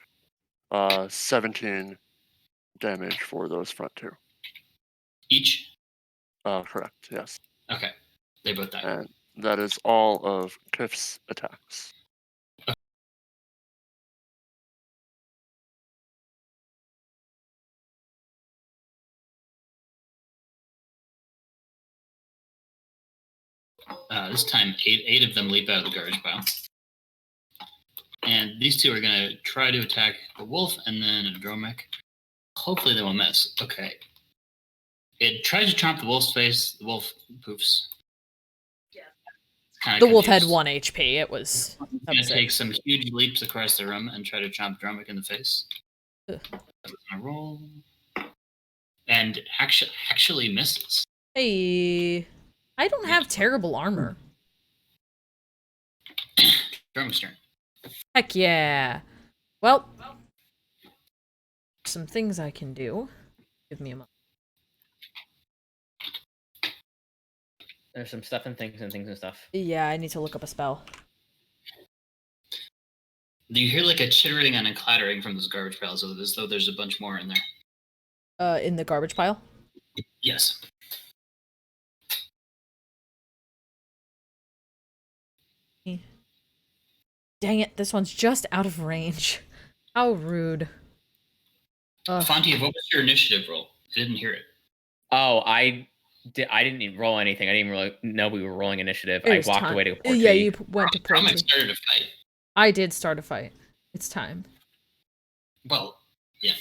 Speaker 5: 17 damage for those front 2.
Speaker 3: Each?
Speaker 5: Correct, yes.
Speaker 3: Okay. They both die.
Speaker 5: And that is all of Kiff's attacks.
Speaker 3: This time, eight of them leap out of the garbage pile. And these 2 are going to try to attack the wolf and then a Dromik. Hopefully they will miss. Okay. It tries to chomp the wolf's face. The wolf poofs.
Speaker 2: The wolf had 1 HP. It was.
Speaker 3: I'm going to take some huge leaps across the room and try to chomp Dromik in the face. I'm going to roll. And actually misses.
Speaker 2: Hey. I don't have terrible armor.
Speaker 3: Dromik's turn.
Speaker 2: Heck yeah. Well, some things I can do. Give me a moment.
Speaker 7: There's some stuff and things and things and stuff.
Speaker 2: Yeah, I need to look up a spell.
Speaker 3: Do you hear like a chittering and a clattering from those garbage piles as though there's a bunch more in there?
Speaker 2: In the garbage pile?
Speaker 3: Yes.
Speaker 2: Dang it, this one's just out of range. How rude.
Speaker 3: Fontiev, what was your initiative roll? I didn't hear it.
Speaker 7: Oh, I didn't even roll anything. I didn't even really know we were rolling initiative. I walked away to port.
Speaker 2: Yeah, you went to port.
Speaker 3: Dromik started a fight.
Speaker 2: I did start a fight. It's time.
Speaker 3: Well, yeah.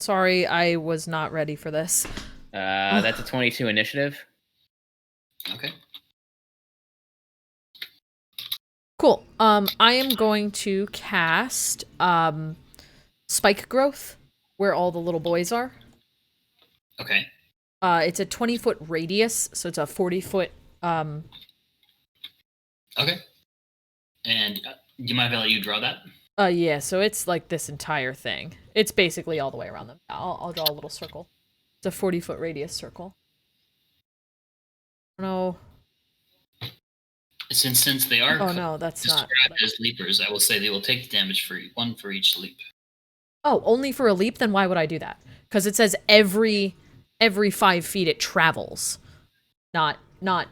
Speaker 2: Sorry, I was not ready for this.
Speaker 7: That's a 22 initiative.
Speaker 3: Okay.
Speaker 2: Cool. I am going to cast Spike Growth, where all the little boys are.
Speaker 3: Okay.
Speaker 2: It's a 20-foot radius, so it's a 40-foot.
Speaker 3: Okay. And do you mind if I let you draw that?
Speaker 2: Yeah. So it's like this entire thing. It's basically all the way around them. I'll draw a little circle. It's a 40-foot radius circle. No.
Speaker 3: Since they are
Speaker 2: no, that's not
Speaker 3: described as leapers, I will say they will take the damage for one for each leap.
Speaker 2: Oh, only for a leap? Then why would I do that? Because it says every 5 feet it travels, not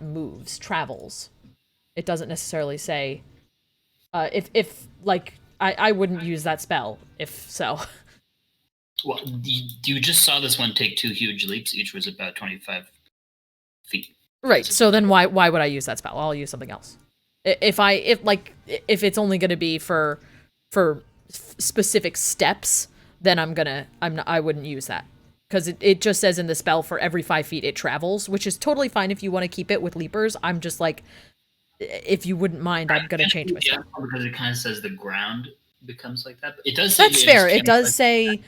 Speaker 2: moves, travels. It doesn't necessarily say. If like I wouldn't use that spell if so.
Speaker 3: Well, you just saw this one take 2 huge leaps. Each was about 25 feet.
Speaker 2: Right. So then why would I use that spell? I'll use something else. If it's only going to be for specific steps, then I wouldn't use that. Because it just says in the spell for every 5 feet it travels, which is totally fine if you want to keep it with leapers. I'm just like, if you wouldn't mind, I'm going to change my spell.
Speaker 3: Because it kind of says the ground becomes like that. But it does say
Speaker 2: that's fair. It does say,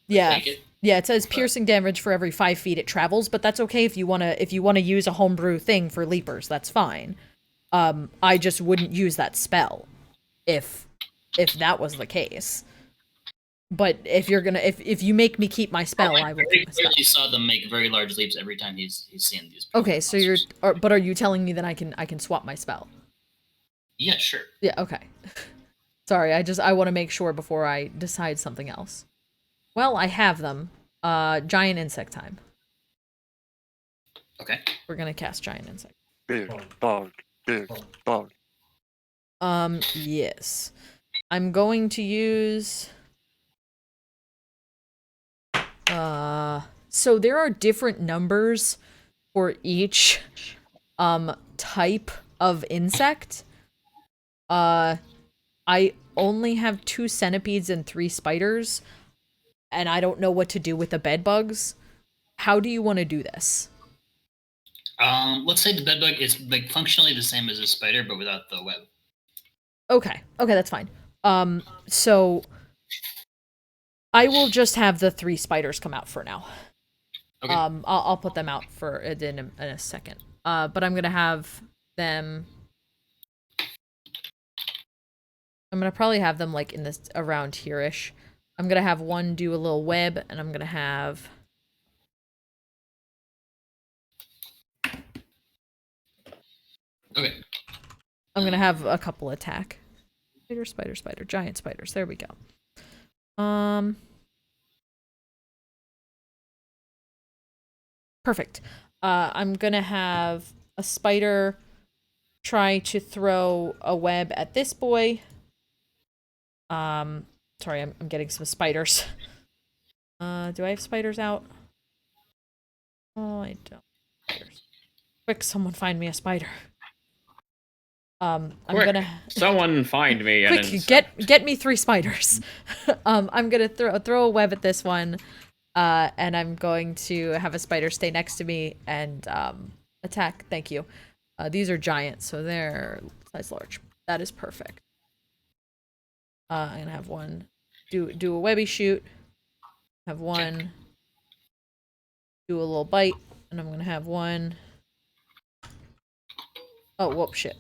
Speaker 2: yeah. Yeah, it says
Speaker 3: but
Speaker 2: piercing damage for every 5 feet it travels, but that's okay if you wanna use a homebrew thing for leapers. That's fine. I just wouldn't use that spell if that was the case. But if you make me keep my spell, I will keep my spell.
Speaker 3: You saw them make very large leaps every time he's seen these.
Speaker 2: Okay, so but are you telling me that I can swap my spell?
Speaker 3: Yeah, sure.
Speaker 2: Yeah, okay. Sorry, I want to make sure before I decide something else. Well, I have them. Giant insect time.
Speaker 3: Okay.
Speaker 2: We're gonna cast giant insect.
Speaker 5: Big dog, big dog.
Speaker 2: Yes. I'm going to use... So there are different numbers for each, type of insect. I only have 2 centipedes and 3 spiders, and I don't know what to do with the bed bugs. How do you want to do this?
Speaker 3: Let's say the bedbug is like functionally the same as a spider, but without the web.
Speaker 2: Okay, that's fine. So I will just have the 3 spiders come out for now.
Speaker 3: Okay.
Speaker 2: I'll put them out for in a second. But I'm gonna have them. I'm gonna probably have them like in this around here-ish. I'm gonna have one do a little web, and I'm gonna have.
Speaker 3: Okay.
Speaker 2: I'm gonna have a couple attack. Spider, giant spiders. There we go. Perfect. I'm gonna have a spider try to throw a web at this boy. Sorry, I'm getting some spiders. Do I have spiders out? Oh, I don't. Spiders. Quick, someone find me a spider. I'm gonna
Speaker 7: someone find me.
Speaker 2: Quick, get me 3 spiders. I'm gonna throw a web at this one, and I'm going to have a spider stay next to me and attack. Thank you. These are giant, so they're size large. That is perfect. I'm gonna have one do a webby shoot. Have one do a little bite, and I'm gonna have one. Oh, whoop, shit.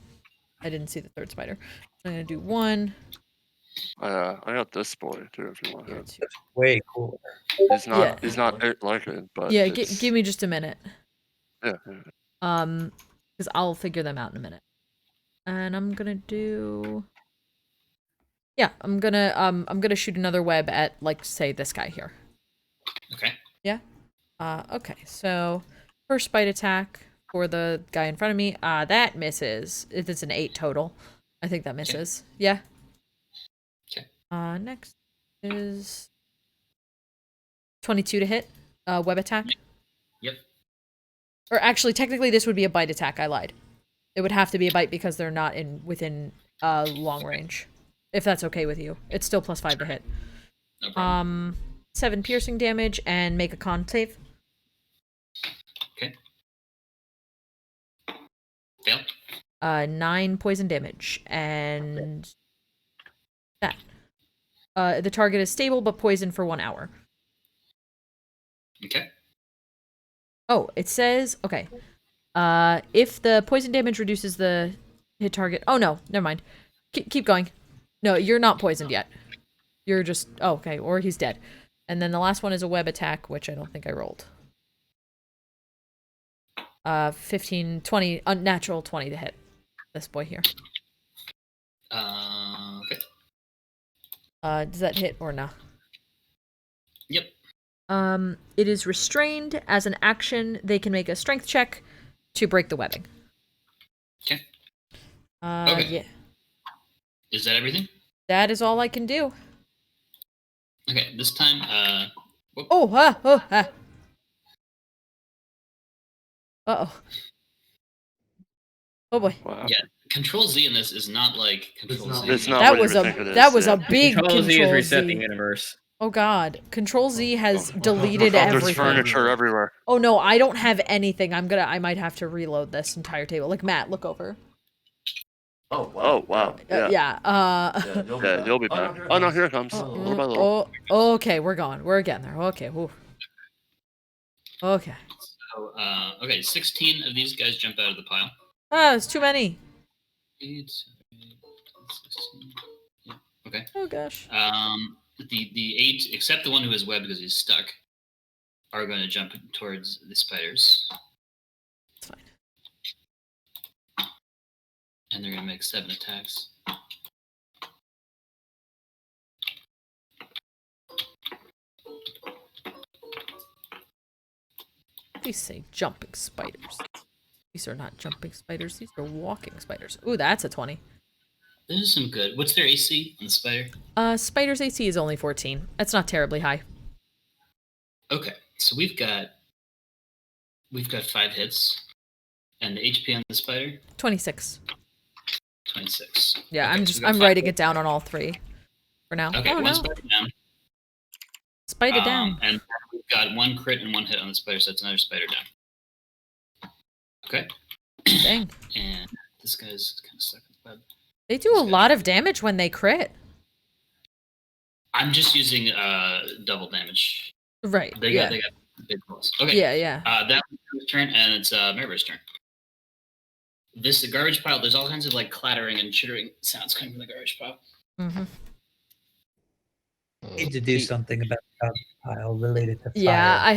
Speaker 2: I didn't see the 3rd spider. I'm gonna do 1.
Speaker 5: I got this boy too, if you want him.
Speaker 1: That's way cool.
Speaker 5: He's not like it, but
Speaker 2: yeah. Give me just a minute.
Speaker 5: Yeah.
Speaker 2: Because I'll figure them out in a minute. And I'm gonna do. Yeah, I'm gonna shoot another web at, like, say this guy here.
Speaker 3: Okay.
Speaker 2: Yeah. Okay. So first bite attack for the guy in front of me. That misses. It's an 8 total. I think that misses. Okay. Yeah.
Speaker 3: Okay.
Speaker 2: Next is 22 to hit. Web attack.
Speaker 3: Yep.
Speaker 2: Or actually, technically, this would be a bite attack. I lied. It would have to be a bite because they're not within long range. If that's okay with you, it's still +5 to hit.
Speaker 3: No problem.
Speaker 2: 7 piercing damage and make a con save.
Speaker 3: Okay. Fail.
Speaker 2: 9 poison damage and that. The target is stable but poisoned for 1 hour.
Speaker 3: Okay.
Speaker 2: Oh, it says okay. If the poison damage reduces the hit target. Oh no, never mind. Keep going. No, you're not poisoned yet. You're just okay, or he's dead. And then the last one is a web attack, which I don't think I rolled. 15, 20, unnatural 20 to hit this boy here.
Speaker 3: Okay.
Speaker 2: Does that hit or no?
Speaker 3: Yep.
Speaker 2: It is restrained. As an action, they can make a strength check to break the webbing.
Speaker 3: Okay.
Speaker 2: Okay. Yeah.
Speaker 3: Is that everything?
Speaker 2: That is all I can do.
Speaker 3: Okay, this time,
Speaker 2: Uh-oh. Oh boy.
Speaker 5: Wow.
Speaker 3: Yeah, Control Z in this is not like Control Z.
Speaker 5: It's not
Speaker 2: that
Speaker 5: what
Speaker 2: was
Speaker 5: you
Speaker 2: a
Speaker 5: think it is,
Speaker 2: that was
Speaker 5: yeah.
Speaker 2: a big
Speaker 7: Control Z is
Speaker 2: Control
Speaker 7: reset
Speaker 2: Z.
Speaker 7: the universe.
Speaker 2: Oh god, Control Z has deleted
Speaker 5: There's
Speaker 2: everything.
Speaker 5: furniture everywhere.
Speaker 2: Oh no, I don't have anything. I might have to reload this entire table. Like Matt, look over.
Speaker 5: Oh wow. Yeah.
Speaker 2: Yeah.
Speaker 5: You'll be back. Oh no, here it comes. Little by little.
Speaker 2: Okay, we're going. We're getting there. Okay. Whew. Okay.
Speaker 3: So, okay, 16 of these guys jump out of the pile.
Speaker 2: It's too many.
Speaker 3: 8, 16. Yeah. Okay.
Speaker 2: Oh gosh.
Speaker 3: The 8, except the one who has web because he's stuck, are going to jump towards the spiders.
Speaker 2: It's fine.
Speaker 3: And they're going to make 7 attacks.
Speaker 2: These say jumping spiders. These are not jumping spiders. These are walking spiders. Ooh, that's a 20.
Speaker 3: This is some good. What's their AC on the spider?
Speaker 2: Spider's AC is only 14. That's not terribly high.
Speaker 3: Okay, so we've got 5 hits, and the HP on the spider
Speaker 2: 26.
Speaker 3: 26.
Speaker 2: Yeah,
Speaker 3: okay,
Speaker 2: I'm writing it down on all 3 for now.
Speaker 3: Okay, one spider down.
Speaker 2: Spider down.
Speaker 3: And we've got 1 crit and 1 hit on the spider, so that's another spider down. Okay.
Speaker 2: Dang.
Speaker 3: And this guy's kind of stuck in the web.
Speaker 2: They do a lot of damage when they crit.
Speaker 3: I'm just using double damage.
Speaker 2: Right.
Speaker 3: They got big rolls. Okay.
Speaker 2: Yeah.
Speaker 3: That was turn, and it's Marvis' turn. This garbage pile, there's all kinds of like clattering and chittering sounds coming from the garbage pile.
Speaker 2: Mm-hmm.
Speaker 1: Need to do something about the pile related to fire.
Speaker 2: Yeah, I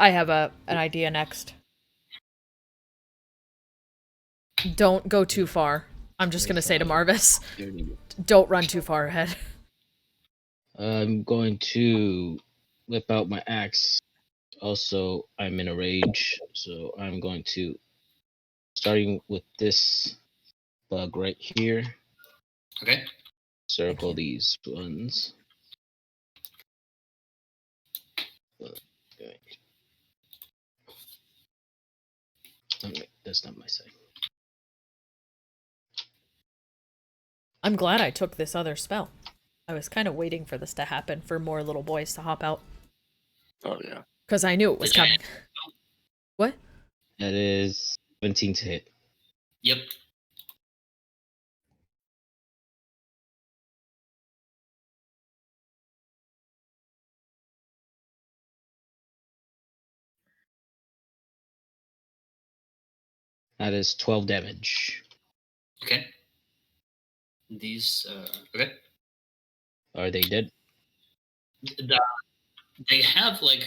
Speaker 2: have an idea next. Don't go too far. I'm just gonna say to Marvis, don't run too far ahead.
Speaker 6: I'm going to whip out my axe. Also, I'm in a rage, so I'm going to, starting with this bug right here.
Speaker 3: Okay.
Speaker 6: Circle these ones. Okay, that's not my side.
Speaker 2: I'm glad I took this other spell. I was kind of waiting for this to happen, for more little boys to hop out.
Speaker 5: Oh yeah.
Speaker 2: Because I knew it was coming. What?
Speaker 6: That is 17 to hit.
Speaker 3: Yep.
Speaker 6: That is 12 damage.
Speaker 3: Okay. These, okay.
Speaker 6: Are they dead?
Speaker 3: They have like,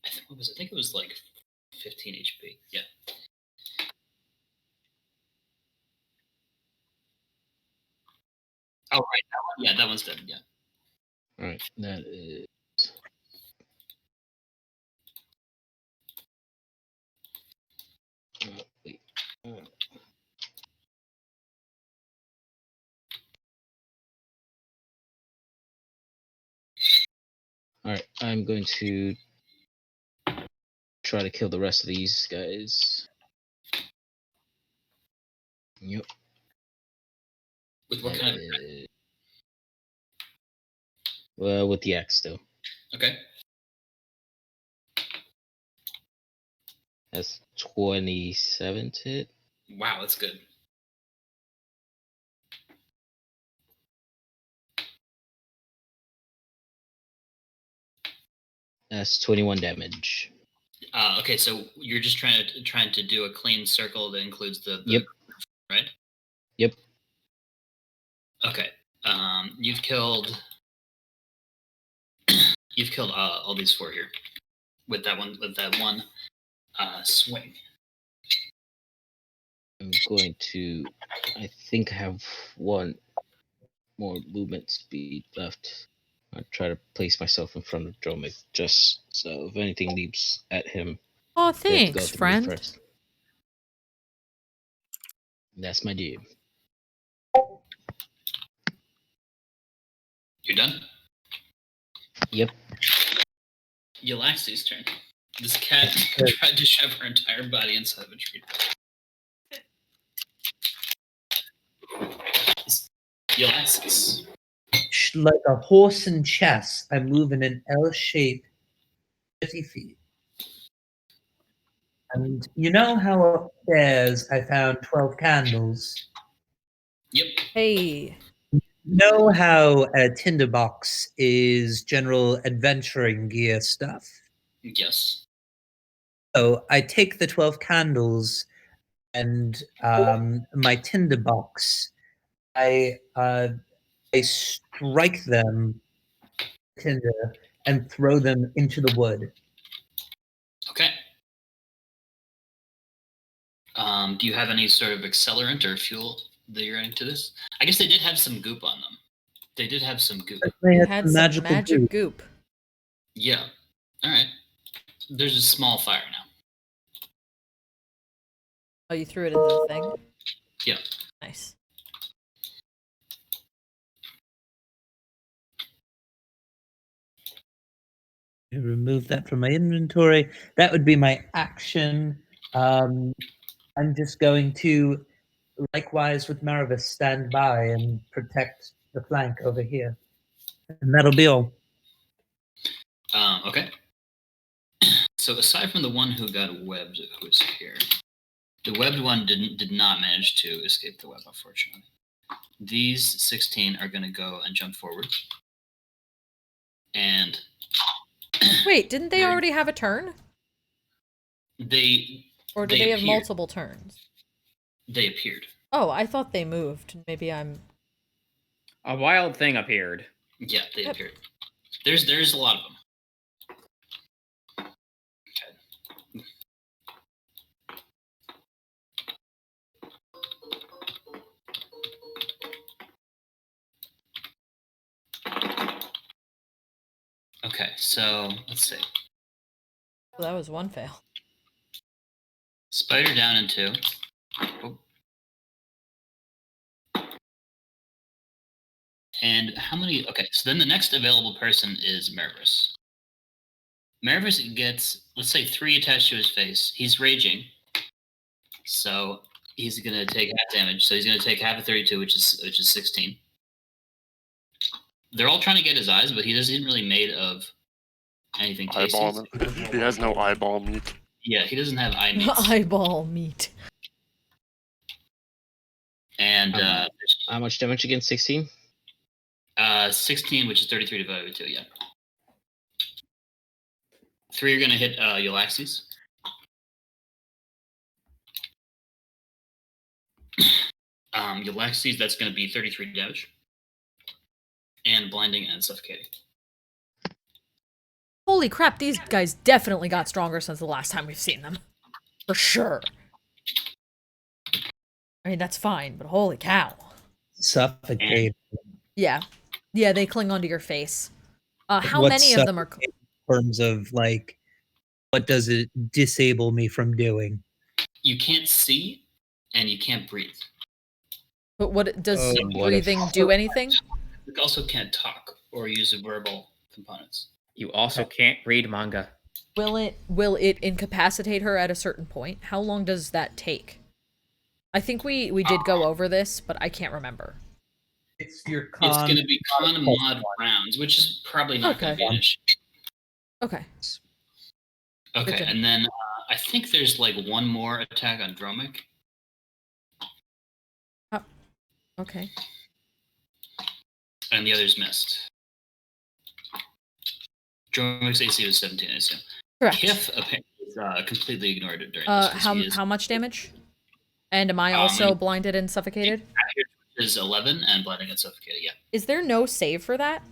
Speaker 3: I think it was like 15 HP. Yeah. Oh, right. That one, yeah, that one's dead. Yeah.
Speaker 6: All right. That is. Alright, I'm going to try to kill the rest of these guys. Yep.
Speaker 3: With what kind of?
Speaker 6: Well, with the axe still.
Speaker 3: Okay.
Speaker 6: That's 27 to hit.
Speaker 3: Wow, that's good.
Speaker 6: That's 21 damage.
Speaker 3: Okay, so you're just trying to do a clean circle that includes the
Speaker 6: Yep.
Speaker 3: Right?
Speaker 6: Yep.
Speaker 3: Okay. You've killed all these 4 here with that one swing.
Speaker 6: I'm going to, I think I have one more movement speed left. I'll try to place myself in front of Dromik, just so if anything leaps at him,
Speaker 2: Oh,
Speaker 6: they have to go
Speaker 2: thanks,
Speaker 6: through me
Speaker 2: friend.
Speaker 6: first. That's my deal.
Speaker 3: You're done?
Speaker 6: Yep.
Speaker 3: Yllaxis' turn. This cat tried to shove her entire body inside of a tree. Yllaxis.
Speaker 1: Like a horse in chess, I move in an L shape 50 feet. And you know how upstairs I found 12 candles?
Speaker 3: Yep.
Speaker 2: Hey.
Speaker 1: Know how a tinderbox is general adventuring gear stuff?
Speaker 3: Yes.
Speaker 1: So I take the 12 candles and my tinderbox. I strike them tinder and throw them into the wood.
Speaker 3: Okay. Do you have any sort of accelerant or fuel that you're adding to this? I guess they did have some goop on them. They did have some goop.
Speaker 1: They
Speaker 2: You
Speaker 1: had
Speaker 2: had
Speaker 1: some
Speaker 2: some
Speaker 1: magical
Speaker 2: magic
Speaker 1: goop.
Speaker 2: goop.
Speaker 3: Yeah. All right. There's a small fire now.
Speaker 2: Oh, you threw it into the thing?
Speaker 3: Yeah.
Speaker 2: Nice.
Speaker 1: Remove that from my inventory. That would be my action. I'm just going to, likewise with Marvis, stand by and protect the flank over here. And that'll be all.
Speaker 3: Okay. So aside from the one who got webbed, who is here, the webbed one did not manage to escape the web, unfortunately. These 16 are going to go and jump forward. And
Speaker 2: wait, didn't they already have a turn? Or do they have multiple turns?
Speaker 3: They appeared.
Speaker 2: Oh, I thought they moved. Maybe I'm...
Speaker 7: A wild thing appeared.
Speaker 3: Yeah, they appeared. There's a lot of them. Okay, so let's see.
Speaker 2: Oh, that was one fail.
Speaker 3: Spider down in 2. Oh. And how many? Okay, so then the next available person is Marvis. Marvis gets, let's say, 3 attached to his face. He's raging, so he's going to take half damage. So he's going to take half of 32, which is 16. They're all trying to get his eyes, but he isn't really made of anything tasty.
Speaker 5: Eyeball. He has no eyeball meat.
Speaker 3: Yeah, he doesn't have eye meat.
Speaker 2: Eyeball meat.
Speaker 3: And
Speaker 6: how much damage against 16?
Speaker 3: 16, which is 33 divided by 2, yeah. 3 are going to hit Yllaxis. Yllaxis, that's going to be 33 damage. And blinding and suffocating.
Speaker 2: Holy crap, these guys definitely got stronger since the last time we've seen them. For sure. I mean, that's fine, but holy cow.
Speaker 1: Suffocate.
Speaker 2: Yeah. Yeah, they cling onto your face. How many of them are...
Speaker 1: In terms of, like, what does it disable me from doing?
Speaker 3: You can't see, and you can't breathe.
Speaker 2: But what does
Speaker 6: what
Speaker 2: breathing do anything?
Speaker 3: You also can't talk or use verbal components.
Speaker 7: You also can't read manga.
Speaker 2: Will it incapacitate her at a certain point? How long does that take? I think we did go over this, but I can't remember.
Speaker 1: It's your
Speaker 3: It's going to be con mod rounds, which is probably not going to be an issue.
Speaker 2: Okay.
Speaker 3: Okay, and then I think there's like one more attack on Dromik.
Speaker 2: Okay.
Speaker 3: And the others missed. Dromik's AC was 17, I assume.
Speaker 2: Correct.
Speaker 3: Kiff apparently completely ignored it during this.
Speaker 2: How much damage? And am I also blinded and suffocated?
Speaker 3: Is 11 and blinded and suffocated, yeah.
Speaker 2: Is there no save for that?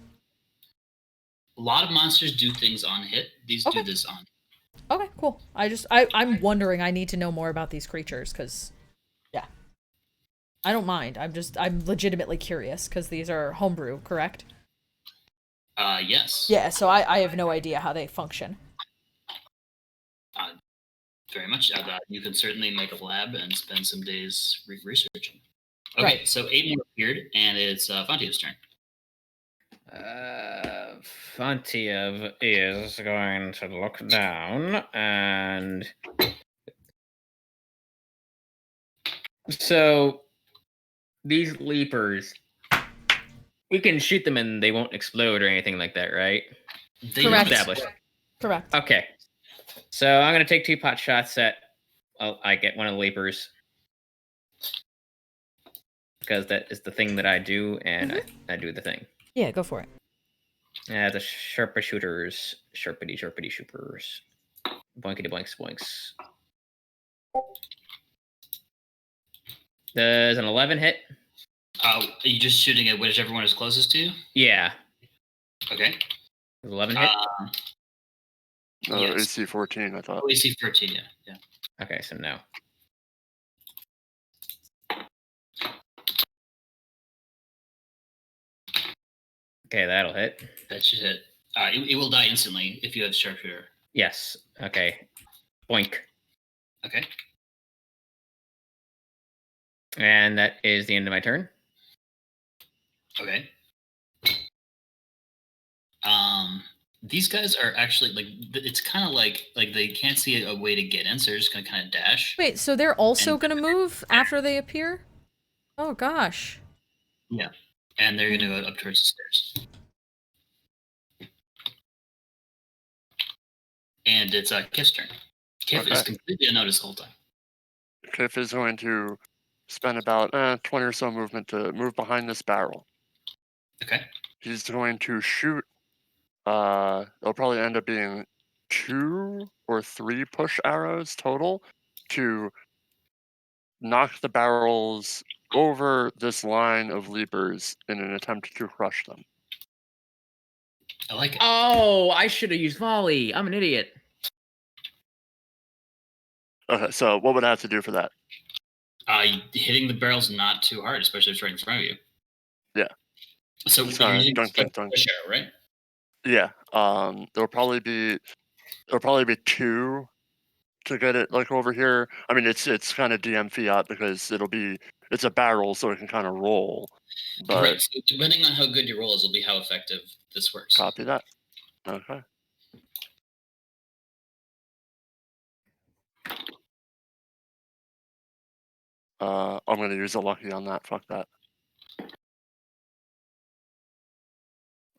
Speaker 3: A lot of monsters do things on hit. These do this on.
Speaker 2: Okay, cool. I'm wondering. I need to know more about these creatures because, yeah, I don't mind. I'm legitimately curious because these are homebrew, correct?
Speaker 3: Yes.
Speaker 2: Yeah. So I have no idea how they function.
Speaker 3: Very much. You can certainly make a lab and spend some days researching. Okay,
Speaker 2: right.
Speaker 3: So 8 more appeared, and it's Fontiev's turn.
Speaker 7: Fontiev is going to look down and so these leapers, we can shoot them and they won't explode or anything like that, right?
Speaker 2: Correct.
Speaker 7: Established.
Speaker 2: Correct.
Speaker 7: Okay. So I'm going to take 2 pot shots at I get one of the leapers because that is the thing that I do, and I do the thing.
Speaker 2: Yeah, go for it.
Speaker 7: The sharpshooters, sharpity shoopers, boinkity boinks boinks. Does an 11 hit?
Speaker 3: Are you just shooting at whichever one is closest to you?
Speaker 7: Yeah.
Speaker 3: Okay.
Speaker 7: Does 11 hit?
Speaker 5: No,
Speaker 3: yes.
Speaker 5: AC 14, I thought.
Speaker 3: Oh, AC 14, yeah.
Speaker 7: Okay, so no. Okay, that'll hit.
Speaker 3: That should hit. It will die instantly if you have sharpshooter.
Speaker 7: Yes. Okay. Boink.
Speaker 3: Okay.
Speaker 7: And that is the end of my turn.
Speaker 3: Okay. These guys are actually like it's kind of like they can't see a way to get in, so they're just gonna kind of dash.
Speaker 2: Wait, so they're also gonna move after they appear? Oh gosh.
Speaker 3: Yeah, and they're gonna go up towards the stairs. And it's Kiff's turn. Kiff is completely unnoticed the whole time.
Speaker 5: Kiff is going to spend about 20 or so movement to move behind this barrel.
Speaker 3: Okay.
Speaker 5: He's going to shoot. It'll probably end up being 2 or 3 push arrows total to knock the barrels over this line of leapers in an attempt to crush them.
Speaker 3: I like it.
Speaker 7: Oh, I should have used volley. I'm an idiot.
Speaker 5: Okay, so what would I have to do for that?
Speaker 3: Hitting the barrel's not too hard, especially if it's right in front of you.
Speaker 5: Yeah.
Speaker 3: So you're using push arrow, right?
Speaker 5: Yeah. There'll probably be 2 to get it like over here. I mean, it's kind of DM fiat because it's a barrel, so it can kind of roll. But
Speaker 3: right. So depending on how good your roll is, will be how effective this works.
Speaker 5: Copy that. Okay. I'm going to use a lucky on that. Fuck that.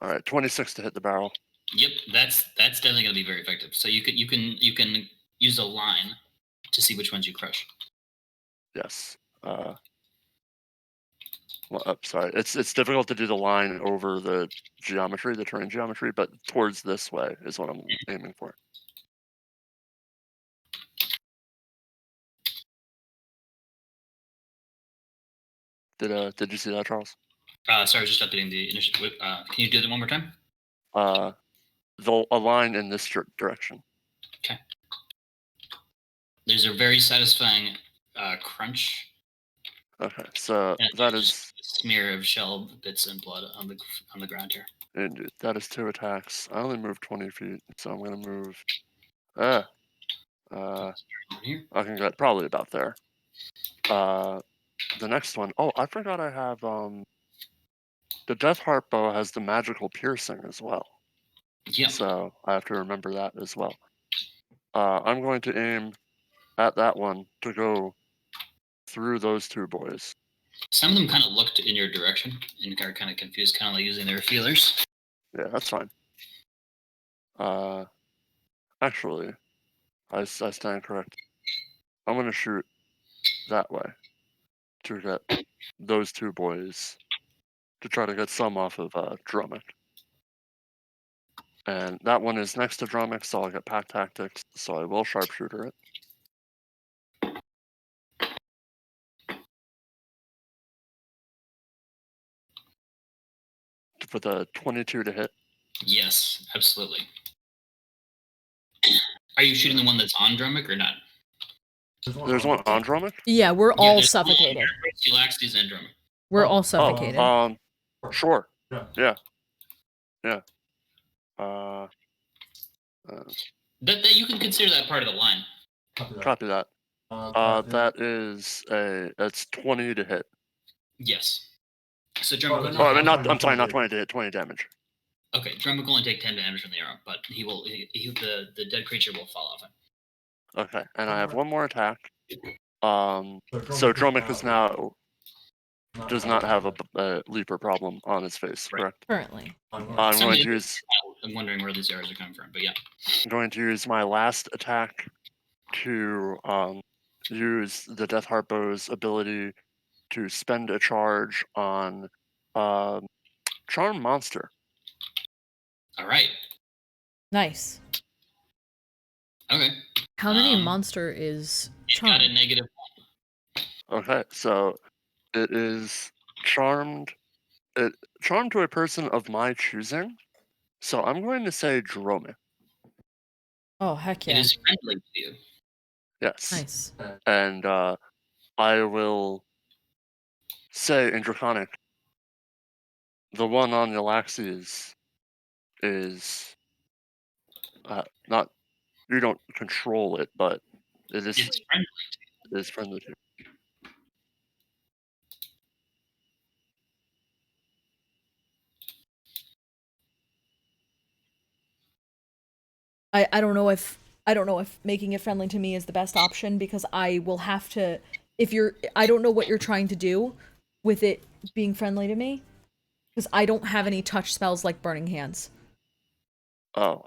Speaker 5: All right, 26 to hit the barrel.
Speaker 3: Yep, that's definitely going to be very effective. So you can use a line to see which ones you crush.
Speaker 5: Yes. Sorry. It's difficult to do the line over the geometry, the terrain geometry, but towards this way is what I'm aiming for. Did you see that, Charles?
Speaker 3: Sorry, just updating the initiative. Can you do that one more time?
Speaker 5: A line in this direction.
Speaker 3: Okay. There's a very satisfying crunch.
Speaker 5: Okay, so that is
Speaker 3: a smear of shell bits and blood on the ground here.
Speaker 5: And that is 2 attacks. I only moved 20 feet, so I'm gonna move.
Speaker 3: Here.
Speaker 5: I can get probably about there. The next one. Oh, I forgot I have the Death Heart bow has the magical piercing as well.
Speaker 3: Yeah.
Speaker 5: So I have to remember that as well. I'm going to aim at that one to go through those two boys.
Speaker 3: Some of them kind of looked in your direction and are kind of confused, kind of like using their feelers.
Speaker 5: Yeah, that's fine. Actually, I stand correct. I'm going to shoot that way to get those two boys to try to get some off of Dromik. And that one is next to Dromik, so I'll get pack tactics, so I will sharpshooter it. For the 22 to hit.
Speaker 3: Yes, absolutely. Are you shooting the one that's on Dromik or not?
Speaker 5: There's one on Dromik?
Speaker 2: Yeah, we're all suffocated.
Speaker 3: Yllaxis and Dromik.
Speaker 2: We're all suffocated.
Speaker 5: Sure. Yeah.
Speaker 3: That you can consider that part of the line.
Speaker 5: Copy that. That is that's 20 to hit.
Speaker 3: Yes. So Dromik.
Speaker 5: Oh, I mean, I'm sorry, not 20 to hit, 20 damage.
Speaker 3: Okay, Dromik will only take 10 damage from the arrow, but the dead creature will fall off him.
Speaker 5: Okay, and I have one more attack. So Dromik does not have a leaper problem on his face, correct?
Speaker 2: Currently.
Speaker 5: I'm going to use.
Speaker 3: I'm wondering where these arrows are coming from, but yeah.
Speaker 5: I'm going to use my last attack to use the Death Heart Bow's ability to spend a charge on Charm Monster.
Speaker 3: All right.
Speaker 2: Nice.
Speaker 3: Okay.
Speaker 2: How many monster is
Speaker 3: Charmed?
Speaker 2: charmed?
Speaker 3: Got a -1.
Speaker 5: Okay, so it is charmed. Charmed to a person of my choosing. So I'm going to say Dromik.
Speaker 2: Oh, heck yeah.
Speaker 3: It is friendly to you.
Speaker 5: Yes.
Speaker 2: Nice.
Speaker 5: And I will say in Draconic, the one on Yllaxis is not. You don't control it, but it is.
Speaker 3: It's friendly.
Speaker 5: It is friendly to you.
Speaker 2: I don't know if making it friendly to me is the best option, because I will have to, I don't know what you're trying to do with it being friendly to me, because I don't have any touch spells like Burning Hands.
Speaker 5: Oh,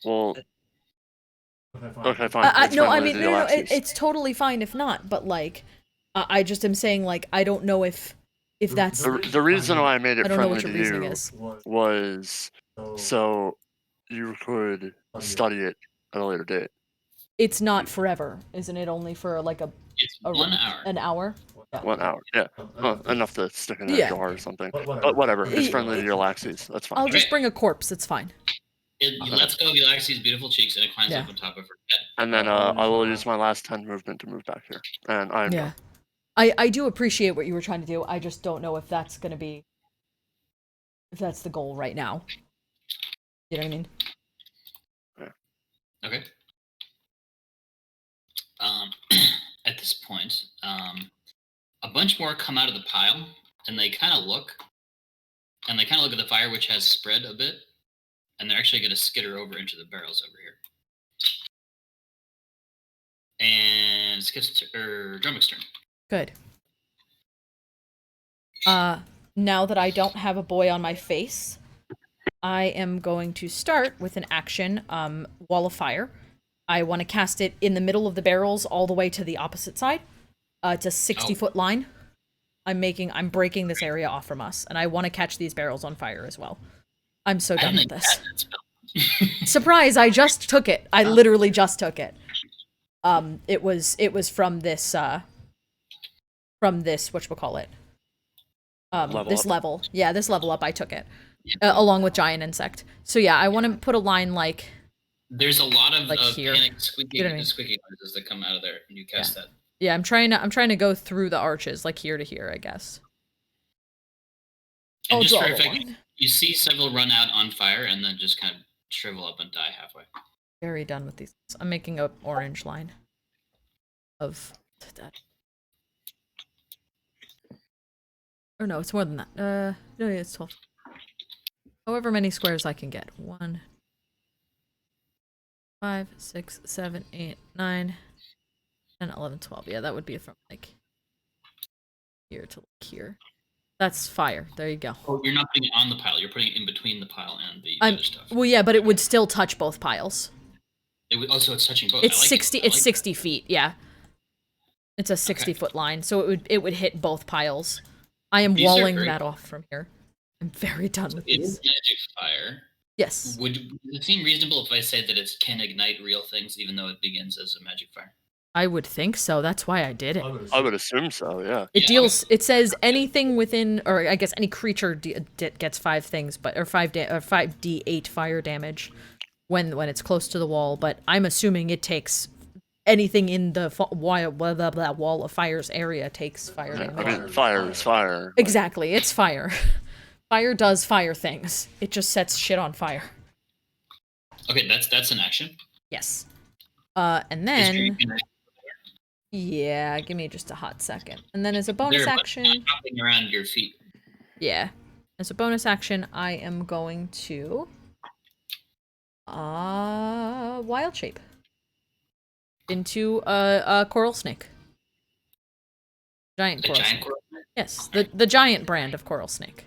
Speaker 5: well. Okay, fine.
Speaker 2: No, I mean, no, it's totally fine if not, but like, I just am saying, like, I don't know if that's
Speaker 5: the reason why I made it friendly to
Speaker 2: you
Speaker 5: was so you could study it at a later date.
Speaker 2: It's not forever, isn't it? Only for like
Speaker 3: it's 1 hour.
Speaker 2: An hour?
Speaker 5: Yeah. 1 hour, yeah. Enough to stick in a jar or something. But whatever, it's friendly to Yllaxis. That's fine.
Speaker 2: I'll just bring a corpse, it's fine.
Speaker 3: Let's go Yllaxis' beautiful cheeks, and it climbs up on top of her head.
Speaker 5: And then I will use my last 10 movement to move back here. And I'm done.
Speaker 2: I do appreciate what you were trying to do. I just don't know if that's gonna be, if that's the goal right now. You know what I mean?
Speaker 5: Yeah.
Speaker 3: Okay. At this point, a bunch more come out of the pile, and they kind of look at the fire, which has spread a bit, and they're actually going to skitter over into the barrels over here. And Dromik's turn.
Speaker 2: Good. Now that I don't have a boy on my face, I am going to start with an action, Wall of Fire. I want to cast it in the middle of the barrels all the way to the opposite side. It's a 60-foot line. I'm breaking this area off from us, and I want to catch these barrels on fire as well. I'm so done with this. Surprise, I just took it. I literally just took it. It was from this whatchamacallit? This level. Yeah, this level up, I took it. Along with Giant Insect. So yeah, I want to put a line like...
Speaker 3: There's a lot of
Speaker 2: here.
Speaker 3: panic squeaking and squeaky noises that come out of there when you cast that.
Speaker 2: Yeah, I'm trying to go through the arches, like here to here, I guess.
Speaker 3: And just for effect, you see several run out on fire and then just kind of shrivel up and die halfway.
Speaker 2: Very done with these. I'm making an orange line of that. Or no, it's more than that. No, yeah, it's 12. However many squares I can get. 1, 5, 6, 7, 8, 9, 10, 11, 12. Yeah, that would be from like here to like here. That's fire. There you go.
Speaker 3: Oh, you're not putting it on the pile. You're putting it in between the pile and the other stuff.
Speaker 2: Well, yeah, but it would still touch both piles.
Speaker 3: It would, so it's touching both.
Speaker 2: It's
Speaker 3: I like
Speaker 2: 60.
Speaker 3: It.
Speaker 2: It's 60 feet. Yeah, it's a 60-foot line, so it would hit both piles. I am walling that off from here. I'm very done with
Speaker 3: It
Speaker 2: these.
Speaker 3: is magic fire.
Speaker 2: Yes.
Speaker 3: Would it seem reasonable if I said that it can ignite real things, even though it begins as a magic fire?
Speaker 2: I would think so. That's why I did it.
Speaker 5: I would assume so, yeah.
Speaker 2: It deals. It says anything within, or I guess any creature gets 5 things, but or 5d8 fire damage when it's close to the wall. But I'm assuming it takes anything in the wall of fire's area takes fire damage.
Speaker 5: I mean, fire is fire.
Speaker 2: Exactly, it's fire. Fire does fire things. It just sets shit on fire.
Speaker 3: Okay, that's an action.
Speaker 2: Yes. And then. Yeah, give me just a hot second. And then as a bonus action...
Speaker 3: Hopping around your feet.
Speaker 2: Yeah. As a bonus action, I am going to... wild shape. Into a coral snake. Giant coral snake. Yes, the giant brand of coral snake.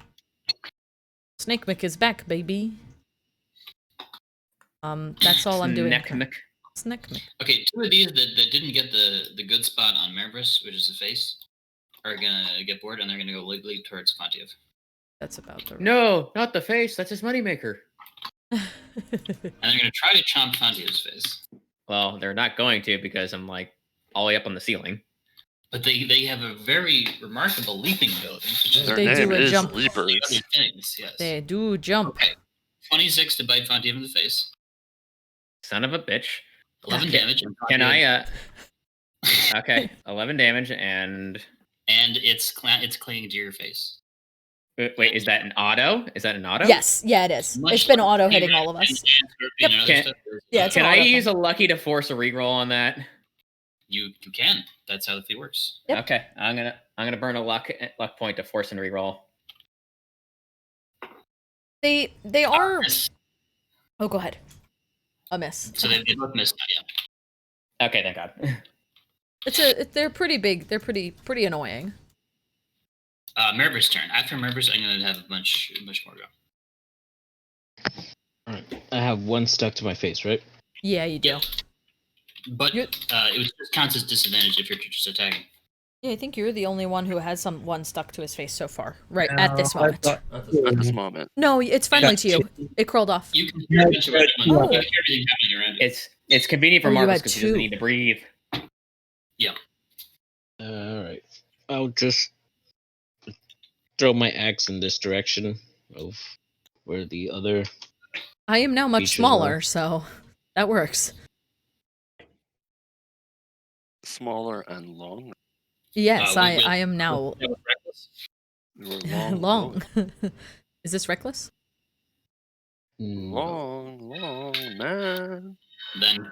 Speaker 2: Snake Mick is back, baby. That's all I'm doing. Snake Mick.
Speaker 3: Okay, 2 of these that didn't get the good spot on Marvis, which is the face, are gonna get bored and they're gonna go leap towards Fontiev.
Speaker 2: That's about the
Speaker 7: No, not the face. That's his moneymaker.
Speaker 3: And they're gonna try to chomp Fontiev's face.
Speaker 7: Well, they're not going to because I'm like all the way up on the ceiling.
Speaker 3: But they have a very remarkable leaping ability.
Speaker 5: Their
Speaker 2: They
Speaker 5: name
Speaker 2: do a
Speaker 5: is
Speaker 2: jump.
Speaker 5: Leapers.
Speaker 3: Other things, yes.
Speaker 2: They do jump.
Speaker 3: Okay. 26 to bite Fontiev in the face.
Speaker 7: Son of a bitch.
Speaker 3: 11 damage.
Speaker 7: Can I? Okay, 11 damage and
Speaker 3: it's clinging to your face.
Speaker 7: wait, is that an auto? Is that an auto?
Speaker 2: Yes, yeah, it is. It's been auto hitting all of us.
Speaker 3: Yep.
Speaker 2: Yeah, it's
Speaker 7: Can I
Speaker 2: auto
Speaker 7: use a lucky to force a reroll on that?
Speaker 3: You can. That's how the feat works.
Speaker 2: Yep.
Speaker 7: Okay, I'm gonna burn a luck point to force and reroll.
Speaker 2: They are.
Speaker 3: Miss.
Speaker 2: Oh, go ahead. A miss.
Speaker 3: So they both missed now, yeah.
Speaker 7: Okay, thank God.
Speaker 2: They're pretty big. They're pretty annoying.
Speaker 3: Marvis' turn. After Marvis, I'm gonna have much more to go.
Speaker 6: Alright. I have 1 stuck to my face, right?
Speaker 2: Yeah, you do.
Speaker 3: But it just counts as disadvantage if you're just attacking.
Speaker 2: Yeah, I think you're the only one who has one stuck to his face so far. Right, at this moment.
Speaker 5: At this moment.
Speaker 2: No, it's friendly to you. It crawled off.
Speaker 3: You can hear a bunch of everyone.
Speaker 2: Oh.
Speaker 3: You can hear everything happening around you.
Speaker 7: It's convenient for
Speaker 2: Oh, you
Speaker 7: Marvis
Speaker 2: had
Speaker 7: because he doesn't
Speaker 2: 2.
Speaker 7: need to breathe.
Speaker 3: Yeah.
Speaker 6: Alright. I'll just throw my axe in this direction of where the other...
Speaker 2: I am now much
Speaker 6: Features
Speaker 2: smaller,
Speaker 6: are-
Speaker 2: so that works.
Speaker 5: Smaller and longer.
Speaker 2: Yes,
Speaker 3: with-
Speaker 2: I am now
Speaker 3: That was reckless.
Speaker 5: You were
Speaker 2: long. Is this reckless?
Speaker 5: Long, man.
Speaker 3: Then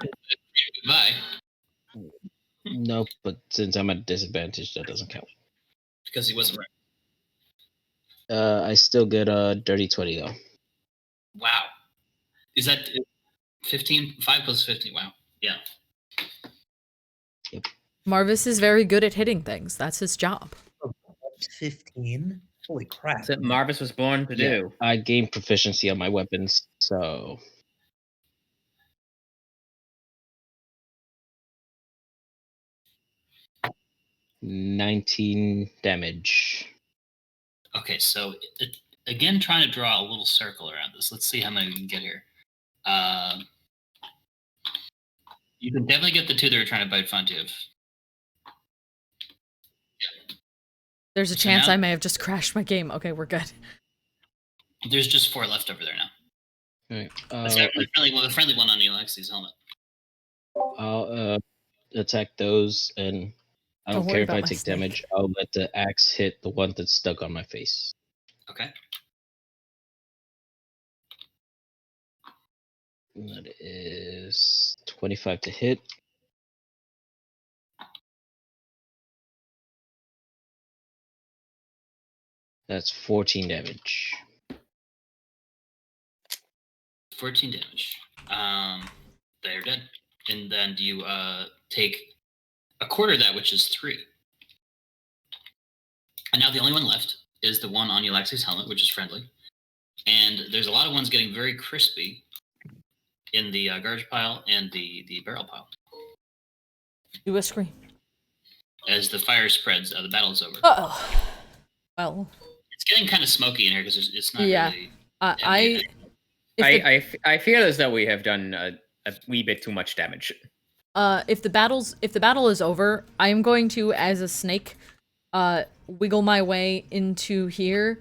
Speaker 3: goodbye.
Speaker 6: Nope, but since I'm at a disadvantage, that doesn't count.
Speaker 3: Because he wasn't right.
Speaker 6: I still get a dirty 20 though.
Speaker 3: Wow. Is that 15? 5 plus 15. Wow. Yeah.
Speaker 2: Marvis is very good at hitting things. That's his job.
Speaker 1: 15. Holy crap.
Speaker 7: That's what Marvis was born to do.
Speaker 6: I gained proficiency on my weapons, so 19 damage.
Speaker 3: Okay, so again, trying to draw a little circle around this. Let's see how many we can get here. You can definitely get the 2 that are trying to bite Fontiev.
Speaker 2: There's a
Speaker 3: So
Speaker 2: chance
Speaker 3: now-
Speaker 2: I may have just crashed my game. Okay, we're good.
Speaker 3: There's just 4 left over there now.
Speaker 6: Alright.
Speaker 3: The friendly one on Yllaxis' helmet.
Speaker 6: I'll attack those, and I
Speaker 2: Don't
Speaker 6: don't
Speaker 2: worry
Speaker 6: care if
Speaker 2: about
Speaker 6: I
Speaker 2: my
Speaker 6: take
Speaker 2: snake.
Speaker 6: damage. I'll let the axe hit the one that's stuck on my face.
Speaker 3: Okay.
Speaker 6: And that is 25 to hit. That's 14 damage.
Speaker 3: 14 damage. They're dead. And then you take a quarter of that, which is 3. And now the only one left is the one on Yllaxis' helmet, which is friendly. And there's a lot of ones getting very crispy in the garbage pile and the barrel pile.
Speaker 2: Do a scream.
Speaker 3: As the fire spreads, the battle is over.
Speaker 2: Uh-oh. Well.
Speaker 3: It's getting kind of smoky in here because it's not really...
Speaker 7: I feel as though we have done a wee bit too much damage.
Speaker 2: If the battle is over, I am going to, as a snake, wiggle my way into here,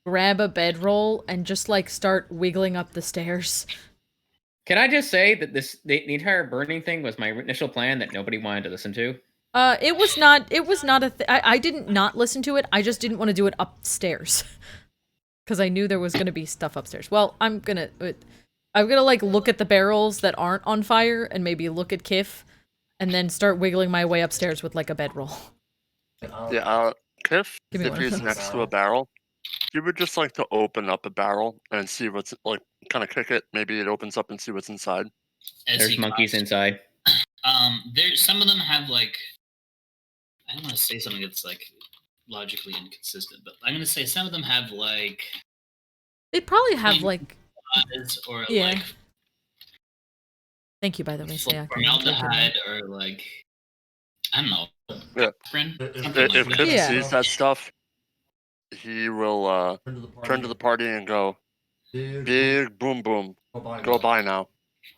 Speaker 2: grab a bedroll, and just like start wiggling up the stairs.
Speaker 7: Can I just say that the entire burning thing was my initial plan that nobody wanted to listen to?
Speaker 2: It was not I didn't not listen to it, I just didn't want to do it upstairs. Because I knew there was gonna be stuff upstairs. Well, I'm gonna like look at the barrels that aren't on fire and maybe look at Kiff and then start wiggling my way upstairs with like a bedroll.
Speaker 5: Yeah, Kiff, if he's next to a barrel, you would just like to open up a barrel and see what's like, kind of kick it. Maybe it opens up and see what's inside.
Speaker 7: There's monkeys inside.
Speaker 3: There, some of them have like, I don't want to say something that's like logically inconsistent, but I'm gonna say some of them have like.
Speaker 2: They'd probably have like.
Speaker 3: Or
Speaker 2: yeah.
Speaker 3: like.
Speaker 2: Thank you, by the way, Sayaka.
Speaker 3: Formaldehyde or like, I don't know.
Speaker 5: Yeah. If
Speaker 3: like
Speaker 5: Kiff sees that stuff, he will turn to the party and go, "Big boom boom, go by now."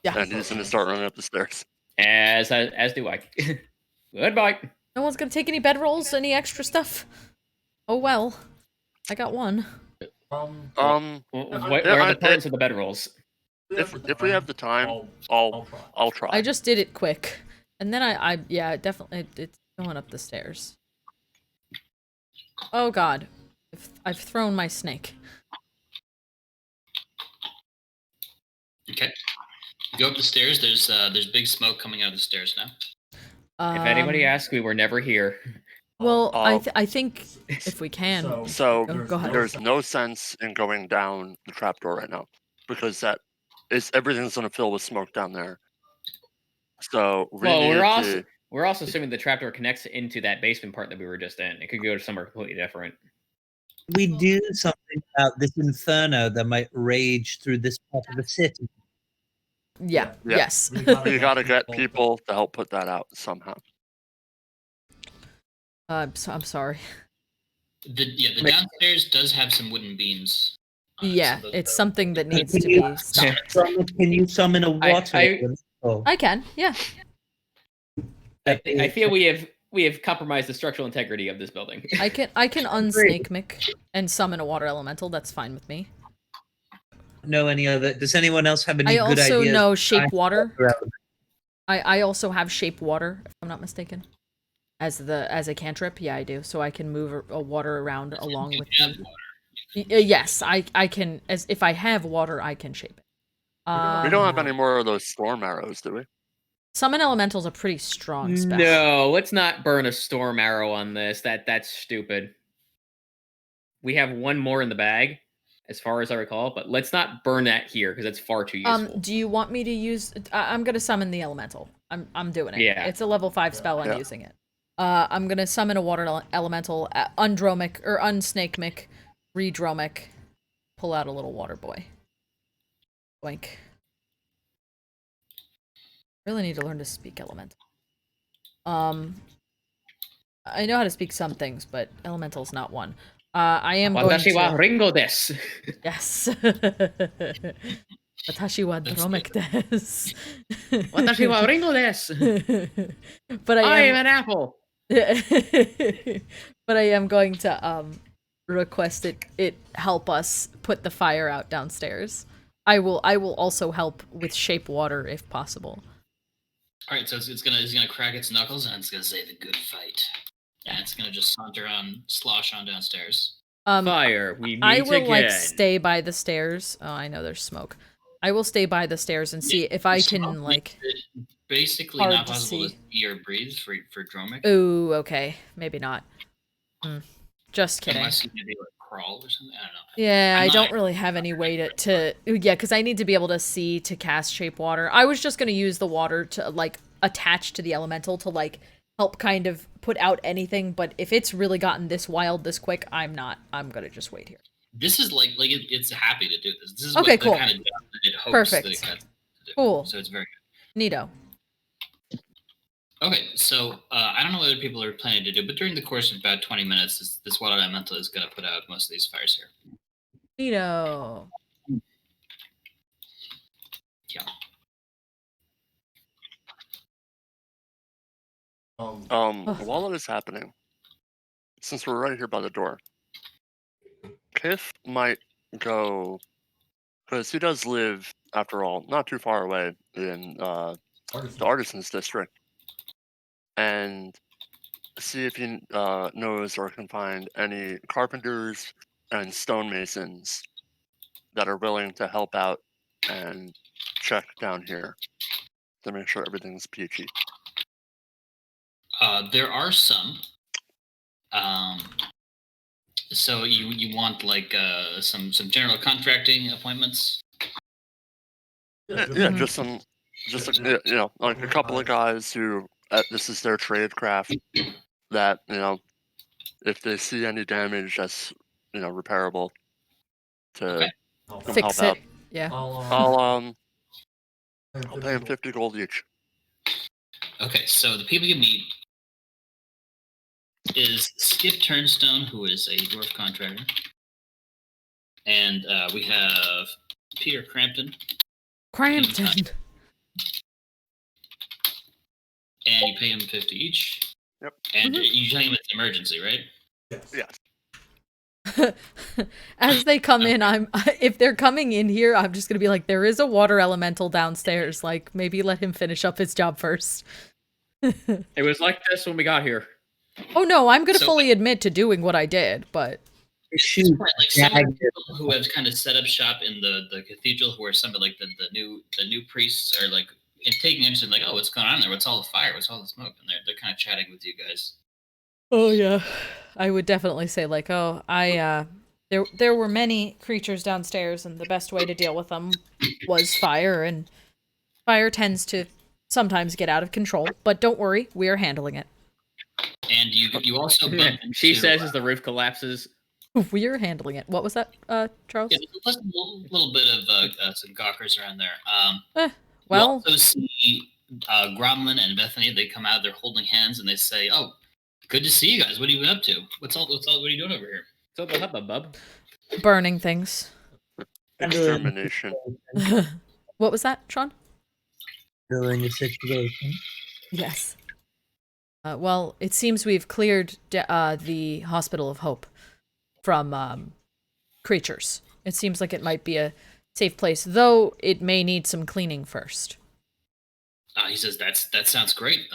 Speaker 2: Yeah.
Speaker 5: And he's gonna start running up the stairs.
Speaker 7: As do I. Goodbye.
Speaker 2: No one's gonna take any bedrolls, any extra stuff. Oh well, I got one.
Speaker 7: Where are the parts of the bedrolls?
Speaker 5: If we have the time, I'll try.
Speaker 2: I just did it quick, and then I definitely it's going up the stairs. Oh God, I've thrown my snake.
Speaker 3: Okay, go up the stairs. There's big smoke coming out of the stairs now.
Speaker 7: If anybody asks, we were never here.
Speaker 2: Well, I think if we can.
Speaker 5: So
Speaker 2: go ahead.
Speaker 5: There's no sense in going down the trapdoor right now because everything's gonna fill with smoke down there. So
Speaker 7: we're also assuming the trapdoor connects into that basement part that we were just in. It could go to somewhere completely different.
Speaker 1: We do something about this inferno that might rage through this part of the city.
Speaker 2: Yeah. Yes.
Speaker 5: We gotta get people to help put that out somehow.
Speaker 2: I'm sorry.
Speaker 3: The downstairs does have some wooden beams.
Speaker 2: Yeah, it's something that needs to be stopped.
Speaker 1: Can you summon a water?
Speaker 2: I can, yeah.
Speaker 7: I feel we have compromised the structural integrity of this building.
Speaker 2: I can unsnake Mick and summon a water elemental. That's fine with me.
Speaker 1: Know any other? Does anyone else have any good ideas?
Speaker 2: I also know shape water. I also have shape water, if I'm not mistaken. As a cantrip, yeah, I do. So I can move a water around along with the. Yes, I can. As if I have water, I can shape it.
Speaker 5: We don't have any more of those storm arrows, do we?
Speaker 2: Summon elemental's a pretty strong spell.
Speaker 7: No, let's not burn a storm arrow on this. That's stupid. We have one more in the bag, as far as I recall, but let's not burn that here because it's far too useful.
Speaker 2: Do you want me to use? I'm gonna summon the elemental. I'm doing it.
Speaker 7: Yeah,
Speaker 2: it's a level 5 spell. I'm using it. I'm gonna summon a water elemental, undromik or unsnake Mick, redromik, pull out a little water boy. Boink. Really need to learn to speak elemental. I know how to speak some things, but elemental's not one. I am going to...
Speaker 7: Watashi wa ringo desu.
Speaker 2: Yes. Watashi wa Dromik desu.
Speaker 7: Watashi wa ringo desu.
Speaker 2: But
Speaker 7: I am an apple.
Speaker 2: But I am going to request it help us put the fire out downstairs. I will also help with shape water if possible.
Speaker 3: All right, so it's gonna crack its knuckles and it's gonna say the good fight, and it's gonna just saunter on, slosh on downstairs.
Speaker 7: Fire, we meet
Speaker 2: I will
Speaker 7: again.
Speaker 2: like stay by the stairs. Oh, I know there's smoke. I will stay by the stairs and see if I can like.
Speaker 3: Basically, not possible to see or breathe for Dromik.
Speaker 2: Ooh, okay, maybe not. Just kidding.
Speaker 3: Unless you maybe like crawl or something? I don't know.
Speaker 2: Yeah, I don't really have any way to yeah, because I need to be able to see to cast Shape Water. I was just gonna use the water to like attach to the elemental to like help kind of put out anything, but if it's really gotten this wild this quick, I'm gonna just wait here.
Speaker 3: This is it's happy to do this. This is
Speaker 2: Okay,
Speaker 3: what
Speaker 2: cool.
Speaker 3: the kind of job that it hopes
Speaker 2: Perfect.
Speaker 3: that it gets to do.
Speaker 2: Cool.
Speaker 3: So it's very good.
Speaker 2: Neato.
Speaker 3: Okay, so I don't know what other people are planning to do, but during the course of about 20 minutes, this water elemental is going to put out most of these fires here.
Speaker 2: Neato.
Speaker 3: Yeah.
Speaker 5: While it is happening, since we're right here by the door, Kiff might go, because he does live, after all, not too far away in the Artisans District, and see if he knows or can find any carpenters and stonemasons that are willing to help out and check down here to make sure everything's peachy.
Speaker 3: There are some. So you want like some general contracting appointments?
Speaker 5: Yeah, just like a couple of guys who this is their trade craft. That if they see any damage that's repairable, to come
Speaker 2: Fix
Speaker 5: help
Speaker 2: it.
Speaker 5: out.
Speaker 2: Yeah.
Speaker 5: I'll pay him 50 gold each.
Speaker 3: Okay, so the people you meet is Skip Turnstone, who is a dwarf contractor, and we have Peter Crampton.
Speaker 2: Crampton.
Speaker 3: And you pay him 50 each.
Speaker 5: Yep.
Speaker 3: And you tell him it's an emergency, right?
Speaker 5: Yes.
Speaker 2: As they come in, if they're coming in here, I'm just gonna be like, there is a water elemental downstairs. Like, maybe let him finish up his job first.
Speaker 7: It was like this when we got here.
Speaker 2: Oh no, I'm gonna fully admit to doing what I did, but
Speaker 1: Shoot,
Speaker 3: like some people who have kind of set up shop in the cathedral, who are some of like the new priests are like taking interest in like, oh, what's going on there? What's all the fire? What's all the smoke? And they're kind of chatting with you guys.
Speaker 2: oh yeah, I would definitely say like, oh, there were many creatures downstairs, and the best way to deal with them was fire, and fire tends to sometimes get out of control. But don't worry, we are handling it.
Speaker 3: And you also bump into,
Speaker 7: She says as the roof collapses.
Speaker 2: We are handling it. What was that, Charles?
Speaker 3: Yeah, there's a little bit of some gawkers around there.
Speaker 2: Well,
Speaker 3: you also see Gromlin and Bethany. They come out. They're holding hands, and they say, "Oh, good to see you guys. What are you up to? What are you doing over here?"
Speaker 7: So the hubbub.
Speaker 2: burning things.
Speaker 5: Extermination.
Speaker 2: What was that, Sean?
Speaker 1: During the situation.
Speaker 2: Yes. Well, it seems we've cleared the Hospital of Hope from creatures. It seems like it might be a safe place, though it may need some cleaning first.
Speaker 3: He says, that sounds great.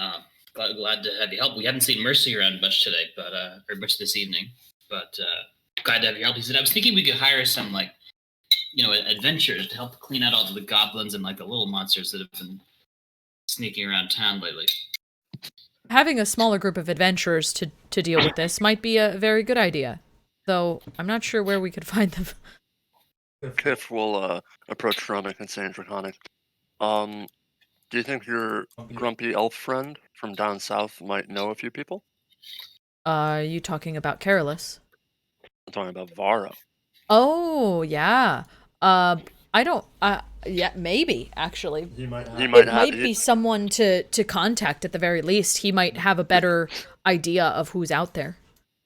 Speaker 3: Glad to have you help. We haven't seen Mercy around much today, but or much this evening, but glad to have your help. He said, I was thinking we could hire some adventurers to help clean out all of the goblins and like the little monsters that have been sneaking around town lately.
Speaker 2: Having a smaller group of adventurers to deal with this might be a very good idea, though I'm not sure where we could find them.
Speaker 5: Kiff will approach Dromik and say in Draconic, do you think your grumpy elf friend from down south might know a few people?
Speaker 2: Are you talking about Carolus?
Speaker 5: I'm talking about Varro.
Speaker 2: Oh, yeah. Yeah, maybe, actually.
Speaker 5: It
Speaker 2: might be someone to contact at the very least. He might have a better idea of who's out there.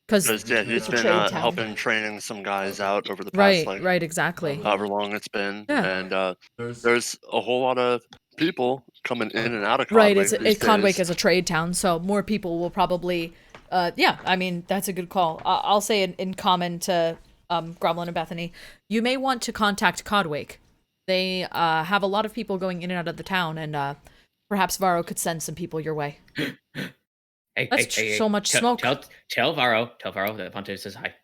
Speaker 2: Because
Speaker 5: he's been helping training some guys out over the past,
Speaker 2: right, exactly.
Speaker 5: however long it's been.
Speaker 2: Yeah.
Speaker 5: And there's a whole lot of people coming in and out of Conwake.
Speaker 2: Right, Conwake is a trade town, so more people will probably... yeah, I mean, that's a good call. I'll say in common to Gromlin and Bethany, you may want to contact Codwake. They have a lot of people going in and out of the town, and perhaps Varro could send some people your way. So much smoke.
Speaker 7: Tell Varro that Fontiev says hi.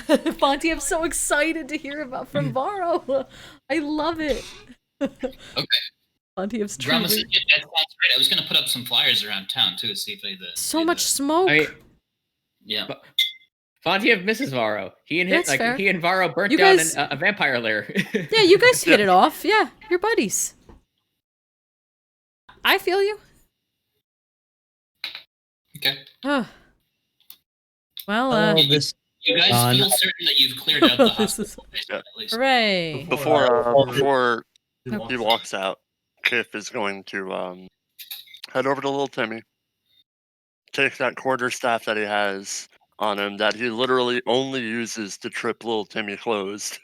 Speaker 2: Fontiev, I'm so excited to hear about from Varro. I love it.
Speaker 3: Okay.
Speaker 2: Fontiev's
Speaker 3: Drama
Speaker 2: truly...
Speaker 3: says, yeah, that sounds great. I was going to put up some flyers around town, too, to see if
Speaker 2: So much smoke.
Speaker 3: Yeah.
Speaker 7: Fontiev misses Varro. He and
Speaker 2: That's fair.
Speaker 7: he and Varro burnt
Speaker 2: You
Speaker 7: down
Speaker 2: guys-
Speaker 7: a vampire lair.
Speaker 2: Yeah, you guys hit it off. Yeah, you're buddies. I feel you.
Speaker 3: Okay.
Speaker 2: Well,
Speaker 1: this
Speaker 3: You guys feel certain that you've cleared out the
Speaker 2: This
Speaker 3: hospital,
Speaker 2: is-
Speaker 3: at least.
Speaker 2: hooray.
Speaker 5: Before he walks out, Kiff is going to head over to little Timmy, take that quarterstaff that he has on him that he literally only uses to trip little Timmy closed.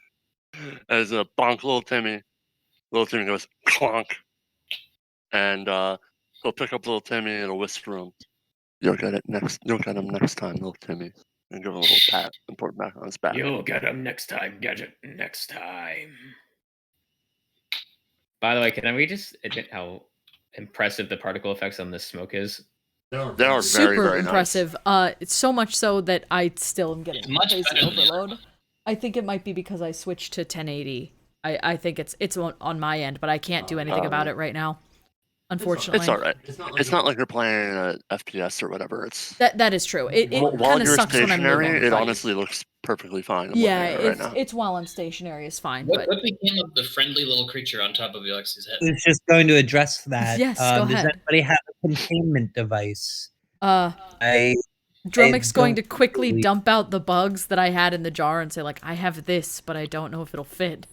Speaker 5: As a bonk little Timmy goes clonk, and he'll pick up little Timmy and he'll whisper him, You'll get him next time, little Timmy. And give him a little pat and put him back on his back.
Speaker 7: You'll get him next time, Gadget. Next time. By the way, can we just admit how impressive the particle effects on this smoke is?
Speaker 5: They are very,
Speaker 2: Super
Speaker 5: very
Speaker 2: impressive. It's so much so that I still am getting
Speaker 3: Much
Speaker 2: crazy
Speaker 3: better than the other
Speaker 2: overload. I think it might be because I switched to 1080. I think it's on my end, but I can't do anything about it right now. Unfortunately,
Speaker 5: It's all right. It's not like you're playing a FPS or whatever. It's
Speaker 2: that is true. It
Speaker 5: while
Speaker 2: kind of
Speaker 5: you're
Speaker 2: sucks when I'm
Speaker 5: stationary.
Speaker 2: moving.
Speaker 5: It
Speaker 2: but-
Speaker 5: honestly looks perfectly fine.
Speaker 2: Yeah,
Speaker 5: right now.
Speaker 2: it's while I'm stationary is fine.
Speaker 3: What
Speaker 2: But
Speaker 3: became of the friendly little creature on top of Yllaxis' head?
Speaker 1: I was just going to address that.
Speaker 2: Yes, go
Speaker 1: Does
Speaker 2: ahead.
Speaker 1: anybody have a containment device?
Speaker 2: Dromik's
Speaker 1: I
Speaker 2: going to
Speaker 1: don't
Speaker 2: quickly
Speaker 1: believe-
Speaker 2: dump out the bugs that I had in the jar and say like, I have this, but I don't know if it'll fit.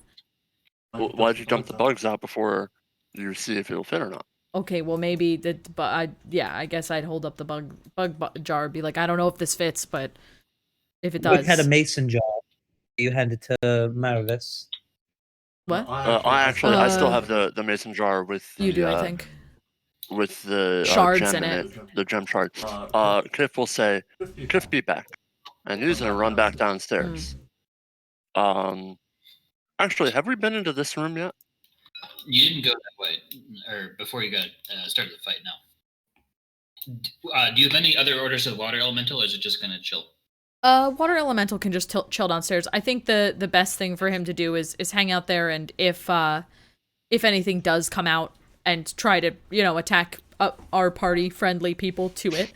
Speaker 5: Why'd you dump the bugs out before you see if it'll fit or not?
Speaker 2: Okay, well maybe that, but I guess I'd hold up the bug jar, be like, I don't know if this fits, but if it
Speaker 1: We
Speaker 2: does,
Speaker 1: had a mason jar. You hand it to Marvis.
Speaker 2: what?
Speaker 5: I still have the mason jar with the,
Speaker 2: You do, I think.
Speaker 5: with the
Speaker 2: Shards
Speaker 5: gem
Speaker 2: in
Speaker 5: it, the gem shard. Kiff will say, Kiff, be back, and he's gonna run back downstairs. Actually, have we been into this room yet?
Speaker 3: You didn't go that way, or before you got started the fight. No. Do you have any other orders of water elemental, or is it just gonna chill?
Speaker 2: Water elemental can just chill downstairs. I think the best thing for him to do is hang out there, and if anything does come out and try to attack our party friendly people to it,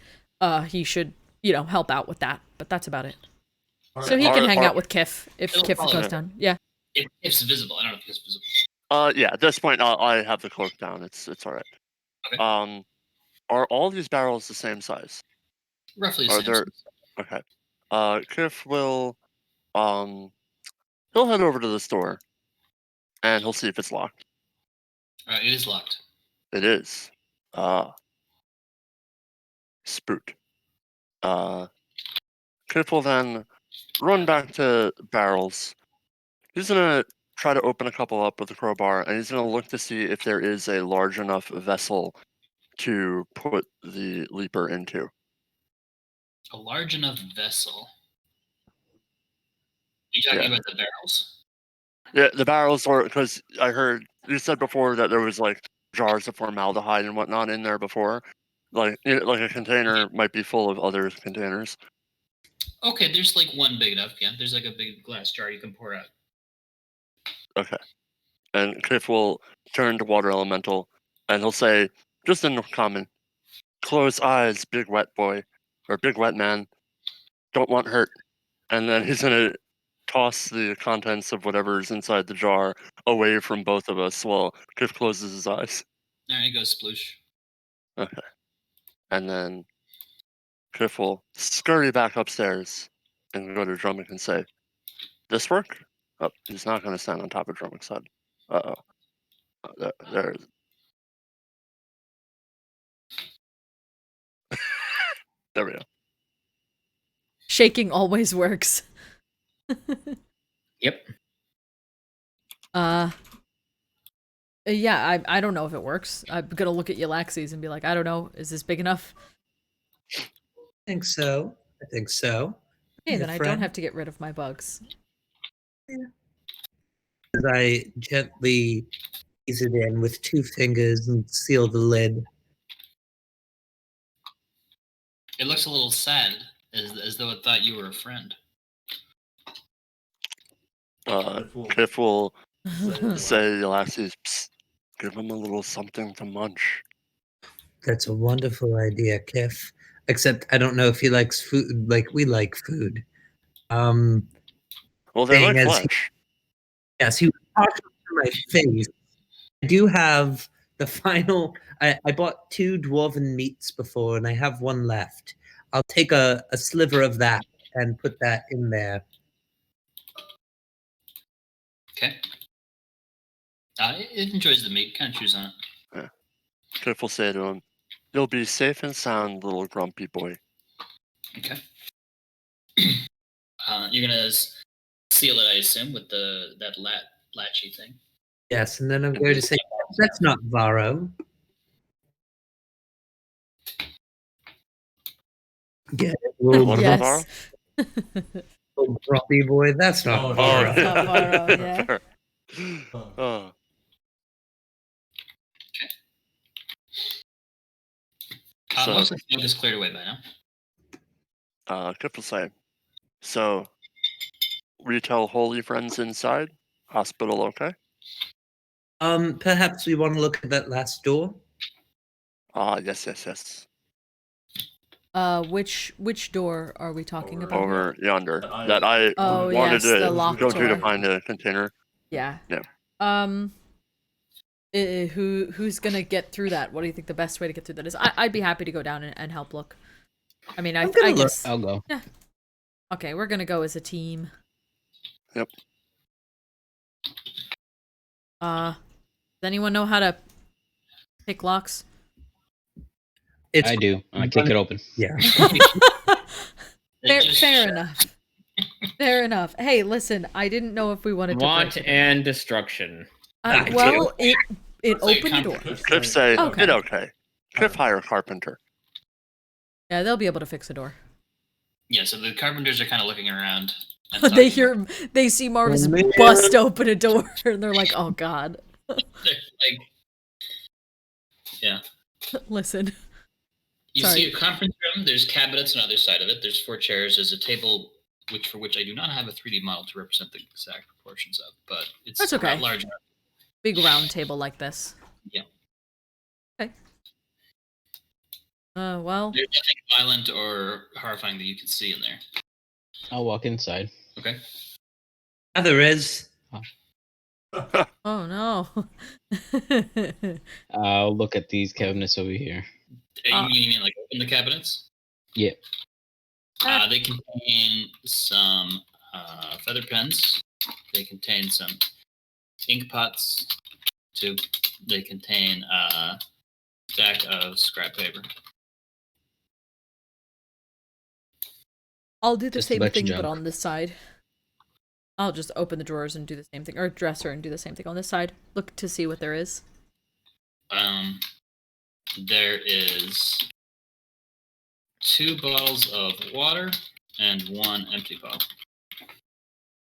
Speaker 2: he should help out with that. But that's about it. So he can hang out with Kiff if Kiff goes down. Yeah.
Speaker 3: If it's visible, I don't know if it's visible.
Speaker 5: Yeah. At this point, I have the cloak down. It's all right.
Speaker 3: Okay.
Speaker 5: Are all these barrels the same size?
Speaker 3: Roughly the
Speaker 5: Are
Speaker 3: same.
Speaker 5: there? Okay. Kiff will he'll head over to the store, and he'll see if it's locked.
Speaker 3: It is locked.
Speaker 5: It is. Spooked. Kiff will then run back to barrels. He's gonna try to open a couple up with a crowbar, and he's gonna look to see if there is a large enough vessel to put the leaper into.
Speaker 3: A large enough vessel. You talking about the barrels?
Speaker 5: Yeah, the barrels are, because I heard you said before that there was like jars of formaldehyde and whatnot in there before. Like a container might be full of other containers.
Speaker 3: Okay, there's like one big enough. Yeah, there's like a big glass jar you can pour out.
Speaker 5: Okay. And Kiff will turn to Water Elemental, and he'll say, just in common, close eyes, big wet boy, or big wet man. Don't want hurt. And then he's going to toss the contents of whatever's inside the jar away from both of us while Kiff closes his eyes.
Speaker 3: There he goes, sploosh.
Speaker 5: Okay. And then Kiff will scurry back upstairs and go to Dromik and say, this work? Oh, he's not going to stand on top of Dromik's head. Uh-oh. There. There we go.
Speaker 2: Shaking always works.
Speaker 7: Yep.
Speaker 2: Yeah, I don't know if it works. I'm gonna look at Yllaxis and be like, I don't know, is this big enough?
Speaker 1: I think so.
Speaker 2: Hey, then
Speaker 1: Yeah,
Speaker 2: I
Speaker 1: friend.
Speaker 2: don't have to get rid of my bugs.
Speaker 1: As I gently ease it in with 2 fingers and seal the lid.
Speaker 3: It looks a little sad, as though it thought you were a friend.
Speaker 5: Kiff will say, Yllaxis, psst, give him a little something to munch.
Speaker 1: That's a wonderful idea, Kiff. Except I don't know if he likes food like we like food.
Speaker 5: Well, they
Speaker 1: saying
Speaker 5: like
Speaker 1: as
Speaker 5: flesh.
Speaker 1: Yes, he was partial to my face. I do have the final. I bought 2 dwarven meats before, and I have 1 left. I'll take a sliver of that and put that in there.
Speaker 3: Okay. It enjoys the meat. Kind of chews on it.
Speaker 5: Yeah. Cliff will say to him, "You'll be safe and sound, little grumpy boy."
Speaker 3: Okay. You're gonna seal it, I assume, with that latchy thing.
Speaker 1: Yes, and then I'm going to say, that's not Varro. Get it, little,
Speaker 5: What
Speaker 2: Yes.
Speaker 5: about
Speaker 1: little grumpy boy? That's not
Speaker 8: Oh,
Speaker 1: Varro.
Speaker 8: no.
Speaker 2: Not Varro, yeah.
Speaker 5: Oh. So-
Speaker 3: Most of the smoke is cleared away by now.
Speaker 5: Cliff will say, "So, we tell holy friends inside? Hospital okay?"
Speaker 1: Perhaps we want to look at that last door.
Speaker 5: Yes.
Speaker 2: Which door are we talking about?
Speaker 5: Over yonder.
Speaker 8: That
Speaker 5: That I
Speaker 2: Oh,
Speaker 5: wanted
Speaker 2: yes, the
Speaker 5: to
Speaker 2: locked
Speaker 5: go to
Speaker 2: door.
Speaker 5: find a container.
Speaker 2: Yeah.
Speaker 5: Yeah.
Speaker 2: Who's gonna get through that? What do you think the best way to get through that is? I'd be happy to go down and help look. I mean, I
Speaker 1: gonna look.
Speaker 2: guess.
Speaker 6: I'll go.
Speaker 2: Okay, we're gonna go as a team.
Speaker 5: Yep.
Speaker 2: Does anyone know how to pick locks?
Speaker 6: I do. I kick it open.
Speaker 1: Yeah.
Speaker 2: Fair enough. Fair enough. Hey, listen, I didn't know if we wanted to
Speaker 7: Want
Speaker 2: break it.
Speaker 7: and destruction.
Speaker 2: Well, it
Speaker 3: It's like
Speaker 2: opened the door.
Speaker 5: Cliff say,
Speaker 2: Okay.
Speaker 5: "It okay." Cliff hire a carpenter.
Speaker 2: Yeah, they'll be able to fix the door.
Speaker 3: Yeah, so the carpenters are kind of looking around. And
Speaker 2: They
Speaker 3: talking.
Speaker 2: they see Marvis
Speaker 1: man.
Speaker 2: bust open a door, and they're like, "Oh God,
Speaker 3: They're like, yeah.
Speaker 2: listen."
Speaker 3: You
Speaker 2: Sorry.
Speaker 3: see a conference room. There's cabinets on either side of it. There's 4 chairs. There's a table, for which I do not have a 3D model to represent the exact proportions of, but it's
Speaker 2: That's okay.
Speaker 3: not large enough.
Speaker 2: Big round table like this.
Speaker 3: Yeah.
Speaker 2: Okay. Well.
Speaker 3: There's nothing violent or horrifying that you can see in there.
Speaker 6: I'll walk inside.
Speaker 3: Okay.
Speaker 1: Yeah, there is.
Speaker 2: Oh no.
Speaker 6: I'll look at these cabinets over here.
Speaker 3: You mean like open the cabinets?
Speaker 6: Yeah.
Speaker 3: They contain some feather pens. They contain some ink pots. 2. They contain a stack of scrap paper.
Speaker 2: I'll do the
Speaker 6: Just a
Speaker 2: same
Speaker 6: bunch of
Speaker 2: thing, but
Speaker 6: junk.
Speaker 2: on this side. I'll just open the drawers and do the same thing, or dresser and do the same thing on this side. Look to see what there is.
Speaker 3: There is 2 bottles of water and 1 empty bottle.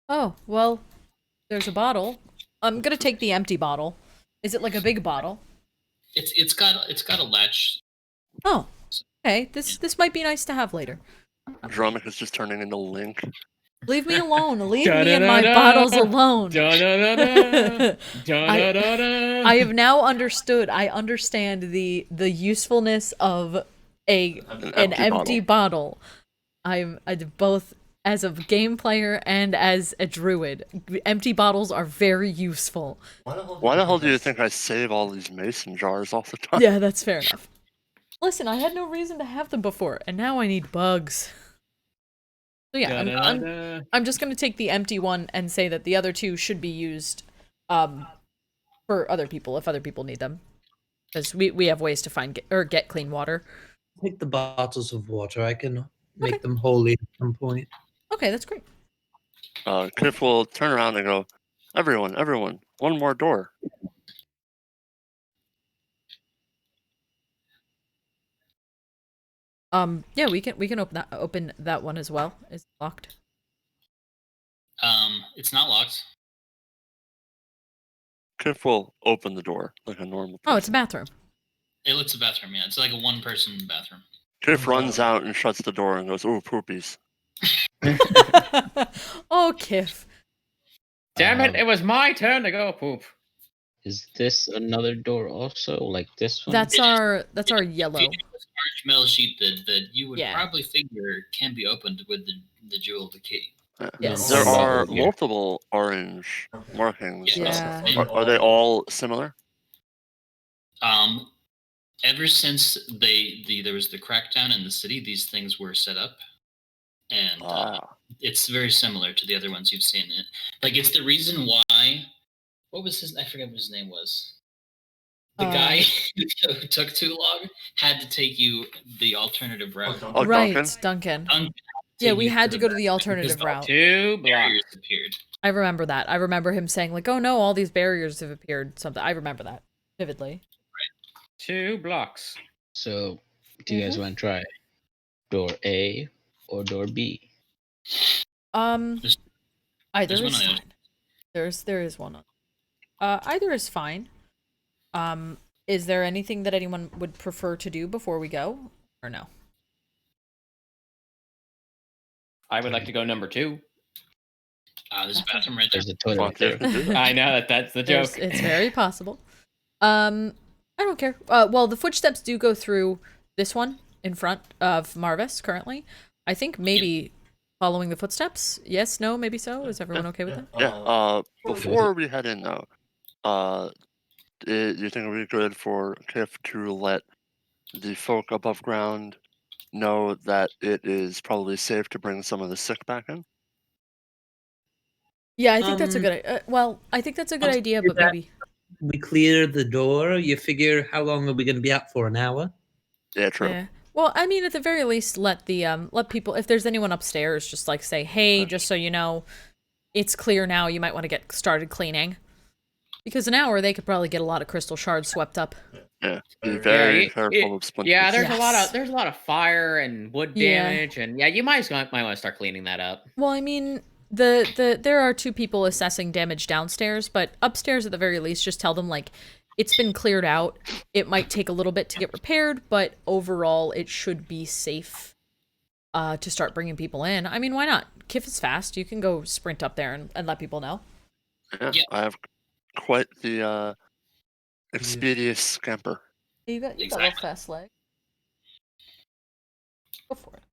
Speaker 2: Oh, well, there's a bottle. I'm gonna take the empty bottle. Is it like a big bottle?
Speaker 3: It's got a latch.
Speaker 2: Oh, okay. This might be nice to have later.
Speaker 5: Dromik is just turning into Link.
Speaker 2: Leave me alone. Leave me and my bottles alone.
Speaker 7: Da-da-da-da. Da-da-da-da.
Speaker 2: I have now understood. I understand the usefulness of an empty bottle. I'm both as a game player and as a druid. Empty bottles are very useful.
Speaker 5: Why the hell do you think I save all these mason jars all the time?
Speaker 2: Yeah, that's fair enough. Listen, I had no reason to have them before, and now I need bugs. So yeah, I'm just gonna take the empty one and say that the other 2 should be used for other people if other people need them, because we have ways to find get clean water.
Speaker 1: Take the bottles of water. I can make them holy at some point.
Speaker 2: Okay, that's great.
Speaker 5: Cliff will turn around and go, everyone, one more door."
Speaker 2: Yeah, we can open that one as well. Is it locked?
Speaker 3: It's not locked.
Speaker 5: Cliff will open the door like a normal person.
Speaker 2: Oh, it's a bathroom.
Speaker 3: It looks a bathroom, yeah. It's like a 1-person bathroom.
Speaker 5: Cliff runs out and shuts the door and goes, "Ooh, poopies."
Speaker 2: Oh, Kiff.
Speaker 7: Damn it! It was my turn to go poop.
Speaker 6: Is this another door also, like this one?
Speaker 2: That's our yellow.
Speaker 3: It's a large metal sheet that you would
Speaker 2: Yeah.
Speaker 3: probably figure can be opened with the jewel of the key.
Speaker 2: Yes.
Speaker 5: There
Speaker 6: From the
Speaker 5: are
Speaker 6: old year.
Speaker 5: multiple orange markings.
Speaker 2: Yeah.
Speaker 5: Are they all similar?
Speaker 3: Ever since there was the crackdown in the city, these things were set up, and it's very similar to the other ones you've seen. Like, it's the reason why. What was his? I forget what his name was. The guy who took too long had to take you the alternative route.
Speaker 5: Oh,
Speaker 2: Right,
Speaker 5: Duncan?
Speaker 2: Duncan. Yeah, we had to go to the alternative route.
Speaker 7: 2 blocks.
Speaker 3: Barriers appeared.
Speaker 2: I remember that. I remember him saying like, "Oh no, all these barriers have appeared." Something. I remember that vividly.
Speaker 7: 2 blocks.
Speaker 6: So, do you guys want to try door A or door B?
Speaker 2: Either
Speaker 3: There's one
Speaker 2: is
Speaker 3: on the
Speaker 2: fine. There is one on. Either is fine. Is there anything that anyone would prefer to do before we go, or no?
Speaker 7: I would like to go number 2.
Speaker 3: There's a bathroom right there.
Speaker 6: There's a toilet right there.
Speaker 7: I know that's the joke.
Speaker 2: It's very possible. I don't care. Well, the footsteps do go through this one in front of Marvis currently. I think maybe following the footsteps. Yes, no, maybe so. Is everyone okay with that?
Speaker 5: Yeah. Before we head in, though, do you think it would be good for Kiff to let the folk above ground know that it is probably safe to bring some of the sick back in?
Speaker 2: Yeah, I think that's a good. Well, I think that's a good idea, but maybe
Speaker 1: we clear the door. You figure, how long are we going to be out for? An hour?
Speaker 5: Yeah, true.
Speaker 2: Yeah. Well, I mean, at the very least, let people, if there's anyone upstairs, just like say, hey, just so you know, it's clear now. You might want to get started cleaning, because an hour they could probably get a lot of crystal shards swept up.
Speaker 5: Yeah, be very careful of splinters.
Speaker 7: Yeah, there's a lot of fire and wood damage, and you might want to start cleaning that up.
Speaker 2: Well, I mean, there are 2 people assessing damage downstairs, but upstairs at the very least, just tell them like it's been cleared out. It might take a little bit to get repaired, but overall it should be safe to start bringing people in. I mean, why not? Kiff is fast. You can go sprint up there and let people know.
Speaker 5: Yeah, I have quite the expeditious scamper.
Speaker 2: You got a little fast leg. Go for it.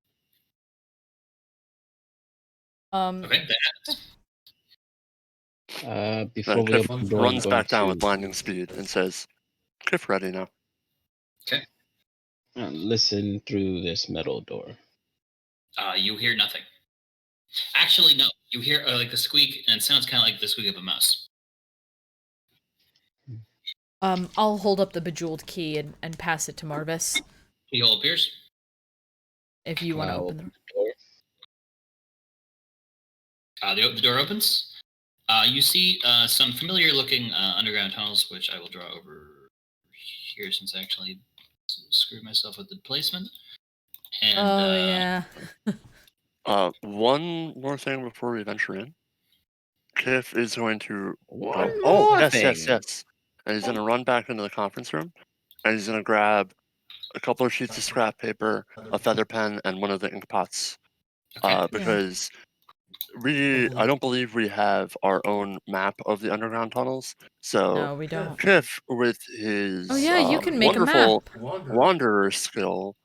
Speaker 3: Okay,
Speaker 6: Before we
Speaker 5: Kiff
Speaker 6: open the door,
Speaker 5: runs back down with blinding speed and says, "Kiff ready now."
Speaker 3: Okay.
Speaker 6: Listen through this metal door.
Speaker 3: You hear nothing. Actually, no. You hear like the squeak, and it sounds kind of like the squeak of a mouse.
Speaker 2: I'll hold up the bejeweled key and pass it to Marvis.
Speaker 3: Keyhole appears.
Speaker 2: If you want to open the door.
Speaker 3: The door opens. You see some familiar-looking underground tunnels, which I will draw over here since I actually screwed myself with the placement. And,
Speaker 5: one more thing before we venture in. Kiff is going to yes. And he's going to run back into the conference room, and he's going to grab a couple of sheets of scrap paper, a feather pen, and one of the ink pots. Because I don't believe we have our own map of the underground tunnels. So
Speaker 2: no, we don't.
Speaker 5: Kiff, with his
Speaker 2: you can make
Speaker 5: wonderful
Speaker 2: a map.
Speaker 5: wanderer skill,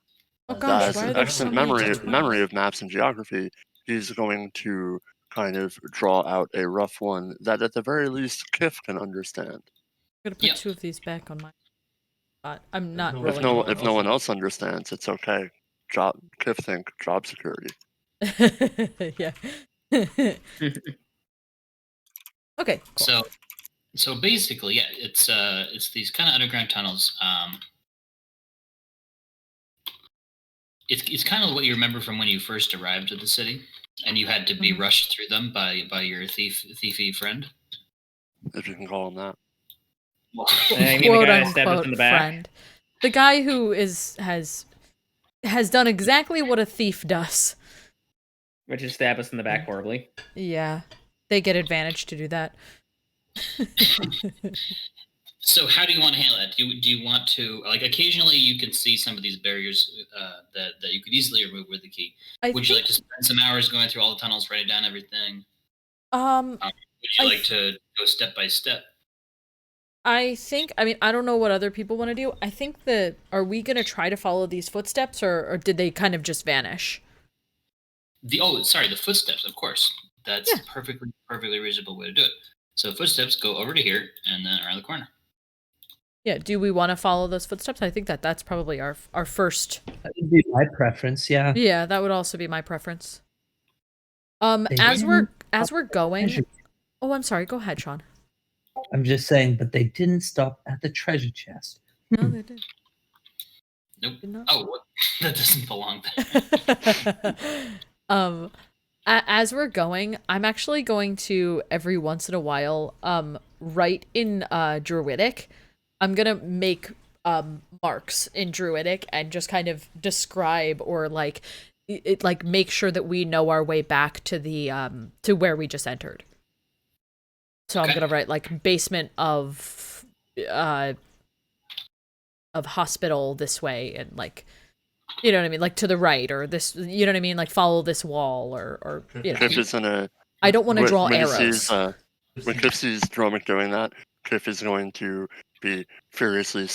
Speaker 2: Oh gosh,
Speaker 5: that's
Speaker 2: why are
Speaker 5: an
Speaker 2: there
Speaker 5: excellent
Speaker 2: so many
Speaker 5: memory of maps and geography, he's going to kind of draw out a rough one that at the very least Kiff can understand.
Speaker 2: I'm gonna put 2 of these back on my spot. I'm not
Speaker 5: If no one else understands, it's okay. Kiff think job security.
Speaker 2: Yeah. Okay. Cool.
Speaker 3: So basically, yeah, it's these kind of underground tunnels. It's kind of what you remember from when you first arrived at the city, and you had to be rushed through them by your thiefy friend.
Speaker 5: If you can call him that.
Speaker 3: Well,
Speaker 2: Quote unquote friend. The guy who has done exactly what a thief does.
Speaker 7: Which is stab us in the back horribly.
Speaker 2: Yeah. They get advantage to do that.
Speaker 3: So how do you want to handle that? Do you want to, like, occasionally you can see some of these barriers that you could easily remove with the key. Would you like to spend some hours going through all the tunnels, writing down everything? Would you like to go step by step?
Speaker 2: I don't know what other people want to do. I think are we going to try to follow these footsteps, or did they kind of just vanish?
Speaker 3: The footsteps, of course. That's perfectly reasonable way to do it. So footsteps go over to here and then around the corner.
Speaker 2: Yeah, do we want to follow those footsteps? I think that's probably our first.
Speaker 1: That would be my preference, yeah.
Speaker 2: Yeah, that would also be my preference.
Speaker 1: They
Speaker 2: As
Speaker 1: didn't
Speaker 2: we're going.
Speaker 1: treasure-
Speaker 2: Oh, I'm sorry. Go ahead, Sean.
Speaker 1: I'm just saying, but they didn't stop at the treasure chest.
Speaker 2: No, they did.
Speaker 3: Nope.
Speaker 2: Did not?
Speaker 3: Oh, what? That doesn't belong there.
Speaker 2: As we're going, I'm actually going to every once in a while, write in Druidic. I'm gonna make marks in Druidic and just kind of describe or like make sure that we know our way back to the to where we just entered. So I'm gonna write like basement of hospital this way, and like, you know what I mean, like to the right, or this, you know what I mean, like follow this wall, or you know.
Speaker 5: Kiff is gonna.
Speaker 2: I don't want to draw
Speaker 5: when
Speaker 2: arrows.
Speaker 5: When Kiff sees Dromik doing that, Kiff is going to be furiously,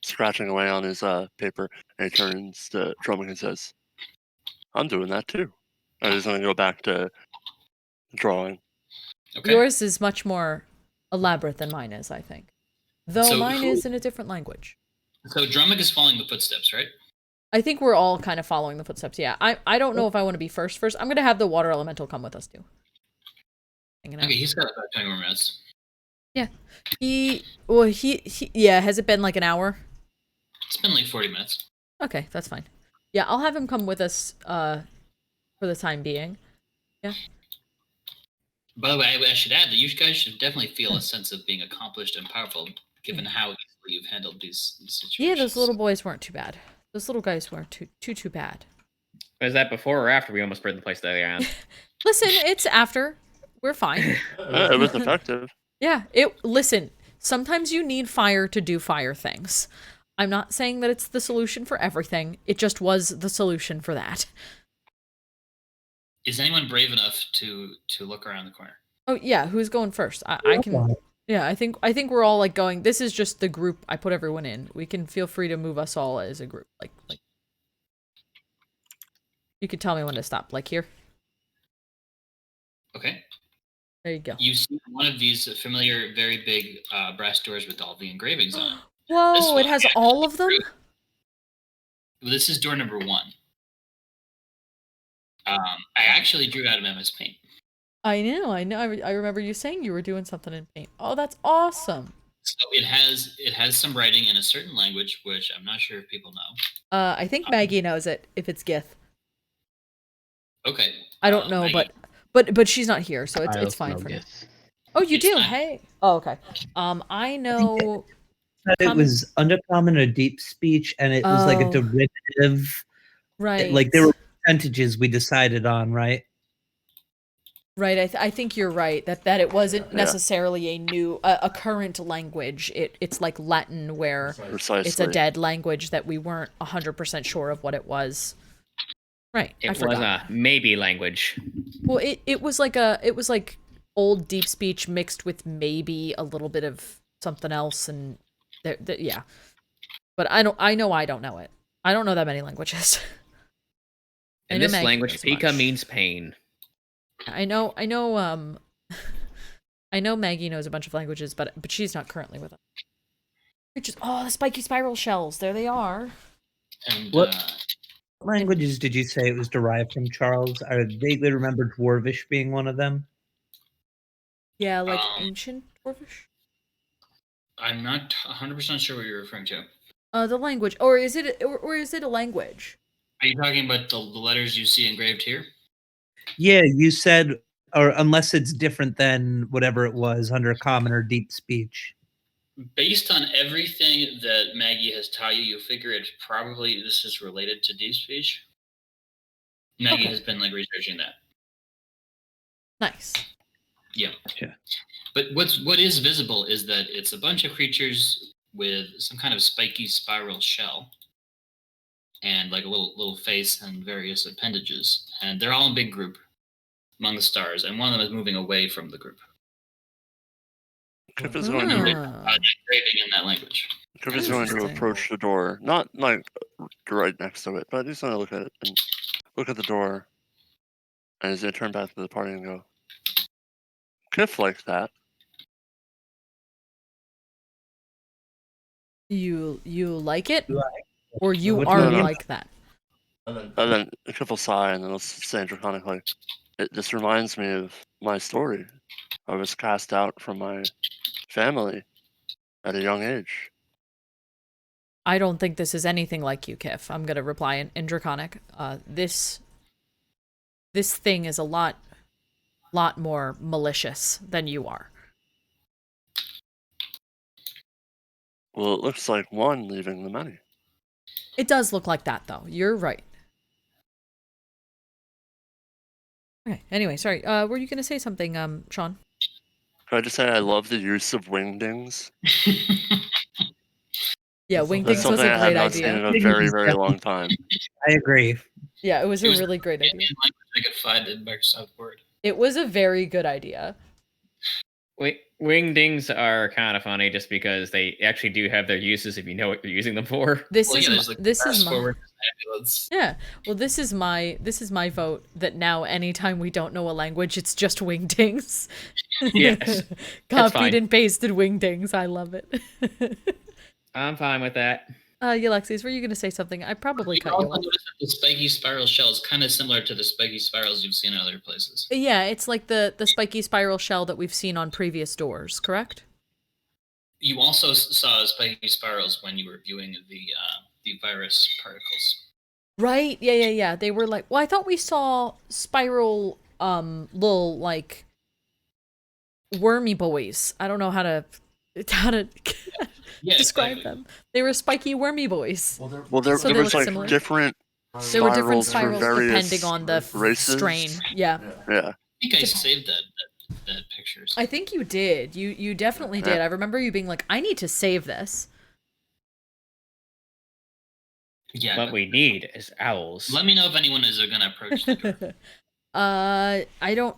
Speaker 5: scratching away on his paper, and he turns to Dromik and says, "I'm doing that too." And he's gonna go back to drawing.
Speaker 3: Okay.
Speaker 2: Yours is much more elaborate than mine is, I think. Though
Speaker 3: So
Speaker 2: mine is in a different language.
Speaker 3: So Dromik is following the footsteps, right?
Speaker 2: I think we're all kind of following the footsteps, yeah. I don't know if I want to be first. I'm going to have the water elemental come with us, too.
Speaker 3: Okay, he's got about 20 more minutes.
Speaker 2: Yeah. Yeah, has it been like an hour?
Speaker 3: It's been like 40 minutes.
Speaker 2: Okay, that's fine. Yeah, I'll have him come with us for the time being. Yeah.
Speaker 3: By the way, I should add that you guys should definitely feel a sense of being accomplished and powerful, given how easily you've handled these situations.
Speaker 2: Yeah, those little boys weren't too bad. Those little guys weren't too bad.
Speaker 7: Was that before or after we almost burned the place to the ground?
Speaker 2: Listen, it's after. We're fine.
Speaker 5: It was effective.
Speaker 2: Yeah, listen, sometimes you need fire to do fire things. I'm not saying that it's the solution for everything. It just was the solution for that.
Speaker 3: Is anyone brave enough to look around the corner?
Speaker 2: Oh yeah, who's going first? I can. Yeah, I think we're all like going. This is just the group I put everyone in. We can feel free to move us all as a group. Like you could tell me when to stop. Like here.
Speaker 3: Okay.
Speaker 2: There you go.
Speaker 3: You see one of these familiar, very big brass doors with all the engravings on it.
Speaker 2: Whoa! It has all of them.
Speaker 3: Well, this is door number 1. I actually drew out of MS Paint.
Speaker 2: I know. I remember you saying you were doing something in Paint. Oh, that's awesome.
Speaker 3: So it has some writing in a certain language, which I'm not sure if people know.
Speaker 2: I think Maggie knows it if it's Gith.
Speaker 3: Okay.
Speaker 2: I don't know,
Speaker 3: Maggie.
Speaker 2: but she's not here, so it's fine for now. Oh, you do? Hey. Oh, okay. I know.
Speaker 1: It was undercommon or deep speech, and it was like a derivative.
Speaker 2: Right.
Speaker 1: Like there were percentages we decided on, right?
Speaker 2: Right. I think you're right that it wasn't necessarily a new a current language. It's like Latin, where
Speaker 5: Precisely.
Speaker 2: it's a dead language that we weren't 100% sure of what it was. Right.
Speaker 7: It was a maybe language.
Speaker 2: Well, it was like old deep speech mixed with maybe a little bit of something else, and yeah. But I know I don't know it. I don't know that many languages.
Speaker 7: In this language, Pika means pain.
Speaker 2: I know I know Maggie knows a bunch of languages, but she's not currently with us. Which is the spiky spiral shells. There they are.
Speaker 3: And
Speaker 1: What languages did you say it was derived from, Charles? I vaguely remember Dwarvish being one of them.
Speaker 2: Yeah, like ancient Dwarvish?
Speaker 3: I'm not 100% sure what you're referring to.
Speaker 2: The language, or is it a language?
Speaker 3: Are you talking about the letters you see engraved here?
Speaker 1: Yeah, you said, or unless it's different than whatever it was under common or deep speech.
Speaker 3: Based on everything that Maggie has taught you, you figure it's probably this is related to deep speech. Maggie has been researching that.
Speaker 2: Nice.
Speaker 3: Yeah.
Speaker 1: Yeah.
Speaker 3: But what is visible is that it's a bunch of creatures with some kind of spiky spiral shell and like a little face and various appendages, and they're all in a big group among the stars, and one of them is moving away from the group.
Speaker 5: Kiff is going to
Speaker 3: engraving in that language.
Speaker 5: Kiff is going to approach the door, not like right next to it, but he's going to look at it and look at the door And he's gonna turn back to the party and go, Kiff like that.
Speaker 2: You like it?
Speaker 1: Like-
Speaker 2: Or you
Speaker 1: What
Speaker 2: are
Speaker 1: do you-
Speaker 2: like that?
Speaker 5: And then Kiff will sigh and then he'll say draconically, this reminds me of my story. I was cast out from my family at a young age.
Speaker 2: I don't think this is anything like you, Kiff. I'm gonna reply in Draconic. This thing is a lot more malicious than you are.
Speaker 5: Well, it looks like one leaving the many.
Speaker 2: It does look like that, though. You're right. Okay. Anyway, sorry. Were you gonna say something, Sean?
Speaker 5: Can I just say I love the use of wingdings?
Speaker 2: Yeah,
Speaker 5: That's
Speaker 2: Wingdings was
Speaker 5: something
Speaker 2: a
Speaker 5: I have
Speaker 2: great
Speaker 5: not seen
Speaker 2: idea.
Speaker 5: in a very, very long time.
Speaker 1: I agree.
Speaker 2: Yeah, it was a really great idea.
Speaker 3: Language I could find in Microsoft Word.
Speaker 2: It was a very good idea.
Speaker 7: Wait, wingdings are kind of funny just because they actually do have their uses if you know what you're using them for.
Speaker 2: This
Speaker 3: Well,
Speaker 2: is
Speaker 3: yeah,
Speaker 2: my,
Speaker 3: there's like
Speaker 2: this is
Speaker 3: fast
Speaker 2: my
Speaker 3: forward ambulance.
Speaker 2: yeah. Well, this is my vote that now anytime we don't know a language, it's just Wingdings.
Speaker 7: Yes, that's
Speaker 2: Copied
Speaker 7: fine.
Speaker 2: and pasted Wingdings. I love it.
Speaker 7: I'm fine with that.
Speaker 2: Yllaxis, were you going to say something? I probably
Speaker 3: You
Speaker 2: cut you
Speaker 3: also
Speaker 2: off.
Speaker 3: notice that the spiky spiral shell is kind of similar to the spiky spirals you've seen in other places.
Speaker 2: Yeah, it's like the spiky spiral shell that we've seen on previous doors, correct?
Speaker 3: You also saw spiky spirals when you were viewing the virus particles.
Speaker 2: Right? Yeah. They were like, well, I thought we saw spiral, little, like, wormy boys. I don't know how to
Speaker 3: Yeah,
Speaker 2: describe
Speaker 3: exactly.
Speaker 2: them. They were spiky wormy boys.
Speaker 5: Well, there,
Speaker 2: So
Speaker 5: there
Speaker 2: they
Speaker 5: was
Speaker 2: look
Speaker 5: like
Speaker 2: similar?
Speaker 5: different
Speaker 2: There were different
Speaker 5: spirals for
Speaker 2: spirals
Speaker 5: various
Speaker 2: depending on the
Speaker 5: races.
Speaker 2: strain. Yeah.
Speaker 5: Yeah.
Speaker 3: I think I saved that pictures.
Speaker 2: I think you did. You definitely did. I remember you being like, I need to save this.
Speaker 3: Yeah.
Speaker 7: What we need is owls.
Speaker 3: Let me know if anyone is going to approach the door.
Speaker 2: I don't.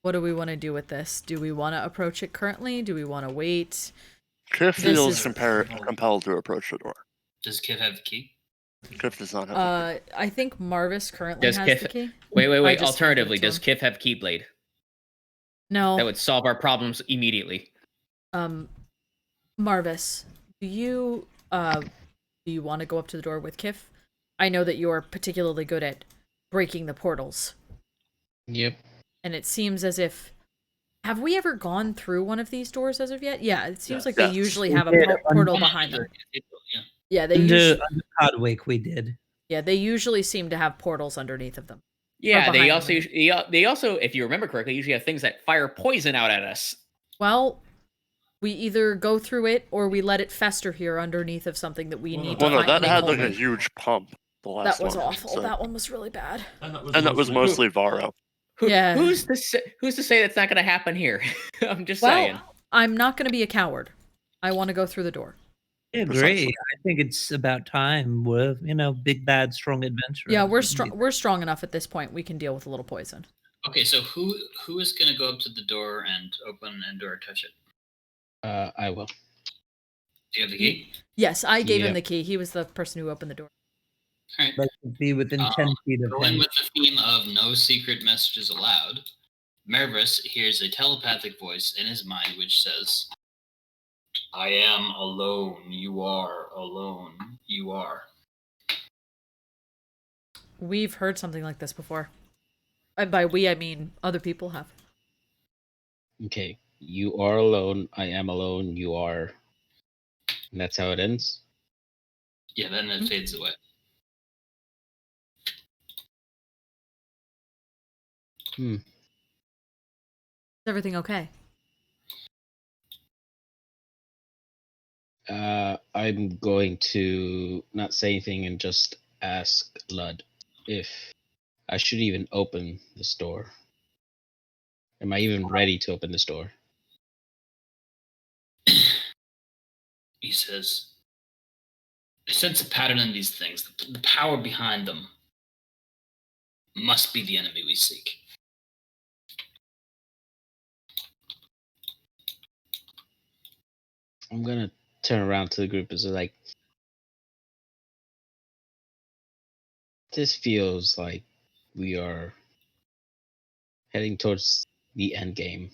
Speaker 2: What do we want to do with this? Do we want to approach it currently? Do we want to wait?
Speaker 5: Kiff
Speaker 2: This
Speaker 5: feels
Speaker 2: is-
Speaker 5: compelled to approach the door.
Speaker 3: Does Kiv have the key?
Speaker 5: Kiff does not have the key.
Speaker 2: I think Marvis currently
Speaker 7: Does
Speaker 2: has
Speaker 7: Kiff-
Speaker 2: the key.
Speaker 7: Wait.
Speaker 2: I just
Speaker 7: Alternatively,
Speaker 2: handed it to
Speaker 7: does
Speaker 2: him.
Speaker 7: Kiff have Keyblade?
Speaker 2: No.
Speaker 7: That would solve our problems immediately.
Speaker 2: Marvis, do you want to go up to the door with Kiff? I know that you're particularly good at breaking the portals.
Speaker 6: Yep.
Speaker 2: And it seems as if... Have we ever gone through one of these doors as of yet? Yeah, it seems like they
Speaker 5: Yes.
Speaker 2: usually
Speaker 1: We
Speaker 2: have a
Speaker 1: did.
Speaker 2: portal behind them.
Speaker 3: Yeah.
Speaker 2: Yeah, they
Speaker 1: Under
Speaker 2: usually,
Speaker 1: Hardwick, we did.
Speaker 2: they usually seem to have portals underneath of them.
Speaker 7: Yeah, they
Speaker 2: behind
Speaker 7: also
Speaker 2: them.
Speaker 7: they also, if you remember correctly, usually have things that fire poison out at us.
Speaker 2: Well, we either go through it or we let it fester here underneath of something that we need
Speaker 5: Well,
Speaker 2: to
Speaker 5: no,
Speaker 2: find.
Speaker 5: that
Speaker 2: make
Speaker 5: had
Speaker 2: home
Speaker 5: like a
Speaker 2: in.
Speaker 5: huge pump. The last
Speaker 2: That was
Speaker 5: one,
Speaker 2: awful.
Speaker 5: so-
Speaker 2: That one was really bad.
Speaker 5: and that was mostly Varro.
Speaker 2: Yeah.
Speaker 7: Who's to say that's not going to happen here? I'm just saying.
Speaker 2: Well, I'm not going to be a coward. I want to go through the door.
Speaker 1: I agree.
Speaker 5: Precisely.
Speaker 1: I think it's about time. We're, big, bad, strong adventurer.
Speaker 2: Yeah, we're strong. We're strong enough at this point. We can deal with a little poison.
Speaker 3: Okay, so who is going to go up to the door and open and or touch it?
Speaker 6: I will.
Speaker 3: Do you have the key?
Speaker 2: Yes, I gave him
Speaker 6: Yep.
Speaker 2: the key. He was the person who opened the door.
Speaker 3: All right.
Speaker 1: Like to be within 10 feet of
Speaker 3: Going
Speaker 1: him.
Speaker 3: with the theme of no secret messages allowed, Marvis hears a telepathic voice in his mind which says, I am alone, you are alone, you are.
Speaker 2: We've heard something like this before. And by we, I mean other people have.
Speaker 6: Okay. You are alone. I am alone. You are. And that's how it ends.
Speaker 3: Yeah, then it fades away.
Speaker 2: Is everything okay?
Speaker 6: I'm going to not say anything and just ask Lud if I should even open this door. Am I even ready to open this door?
Speaker 3: He says, I sense a pattern in these things. The power behind them must be the enemy we seek.
Speaker 6: I'm gonna turn around to the group and say, like, this feels like we are heading towards the end game.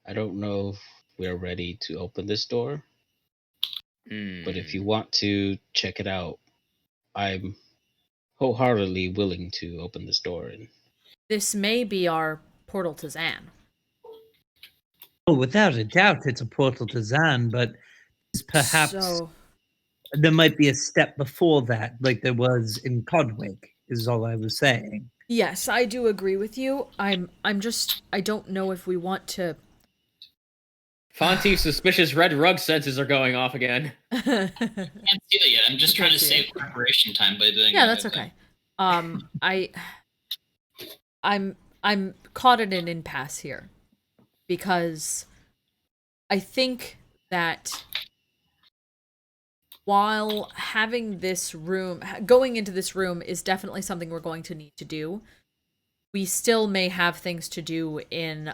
Speaker 6: I don't know if we're ready to open this door, but if you want to check it out, I'm wholeheartedly willing to open this door. And
Speaker 2: This may be our portal to Zan.
Speaker 1: Oh, without a doubt, it's a portal to Zan, but perhaps there might be a step before that, like there was in Codwick, is all I was saying.
Speaker 2: Yes, I do agree with you. I don't know if we want to.
Speaker 7: Fontie's suspicious red rug senses are going off again.
Speaker 3: I can't see it yet. I'm just trying to save preparation time by doing.
Speaker 2: Yeah, that's okay. I'm caught in an impasse here because I think that while having this room, going into this room is definitely something we're going to need to do, we still may have things to do in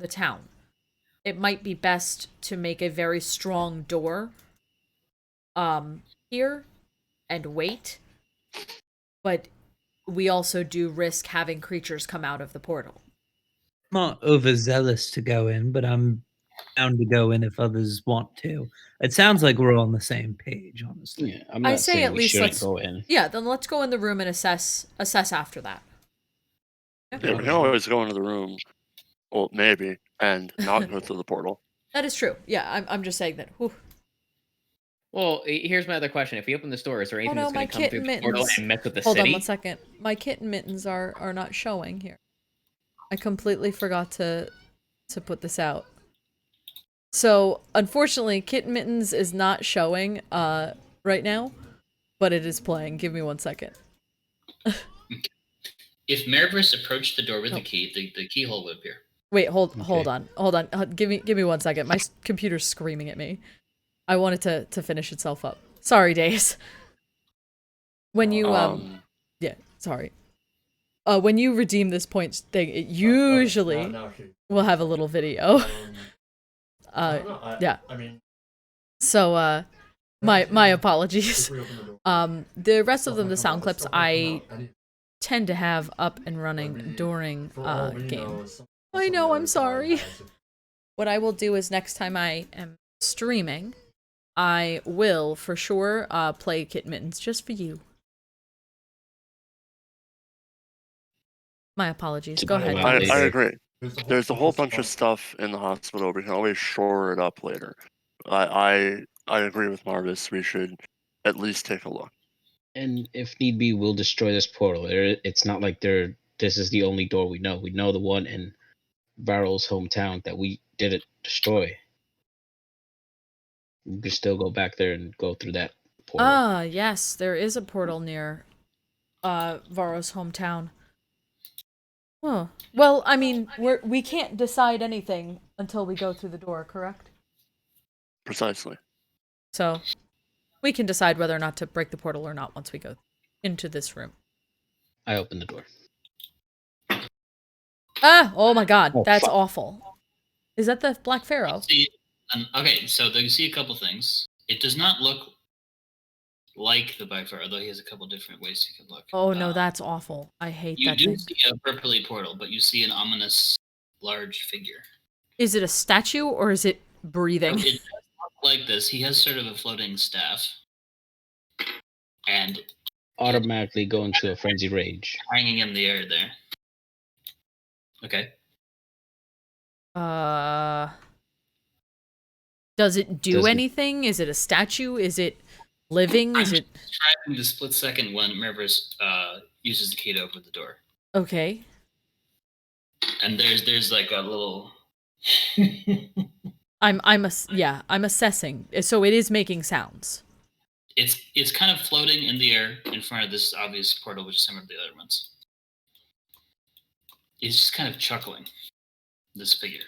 Speaker 2: the town. It might be best to make a very strong door here and wait, but we also do risk having creatures come out of the portal.
Speaker 1: I'm not overzealous to go in, but I'm down to go in if others want to. It sounds like we're on the same page, honestly.
Speaker 6: Yeah, I'm not saying
Speaker 2: at
Speaker 6: we
Speaker 2: least
Speaker 6: shouldn't go in.
Speaker 2: Yeah, then let's go in the room and assess after that.
Speaker 5: Yeah, we can always go into the room, well, maybe, and not go through the portal.
Speaker 2: That is true. Yeah, I'm just saying that. Whew.
Speaker 7: Well, here's my other question. If we open this door, is there anything that's going to come through the portal and mess with the
Speaker 2: city? Hold on 1
Speaker 7: second.
Speaker 2: My kitten mittens are not showing here. I completely forgot to put this out. So, unfortunately, Kitten Mittens is not showing right now, but it is playing. Give me 1 second.
Speaker 3: If Marvis approached the door with the key, the keyhole would appear.
Speaker 2: Wait, hold on. Give me 1 second. My computer's screaming at me. I want it to finish itself up. Sorry, Days. When you yeah, sorry. When you redeem this points thing, it usually will have a little video. Yeah.
Speaker 8: I mean,
Speaker 2: so my apologies. The rest of them, the sound clips, I tend to have up and running during game. I know, I'm sorry. What I will do is next time I am streaming, I will for sure play Kitten Mittens just for you. My apologies. Go ahead.
Speaker 5: I agree. There's a whole bunch of stuff in the hospital. We can always shore it up later. I agree with Marvis. We should at least take a look.
Speaker 6: And if need be, we'll destroy this portal. It's not like this is the only door we know. We know the one in Varro's hometown that we didn't destroy. We could still go back there and go through that portal.
Speaker 2: Ah, yes, there is a portal near Varro's hometown. Oh, well, I mean, we can't decide anything until we go through the door, correct?
Speaker 5: Precisely.
Speaker 2: So, we can decide whether or not to break the portal or not once we go into this room.
Speaker 6: I open the door.
Speaker 2: Ah! Oh my god,
Speaker 6: Oh,
Speaker 2: that's
Speaker 6: fuck.
Speaker 2: awful. Is that the Black Pharaoh?
Speaker 3: Okay, so you see a couple things. It does not look like the Black Pharaoh, although he has a couple different ways he could look.
Speaker 2: Oh no, that's awful. I hate that thing.
Speaker 3: You do see a purpley portal, but you see an ominous large figure.
Speaker 2: Is it a statue or is it breathing?
Speaker 3: It does look like this. He has sort of a floating staff. And
Speaker 6: Automatically go into a frenzied rage.
Speaker 3: hanging in the air there. Okay.
Speaker 2: Does it do anything? Is it a statue? Is it living? Is it
Speaker 3: Describing the split second when Marvis uses the key to open the door.
Speaker 2: okay?
Speaker 3: And there's like a little
Speaker 2: I'm assessing. So it is making sounds.
Speaker 3: It's kind of floating in the air in front of this obvious portal, which is similar to the other ones. It's just kind of chuckling, this figure.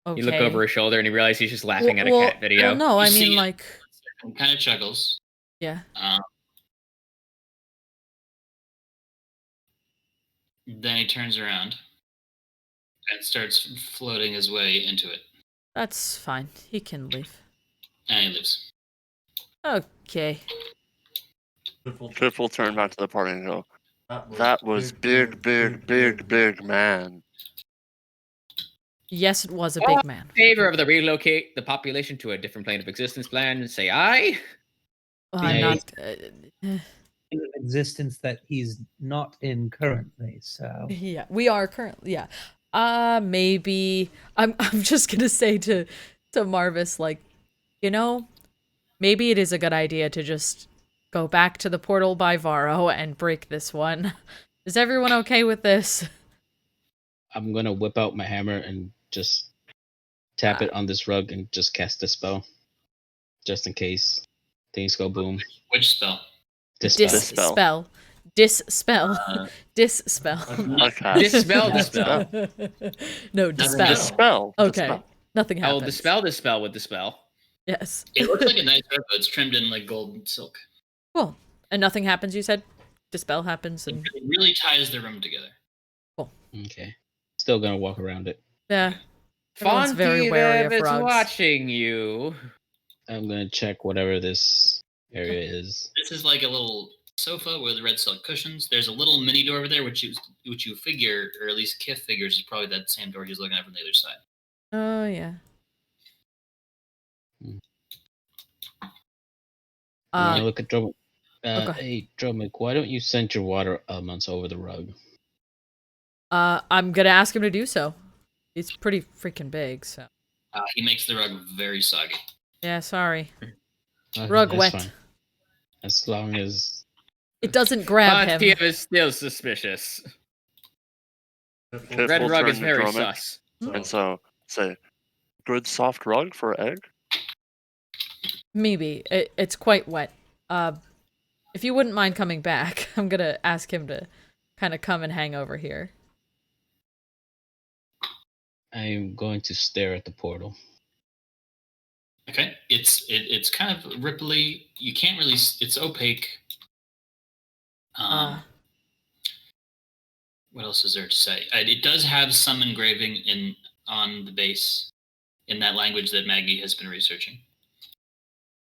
Speaker 2: Okay.
Speaker 7: You look over his shoulder and you realize he's just laughing at a cat video.
Speaker 2: Well, no, I
Speaker 3: You
Speaker 2: mean
Speaker 3: see-
Speaker 2: like
Speaker 3: Kind of chuckles.
Speaker 2: yeah.
Speaker 3: Then he turns around and starts floating his way into it.
Speaker 2: That's fine. He can leave.
Speaker 3: And he leaves.
Speaker 2: Okay.
Speaker 5: Kiff will turn back to the party and go, that was big man.
Speaker 2: Yes, it was a big man.
Speaker 7: In favor of the relocate the population to a different plane of existence plan, say aye.
Speaker 2: I'm not.
Speaker 1: Existence that he's not in currently. So
Speaker 2: Yeah, we are currently. Yeah. Maybe I'm just gonna say to Marvis, like, maybe it is a good idea to just go back to the portal by Varro and break this one. Is everyone okay with this?
Speaker 6: I'm gonna whip out my hammer and just tap it on this rug and just cast a spell, just in case things go boom.
Speaker 3: Which spell?
Speaker 2: Dispel. Dispel. Dispel.
Speaker 5: Okay.
Speaker 7: Dispel the spell.
Speaker 2: No, dispel.
Speaker 5: Dispel.
Speaker 2: Okay.
Speaker 5: Dispel.
Speaker 2: Nothing
Speaker 7: I will
Speaker 2: happens.
Speaker 7: dispel this spell with dispel.
Speaker 2: Yes.
Speaker 3: It looks like a nice robe, but it's trimmed in like gold and silk.
Speaker 2: Cool. And nothing happens, you said? Dispel happens and
Speaker 3: It really ties the room together.
Speaker 6: Okay. Still gonna walk around it.
Speaker 2: yeah. Everyone's very wary of
Speaker 7: Fontiev is
Speaker 2: rugs.
Speaker 7: watching you.
Speaker 6: I'm gonna check whatever this area is.
Speaker 3: This is like a little sofa with red silk cushions. There's a little mini door over there, which you figure, or at least Kiff figures, is probably that same door he's looking at from the other side.
Speaker 2: Oh yeah.
Speaker 6: I'm gonna look at Dromik.
Speaker 2: okay.
Speaker 6: Hey, Dromik, why don't you send your water elements over the rug?
Speaker 2: I'm gonna ask him to do so. It's pretty freaking big, so.
Speaker 3: He makes the rug very soggy.
Speaker 2: Yeah, sorry.
Speaker 6: Okay,
Speaker 2: Rug
Speaker 6: that's
Speaker 2: wet.
Speaker 6: fine. As long as
Speaker 2: It doesn't grab him.
Speaker 7: Fontiev is still suspicious.
Speaker 5: Kiff
Speaker 7: Red
Speaker 5: will
Speaker 7: rug
Speaker 5: turn
Speaker 7: is
Speaker 5: to
Speaker 7: very
Speaker 5: Dromik
Speaker 7: sus.
Speaker 5: And so say, good soft rug for egg?
Speaker 2: Maybe. It's quite wet. If you wouldn't mind coming back, I'm gonna ask him to kind of come and hang over here.
Speaker 6: I'm going to stare at the portal.
Speaker 3: Okay, it's kind of ripply. You can't really. It's opaque. What else is there to say? It does have some engraving on the base in that language that Maggie has been researching.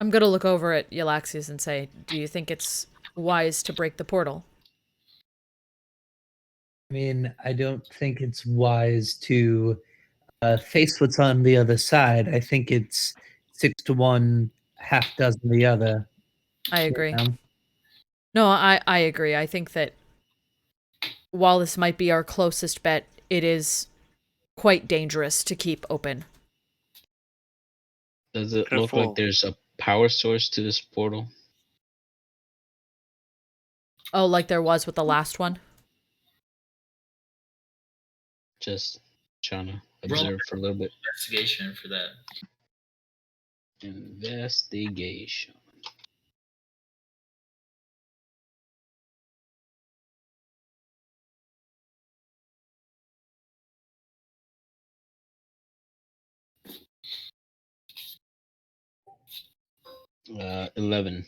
Speaker 2: I'm gonna look over at Yllaxis and say, do you think it's wise to break the portal?
Speaker 1: I mean, I don't think it's wise to face what's on the other side. I think it's 6-1, half dozen the other.
Speaker 2: I agree.
Speaker 1: You know?
Speaker 2: No, I agree. I think that while this might be our closest bet, it is quite dangerous to keep open.
Speaker 6: Does it look like there's a power source to this portal?
Speaker 2: Oh, like there was with the last one?
Speaker 6: Just trying to observe for a little bit.
Speaker 3: Investigation for that.
Speaker 6: Investigation. Uh, 11.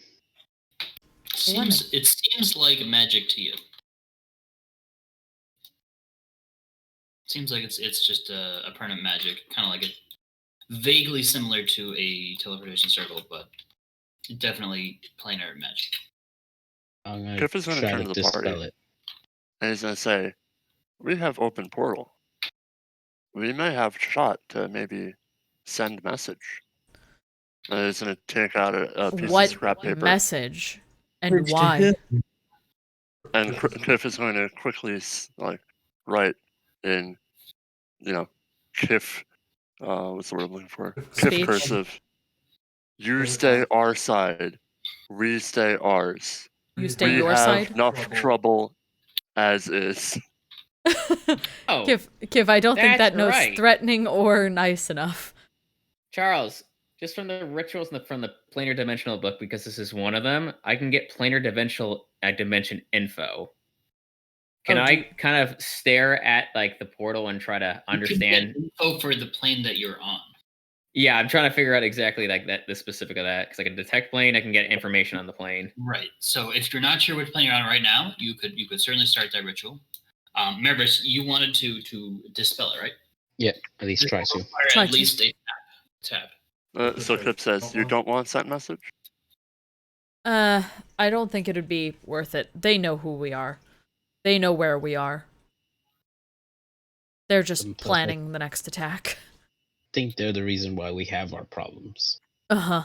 Speaker 3: It seems like magic to you. Seems like it's just a permanent magic, kind of like vaguely similar to a teleportation circle, but definitely planar magic.
Speaker 6: I'm gonna
Speaker 5: Kiff is going to
Speaker 6: try
Speaker 5: turn
Speaker 6: to
Speaker 5: to the party,
Speaker 6: dispel it.
Speaker 5: and he's going to say, we have open portal. We may have shot to maybe send message. And he's going to take out a piece of scrap paper.
Speaker 2: What message? And why?
Speaker 5: And Kiff is going to quickly write in, Kiff, what's the word I'm looking for?
Speaker 2: Speech.
Speaker 5: Kiff cursive. You stay our side. We stay ours.
Speaker 2: You stay
Speaker 5: We
Speaker 2: your
Speaker 5: have
Speaker 2: side?
Speaker 5: enough trouble as is.
Speaker 7: Oh,
Speaker 2: Kiff, I don't think that
Speaker 7: that's
Speaker 2: note's
Speaker 7: right.
Speaker 2: threatening or nice enough.
Speaker 7: Charles, just from the rituals from the planar dimensional book, because this is one of them, I can get planar dimension info. Can I kind of stare at like the portal and try to understand
Speaker 3: info for the plane that you're on?
Speaker 7: Yeah, I'm trying to figure out exactly like the specific of that, because I can detect plane, I can get information on the plane.
Speaker 3: Right. So if you're not sure which plane you're on right now, you could certainly start that ritual. Marvis, you wanted to dispel it, right?
Speaker 6: Yeah, at least try to.
Speaker 3: At least a tab.
Speaker 5: So Kiff says, you don't want sent message?
Speaker 2: I don't think it'd be worth it. They know who we are. They know where we are. They're just planning the next attack.
Speaker 6: I think they're the reason why we have our problems.
Speaker 2: Uh-huh.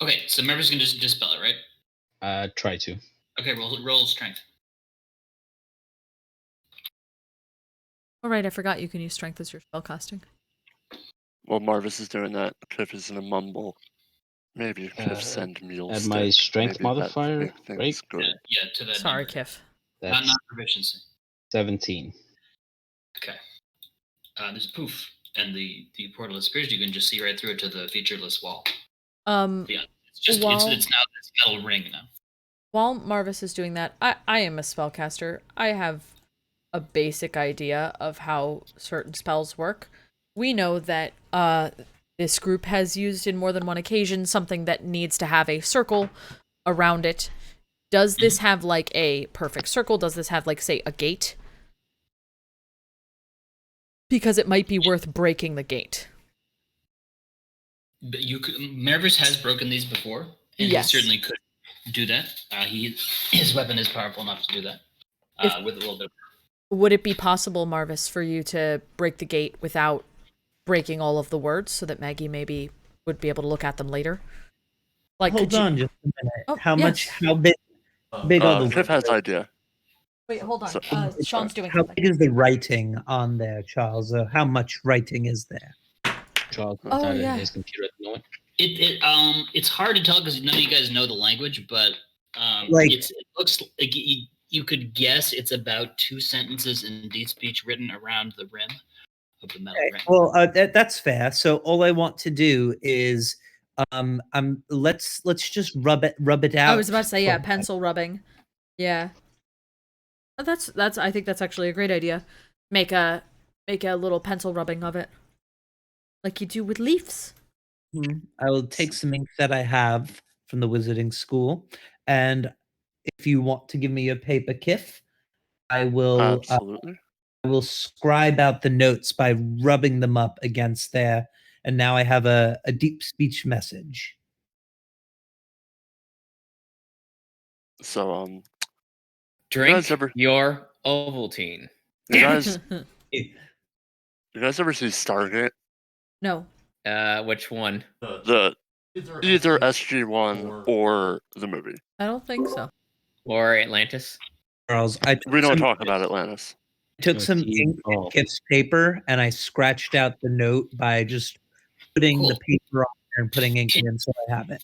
Speaker 3: Okay, so Marvis can just dispel it, right?
Speaker 6: Try to.
Speaker 3: Okay, roll strength.
Speaker 2: Alright, I forgot you can use strength as your spellcasting.
Speaker 5: While Marvis is doing that, Kiff is gonna mumble. Maybe you could send meals.
Speaker 6: At my strength modifier, right?
Speaker 5: Good.
Speaker 3: Yeah, to that.
Speaker 2: Sorry,
Speaker 3: number.
Speaker 2: Kiff.
Speaker 3: Not proficiency.
Speaker 6: 17.
Speaker 3: Okay. There's a poof, and the portal appears. You can just see right through it to the featureless wall. Yeah, it's now this metal ring now.
Speaker 2: While Marvis is doing that, I am a spellcaster. I have a basic idea of how certain spells work. We know that this group has used in more than one occasion something that needs to have a circle around it. Does this have like a perfect circle? Does this have like, say, a gate? Because it might be worth breaking the gate.
Speaker 3: But Marvis has broken these before, and he certainly could do that. His weapon is powerful enough to do that with a little bit.
Speaker 2: Would it be possible, Marvis, for you to break the gate without breaking all of the words, so that Maggie maybe would be able to look at them later? Like,
Speaker 1: hold on just a minute.
Speaker 2: Oh,
Speaker 1: how big are the
Speaker 5: Kiff has idea.
Speaker 2: Wait, hold on. Sean's doing
Speaker 1: how
Speaker 2: something.
Speaker 1: big is the writing on there, Charles? How much writing is there?
Speaker 6: Charles, his computer at the moment.
Speaker 3: It's hard to tell because none of you guys know the language, but it looks like you could guess it's about 2 sentences in deep speech written around the rim of the metal ring.
Speaker 1: Well, that's fair. So all I want to do is let's just rub it out.
Speaker 2: I was about to say, pencil rubbing. Yeah. That's I think that's actually a great idea. Make a little pencil rubbing of it. Like you do with leaves.
Speaker 1: I will take some ink that I have from the wizarding school, and if you want to give me your paper, Kiff, I will
Speaker 5: Absolutely.
Speaker 1: I will scribe out the notes by rubbing them up against there, and now I have a deep speech message.
Speaker 5: So
Speaker 7: drink your Ovaltine.
Speaker 5: You guys ever see Stargate?
Speaker 2: No.
Speaker 7: Which one?
Speaker 5: Either SG-1 or the movie.
Speaker 2: I don't think so.
Speaker 7: Or Atlantis.
Speaker 1: Charles,
Speaker 5: we don't talk about Atlantis.
Speaker 1: I took some ink and Kiff's paper and I scratched out the note by just putting the paper on there and putting ink in, so I have it.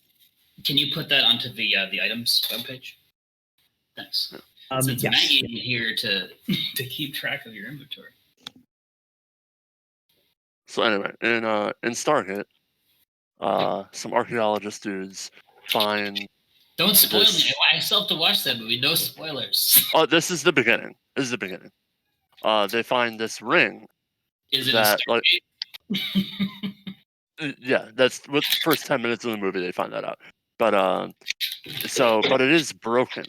Speaker 3: Can you put that onto the items webpage? Thanks. Since
Speaker 1: yes.
Speaker 3: Maggie isn't here to keep track of your inventory.
Speaker 5: So anyway, in Stargate, some archaeologist dudes find.
Speaker 3: Don't spoil me. I still have to watch that movie. No spoilers.
Speaker 5: Oh, this is the beginning. They find this ring.
Speaker 3: Is it a
Speaker 5: yeah, that's what the first 10 minutes of the movie they find that out. But but it is broken,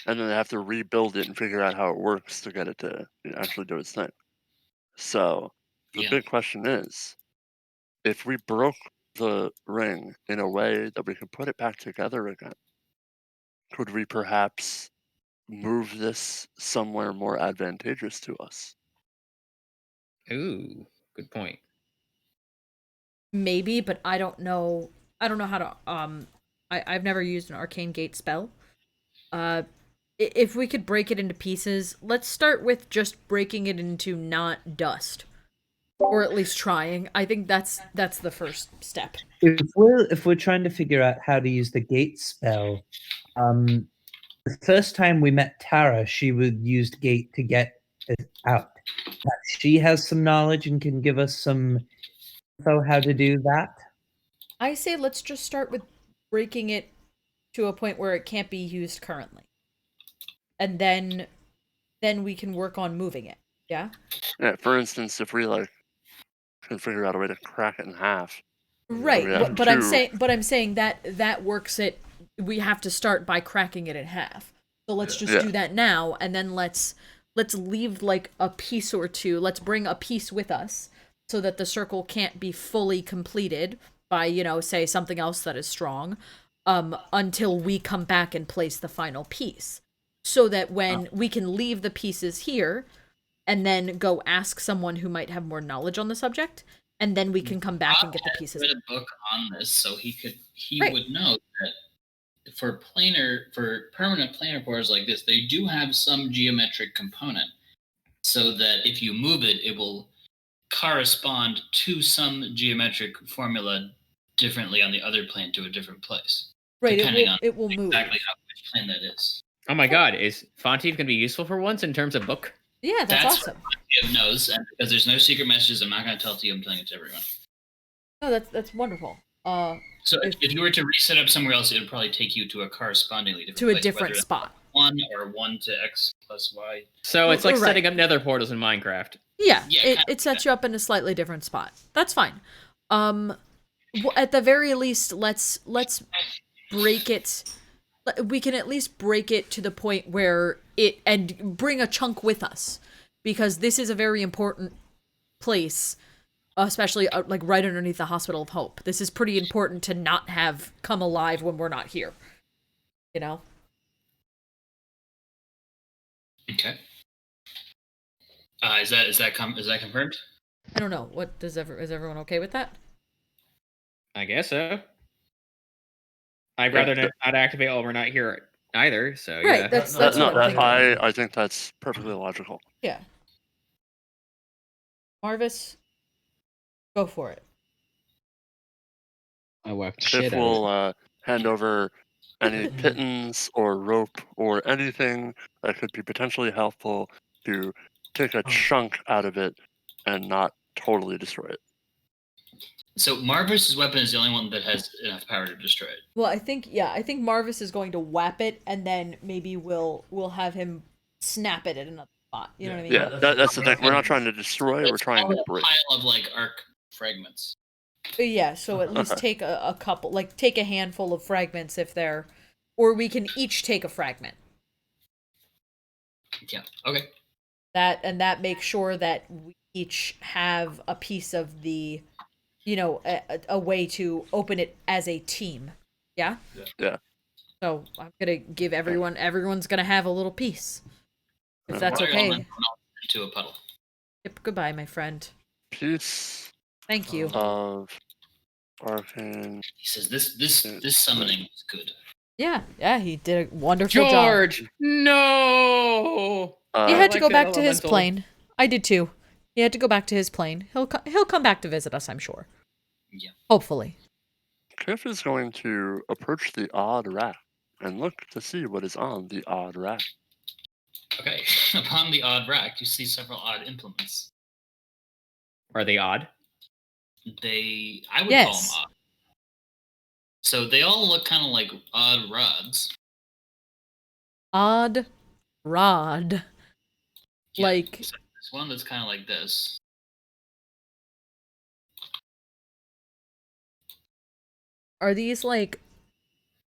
Speaker 5: and then they have to rebuild it and figure out how it works to get it to actually do its thing. So the big question is, if we broke the ring in a way that we could put it back together again, could we perhaps move this somewhere more advantageous to us?
Speaker 7: Ooh, good point.
Speaker 2: Maybe, but I don't know how to I've never used an arcane gate spell. If we could break it into pieces, let's start with just breaking it into not dust. Or at least trying. I think that's the first step.
Speaker 1: If we're trying to figure out how to use the gate spell, the first time we met Tara, she would use gate to get it out. She has some knowledge and can give us some info how to do that.
Speaker 2: I say let's just start with breaking it to a point where it can't be used currently. And then we can work on moving it. Yeah?
Speaker 5: Yeah, for instance, if we can figure out a way to crack it in half.
Speaker 2: Right, but I'm saying that works it. We have to start by cracking it in half. So let's just do that now, and then let's leave like a piece or two. Let's bring a piece with us so that the circle can't be fully completed by, say something else that is strong. until we come back and place the final piece, so that when we can leave the pieces here and then go ask someone who might have more knowledge on the subject, and then we can come back and get the pieces.
Speaker 3: Read a book on this, so he
Speaker 2: Right.
Speaker 3: would know that for permanent planar portals like this, they do have some geometric component, so that if you move it, it will correspond to some geometric formula differently on the other plane to a different place.
Speaker 2: Right,
Speaker 3: Depending on
Speaker 2: it will move.
Speaker 3: exactly which plane that is.
Speaker 7: Oh my god, is Fontiev going to be useful for once in terms of book?
Speaker 2: Yeah, that's awesome.
Speaker 3: Fontiev knows, and because there's no secret messages, I'm not going to tell it to you. I'm telling it to everyone.
Speaker 2: No, that's wonderful.
Speaker 3: So if you were to reset up somewhere else, it would probably take you to a correspondingly different
Speaker 2: to
Speaker 3: place,
Speaker 2: a different
Speaker 3: whether
Speaker 2: spot.
Speaker 3: 1 or 1 to X plus Y.
Speaker 7: So it's like
Speaker 2: Right.
Speaker 7: setting up nether portals in Minecraft.
Speaker 2: Yeah,
Speaker 3: Yeah,
Speaker 2: it sets you up in a slightly different spot. That's fine. At the very least, let's break it. We can at least break it to the point where and bring a chunk with us, because this is a very important place, especially like right underneath the Hospital of Hope. This is pretty important to not have come alive when we're not here. You know?
Speaker 3: Okay. Is that confirmed?
Speaker 2: I don't know. What is everyone okay with that?
Speaker 7: I guess so. I'd rather not activate while we're not here either, so
Speaker 2: Right,
Speaker 7: yeah.
Speaker 2: that's what I'm thinking.
Speaker 5: I think that's perfectly logical.
Speaker 2: Yeah. Marvis, go for it.
Speaker 6: I whacked the
Speaker 5: Kiff
Speaker 6: shit out of it.
Speaker 5: will hand over any pittance or rope or anything that could be potentially helpful to take a chunk out of it and not totally destroy it.
Speaker 3: So Marvis's weapon is the only one that has enough power to destroy it.
Speaker 2: Well, I think Marvis is going to whap it, and then maybe we'll have him snap it at another spot. You know what I mean?
Speaker 5: Yeah, that's the thing. We're not trying to destroy it. We're trying to break.
Speaker 3: A pile of like arc fragments.
Speaker 2: Yeah. So at least take a couple, like take a handful of fragments if they're, or we can each take a fragment.
Speaker 3: Yeah. Okay.
Speaker 2: That makes sure that we each have a piece of the, a way to open it as a team. Yeah?
Speaker 5: Yeah.
Speaker 2: So I'm gonna give everyone's gonna have a little piece. If that's okay.
Speaker 3: Into a puddle.
Speaker 2: Yep, goodbye, my friend.
Speaker 5: Piece
Speaker 2: Thank you.
Speaker 5: of arcane.
Speaker 3: He says this summoning is good.
Speaker 2: Yeah, he did a wonderful job.
Speaker 7: George! No!
Speaker 2: He had to
Speaker 7: like
Speaker 2: go
Speaker 7: that
Speaker 2: back to his
Speaker 7: elemental.
Speaker 2: plane. I did too. He had to go back to his plane. He'll come back to visit us, I'm sure.
Speaker 3: Yeah.
Speaker 2: Hopefully.
Speaker 5: Kiff is going to approach the odd rack and look to see what is on the odd rack.
Speaker 3: Okay. Upon the odd rack, you see several odd implements.
Speaker 7: Are they odd?
Speaker 3: I would call
Speaker 2: Yes.
Speaker 3: them odd. So they all look kind of like odd rods.
Speaker 2: Odd rod.
Speaker 3: Yeah,
Speaker 2: Like,
Speaker 3: so there's one that's kind of like this.
Speaker 2: are these like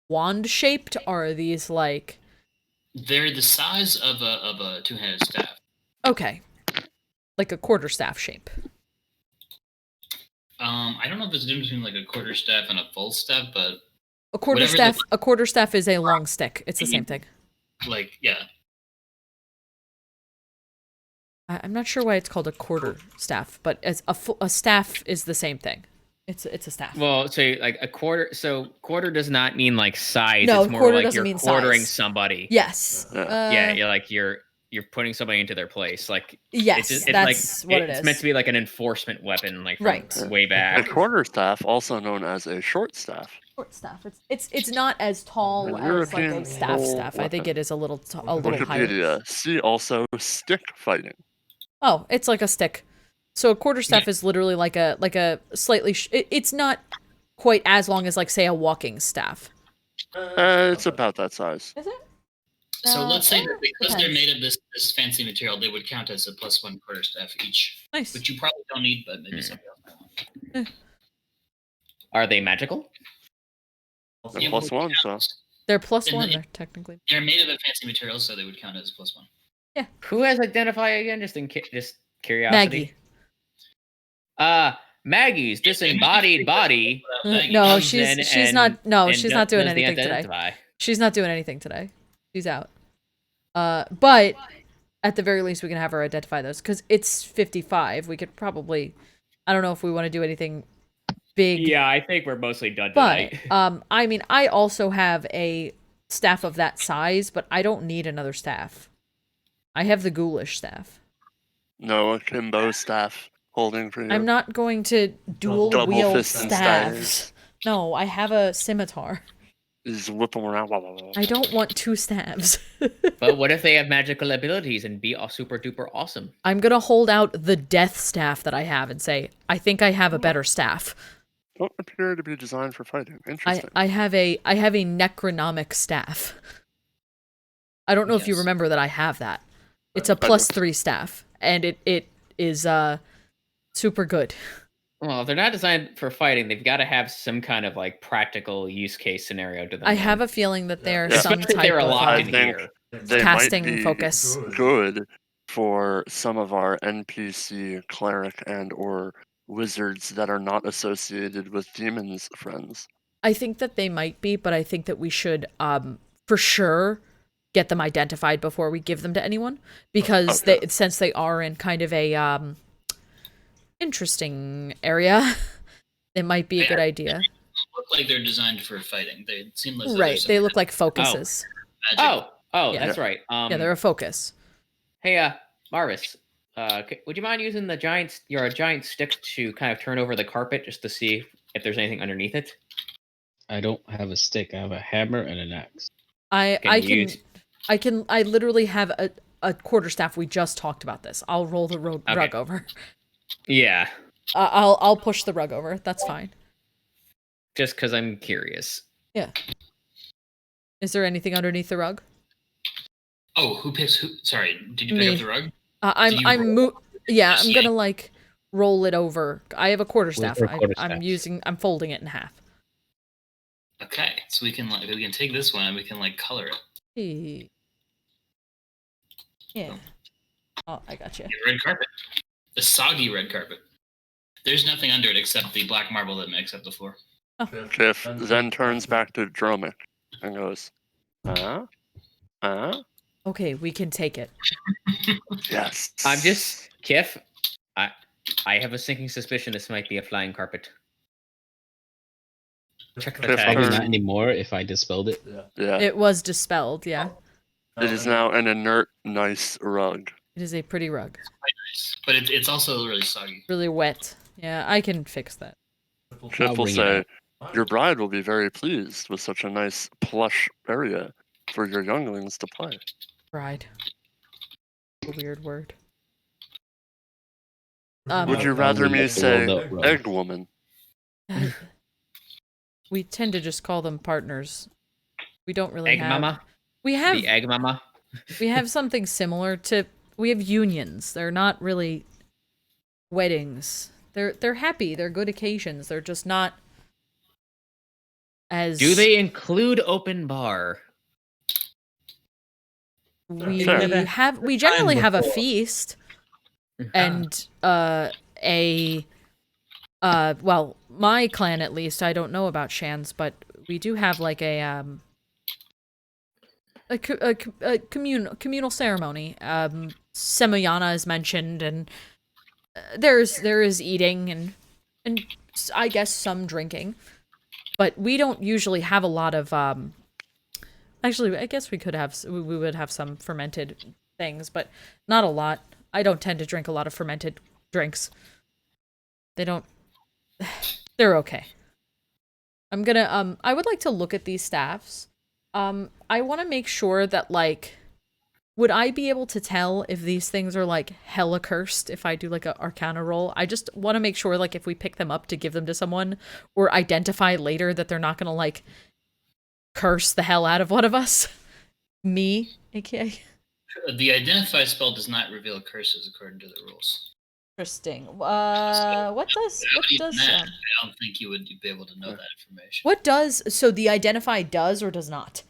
Speaker 2: wand shaped, or are these like?
Speaker 3: They're the size of a two-handed staff.
Speaker 2: Okay. Like a quarterstaff shape.
Speaker 3: I don't know if there's a difference between like a quarter staff and a full staff, but
Speaker 2: A quarterstaff. A quarterstaff is a long stick. It's the same thing.
Speaker 3: like yeah.
Speaker 2: I'm not sure why it's called a quarter staff, but as a staff is the same thing. It's a staff.
Speaker 7: Well, so like a quarter. So quarter does not mean like size.
Speaker 2: No,
Speaker 7: it's more
Speaker 2: quarter
Speaker 7: like
Speaker 2: doesn't
Speaker 7: you're
Speaker 2: mean
Speaker 7: quartering
Speaker 2: size.
Speaker 7: somebody.
Speaker 2: Yes.
Speaker 7: Yeah, you're putting somebody into their place. Like
Speaker 2: Yes,
Speaker 7: it's
Speaker 2: that's
Speaker 7: like,
Speaker 2: what it is.
Speaker 7: It's meant to be like an enforcement weapon, like from
Speaker 2: Right.
Speaker 7: way
Speaker 5: A
Speaker 7: back.
Speaker 5: quarterstaff, also known as a short staff.
Speaker 2: Short staff. It's not as tall
Speaker 5: A
Speaker 2: as like a
Speaker 5: European
Speaker 2: staff.
Speaker 5: full
Speaker 2: I think
Speaker 5: weapon.
Speaker 2: it is a little higher.
Speaker 5: Wikipedia. See also stick fighting.
Speaker 2: Oh, it's like a stick. So a quarterstaff is literally like a slightly. It's not quite as long as like say a walking staff.
Speaker 5: It's about that size.
Speaker 2: Is it?
Speaker 3: So let's say that because they're
Speaker 2: depends.
Speaker 3: made of this fancy material, they would count as a +1 quarter staff each.
Speaker 2: Nice.
Speaker 3: Which you probably don't need, but maybe somebody else might want.
Speaker 7: Are they magical?
Speaker 5: They're +1, so.
Speaker 2: They're plus
Speaker 3: And
Speaker 2: one.
Speaker 3: then-
Speaker 2: They're technically.
Speaker 3: They're made of a fancy material, so they would count as +1.
Speaker 7: Who has identify again? Just curiosity.
Speaker 2: Maggie.
Speaker 7: Maggie's disembodied body.
Speaker 2: No,
Speaker 7: comes
Speaker 2: she's
Speaker 7: in
Speaker 2: she's
Speaker 7: and-
Speaker 2: not. No,
Speaker 7: and
Speaker 2: she's not doing
Speaker 7: does the
Speaker 2: anything today.
Speaker 7: identify.
Speaker 2: She's not doing anything today. She's out. But at the very least, we can have her identify those because it's 55. We could probably. I don't know if we want to do anything big.
Speaker 7: Yeah, I think we're mostly done
Speaker 2: But
Speaker 7: tonight.
Speaker 2: I mean, I also have a staff of that size, but I don't need another staff. I have the ghoulish staff.
Speaker 5: No akimbo staff holding for you.
Speaker 2: I'm not going to dual
Speaker 5: Double
Speaker 2: wield
Speaker 5: fist and
Speaker 2: staffs.
Speaker 5: staves.
Speaker 2: No, I have a scimitar.
Speaker 5: Just whip them around.
Speaker 2: I don't want two staves.
Speaker 7: But what if they have magical abilities and be all super duper awesome?
Speaker 2: I'm gonna hold out the death staff that I have and say, I think I have a better staff.
Speaker 5: Don't appear to be designed for fighting. Interesting.
Speaker 2: I have a necronomic staff. I don't know if you
Speaker 3: Yes.
Speaker 2: remember that I have that. It's a
Speaker 5: I do.
Speaker 2: +3 staff, and it is super good.
Speaker 7: Well, if they're not designed for fighting, they've got to have some kind of like practical use case scenario to them.
Speaker 2: I have a feeling that they're
Speaker 5: Yeah.
Speaker 2: some
Speaker 7: Especially if
Speaker 2: type
Speaker 7: they're
Speaker 2: of
Speaker 7: locked
Speaker 5: I
Speaker 7: in
Speaker 5: think
Speaker 7: here.
Speaker 5: they
Speaker 2: casting
Speaker 5: might be
Speaker 2: focus.
Speaker 5: good for some of our NPC cleric and or wizards that are not associated with demons friends.
Speaker 2: I think that they might be, but I think that we should for sure get them identified before we give them to anyone, because
Speaker 5: Okay.
Speaker 2: since they are in kind of a interesting area, it might be a good idea.
Speaker 3: Look like they're designed for fighting. They seem like
Speaker 2: Right, they look like focuses.
Speaker 3: magic.
Speaker 7: Oh,
Speaker 2: Yeah.
Speaker 7: that's right.
Speaker 2: Yeah, they're a focus.
Speaker 7: Hey, Marvis, would you mind using your giant stick to kind of turn over the carpet just to see if there's anything underneath it?
Speaker 6: I don't have a stick. I have a hammer and an axe.
Speaker 2: I
Speaker 7: Can you
Speaker 2: I literally have a quarterstaff. We just talked about this. I'll roll the rug
Speaker 7: Okay.
Speaker 2: over.
Speaker 7: Yeah,
Speaker 2: I'll push the rug over. That's fine.
Speaker 7: just because I'm curious.
Speaker 2: Yeah. Is there anything underneath the rug?
Speaker 3: Oh, who picks who? Sorry, did you pick
Speaker 2: Me.
Speaker 3: up the rug?
Speaker 2: I'm
Speaker 3: Do you
Speaker 2: I'm
Speaker 3: roll?
Speaker 2: yeah,
Speaker 3: Just
Speaker 2: I'm gonna like roll it over. I have a quarterstaff.
Speaker 6: With her
Speaker 2: I'm folding it in half.
Speaker 3: Okay, so we can take this one and we can like color it.
Speaker 2: Hey. Yeah. Oh, I got you.
Speaker 3: The red carpet, the soggy red carpet. There's nothing under it except the black marble that makes up the floor.
Speaker 5: Kiff then turns back to Dromik and goes,
Speaker 2: Okay, we can take it.
Speaker 5: yes.
Speaker 7: I'm just Kiff. I have a sinking suspicion this might be a flying carpet. Check the
Speaker 5: Kiff
Speaker 7: tag.
Speaker 6: Probably
Speaker 5: turns-
Speaker 6: not anymore if I dispelled it.
Speaker 5: Yeah.
Speaker 2: It was dispelled, yeah.
Speaker 5: It is now an inert, nice rug.
Speaker 2: It is a pretty rug.
Speaker 3: Nice. But it's also really soggy.
Speaker 2: Really wet. Yeah, I can fix that.
Speaker 5: Kiff will
Speaker 6: bring it
Speaker 5: say,
Speaker 6: up.
Speaker 5: your bride will be very pleased with such a nice plush area for your younglings to play.
Speaker 2: Bride. A weird word.
Speaker 5: Would you
Speaker 6: I'll
Speaker 5: rather
Speaker 6: leave
Speaker 5: me
Speaker 6: it
Speaker 5: say
Speaker 6: rolled up rug.
Speaker 5: egg woman?
Speaker 2: We tend to just call them partners. We don't really
Speaker 7: Egg
Speaker 2: have.
Speaker 7: mama?
Speaker 2: We have
Speaker 7: The egg mama?
Speaker 2: we have something similar to. We have unions. They're not really weddings. They're happy. They're good occasions. They're just not as.
Speaker 7: Do they include open bar?
Speaker 2: We
Speaker 5: Sure.
Speaker 2: have. We generally have a feast and well, my clan at least. I don't know about Shan's, but we do have like a communal ceremony. Semoyana is mentioned, and there is eating and I guess some drinking, but we don't usually have a lot of. Actually, I guess we would have some fermented things, but not a lot. I don't tend to drink a lot of fermented drinks. They don't. They're okay. I'm gonna I would like to look at these staffs. I want to make sure that like, would I be able to tell if these things are like hella cursed if I do like a Arcana roll? I just want to make sure like if we pick them up to give them to someone or identify later that they're not gonna like curse the hell out of one of us. Me, aka.
Speaker 3: The identify spell does not reveal curses according to the rules.
Speaker 2: Interesting. What does
Speaker 3: I don't think you would be able to know that information.
Speaker 2: what does so the identify does or does not?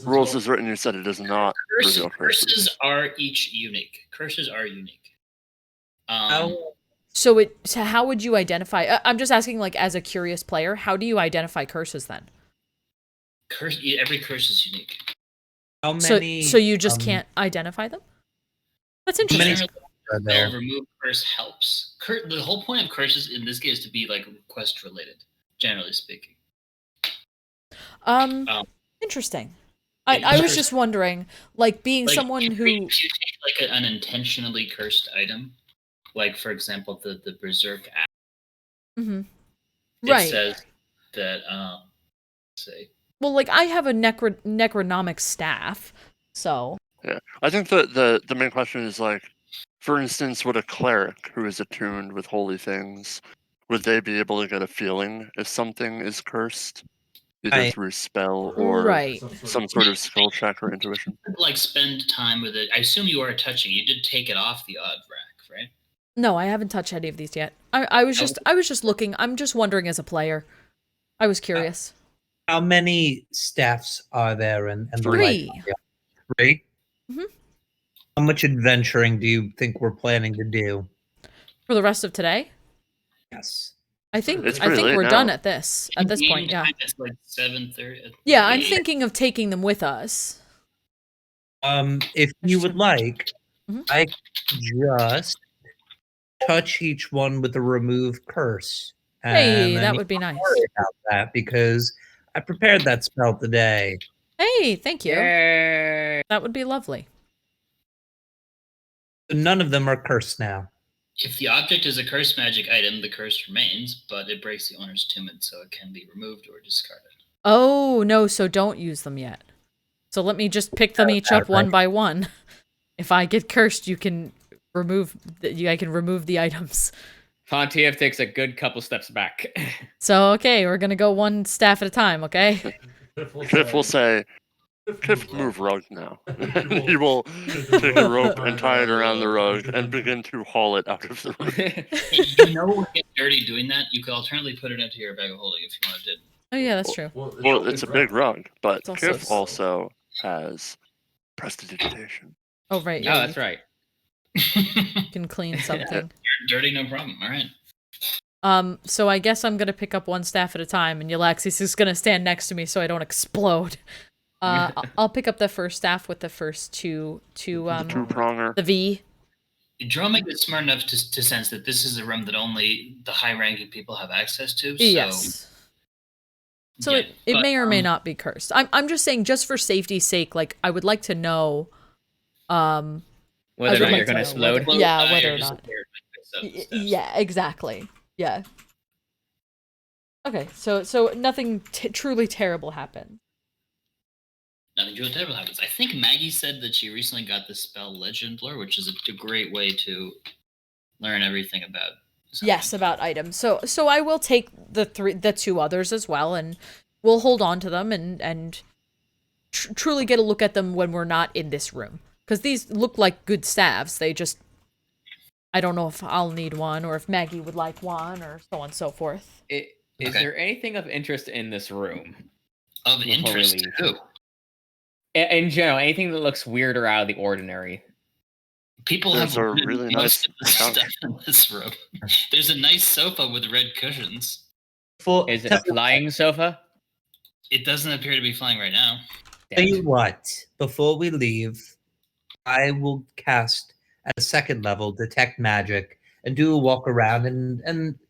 Speaker 5: Rules is written, you said it does not reveal curses.
Speaker 3: Curses are each unique. Curses are unique.
Speaker 2: So how would you identify? I'm just asking, like, as a curious player, how do you identify curses then?
Speaker 3: Every curse is unique.
Speaker 1: How many?
Speaker 2: So you just can't identify them? That's interesting.
Speaker 3: They'll remove curse helps. The whole point of curses in this game is to be like quest related, generally speaking.
Speaker 2: Interesting. I was just wondering, like, being someone who...
Speaker 3: If you take, like, an unintentionally cursed item, like, for example, the Berserk app, it says that, say...
Speaker 2: Well, like, I have a necronomic staff, so...
Speaker 5: Yeah, I think the main question is, like, for instance, would a cleric who is attuned with holy things, would they be able to get a feeling if something is cursed? Either through spell or some sort of skill check or intuition.
Speaker 3: Like spend time with it. I assume you are touching. You did take it off the odd rack, right?
Speaker 2: No, I haven't touched any of these yet. I was just looking. I'm just wondering as a player. I was curious.
Speaker 1: How many staffs are there in the
Speaker 2: 3.
Speaker 1: 3?
Speaker 2: Mm-hmm.
Speaker 1: How much adventuring do you think we're planning to do?
Speaker 2: For the rest of today?
Speaker 1: Yes.
Speaker 2: I think we're done at this point. Yeah.
Speaker 3: It's like 7:30.
Speaker 2: Yeah, I'm thinking of taking them with us.
Speaker 1: If you would like, I just touch each one with a remove curse.
Speaker 2: Hey, that would be nice.
Speaker 1: Worry about that because I prepared that spell today.
Speaker 2: Hey, thank you.
Speaker 7: Yay.
Speaker 2: That would be lovely.
Speaker 1: None of them are cursed now.
Speaker 3: If the object is a cursed magic item, the curse remains, but it breaks the owner's attunement, so it can be removed or discarded.
Speaker 2: Oh, no, so don't use them yet. So let me just pick them each up one by one. If I get cursed, you can remove I can remove the items.
Speaker 7: Fontiev takes a good couple steps back.
Speaker 2: So, okay, we're gonna go one staff at a time, okay?
Speaker 5: Kiff will say, Kiff, move rug now. He will take a rope and tie it around the rug and begin to haul it out of the room.
Speaker 3: You know when you get dirty doing that, you could alternately put it into your bag of holding if you wanted to.
Speaker 2: Oh yeah, that's true.
Speaker 5: Well, it's a big rug, but
Speaker 2: It's
Speaker 5: Kiff also has prestidigitation.
Speaker 2: Oh, right.
Speaker 7: Yeah, that's right.
Speaker 2: You can clean something.
Speaker 3: Dirty, no problem. All right.
Speaker 2: So I guess I'm gonna pick up one staff at a time, and Yllaxis is gonna stand next to me so I don't explode. I'll pick up the first staff with the first two
Speaker 5: the two-pronger.
Speaker 2: The V.
Speaker 3: Dromik is smart enough to sense that this is a room that only the high-ranking people have access to. So,
Speaker 2: yes. So it may or may not be cursed. I'm just saying, just for safety's sake, like, I would like to know
Speaker 7: whether or not you're going to explode.
Speaker 2: Yeah, whether or not. Yeah, exactly. Yeah. Okay, so nothing truly terrible happened.
Speaker 3: Nothing truly terrible happens. I think Maggie said that she recently got the spell Legend Lore, which is a great way to learn everything about something.
Speaker 2: Yes, about items. So I will take the 2 others as well, and we'll hold on to them and truly get a look at them when we're not in this room. Because these look like good staves. They just... I don't know if I'll need one, or if Maggie would like one, or so on and so forth.
Speaker 7: Is there anything of interest in this room?
Speaker 3: Of interest to who?
Speaker 7: In general, anything that looks weird or out of the ordinary.
Speaker 3: People
Speaker 5: There's
Speaker 3: have
Speaker 5: a really nice
Speaker 3: stuff in this room. There's a nice sofa with red cushions.
Speaker 7: Is it a flying sofa?
Speaker 3: It doesn't appear to be flying right now.
Speaker 1: Tell you what, before we leave, I will cast at a 2nd level Detect Magic and do a walk around and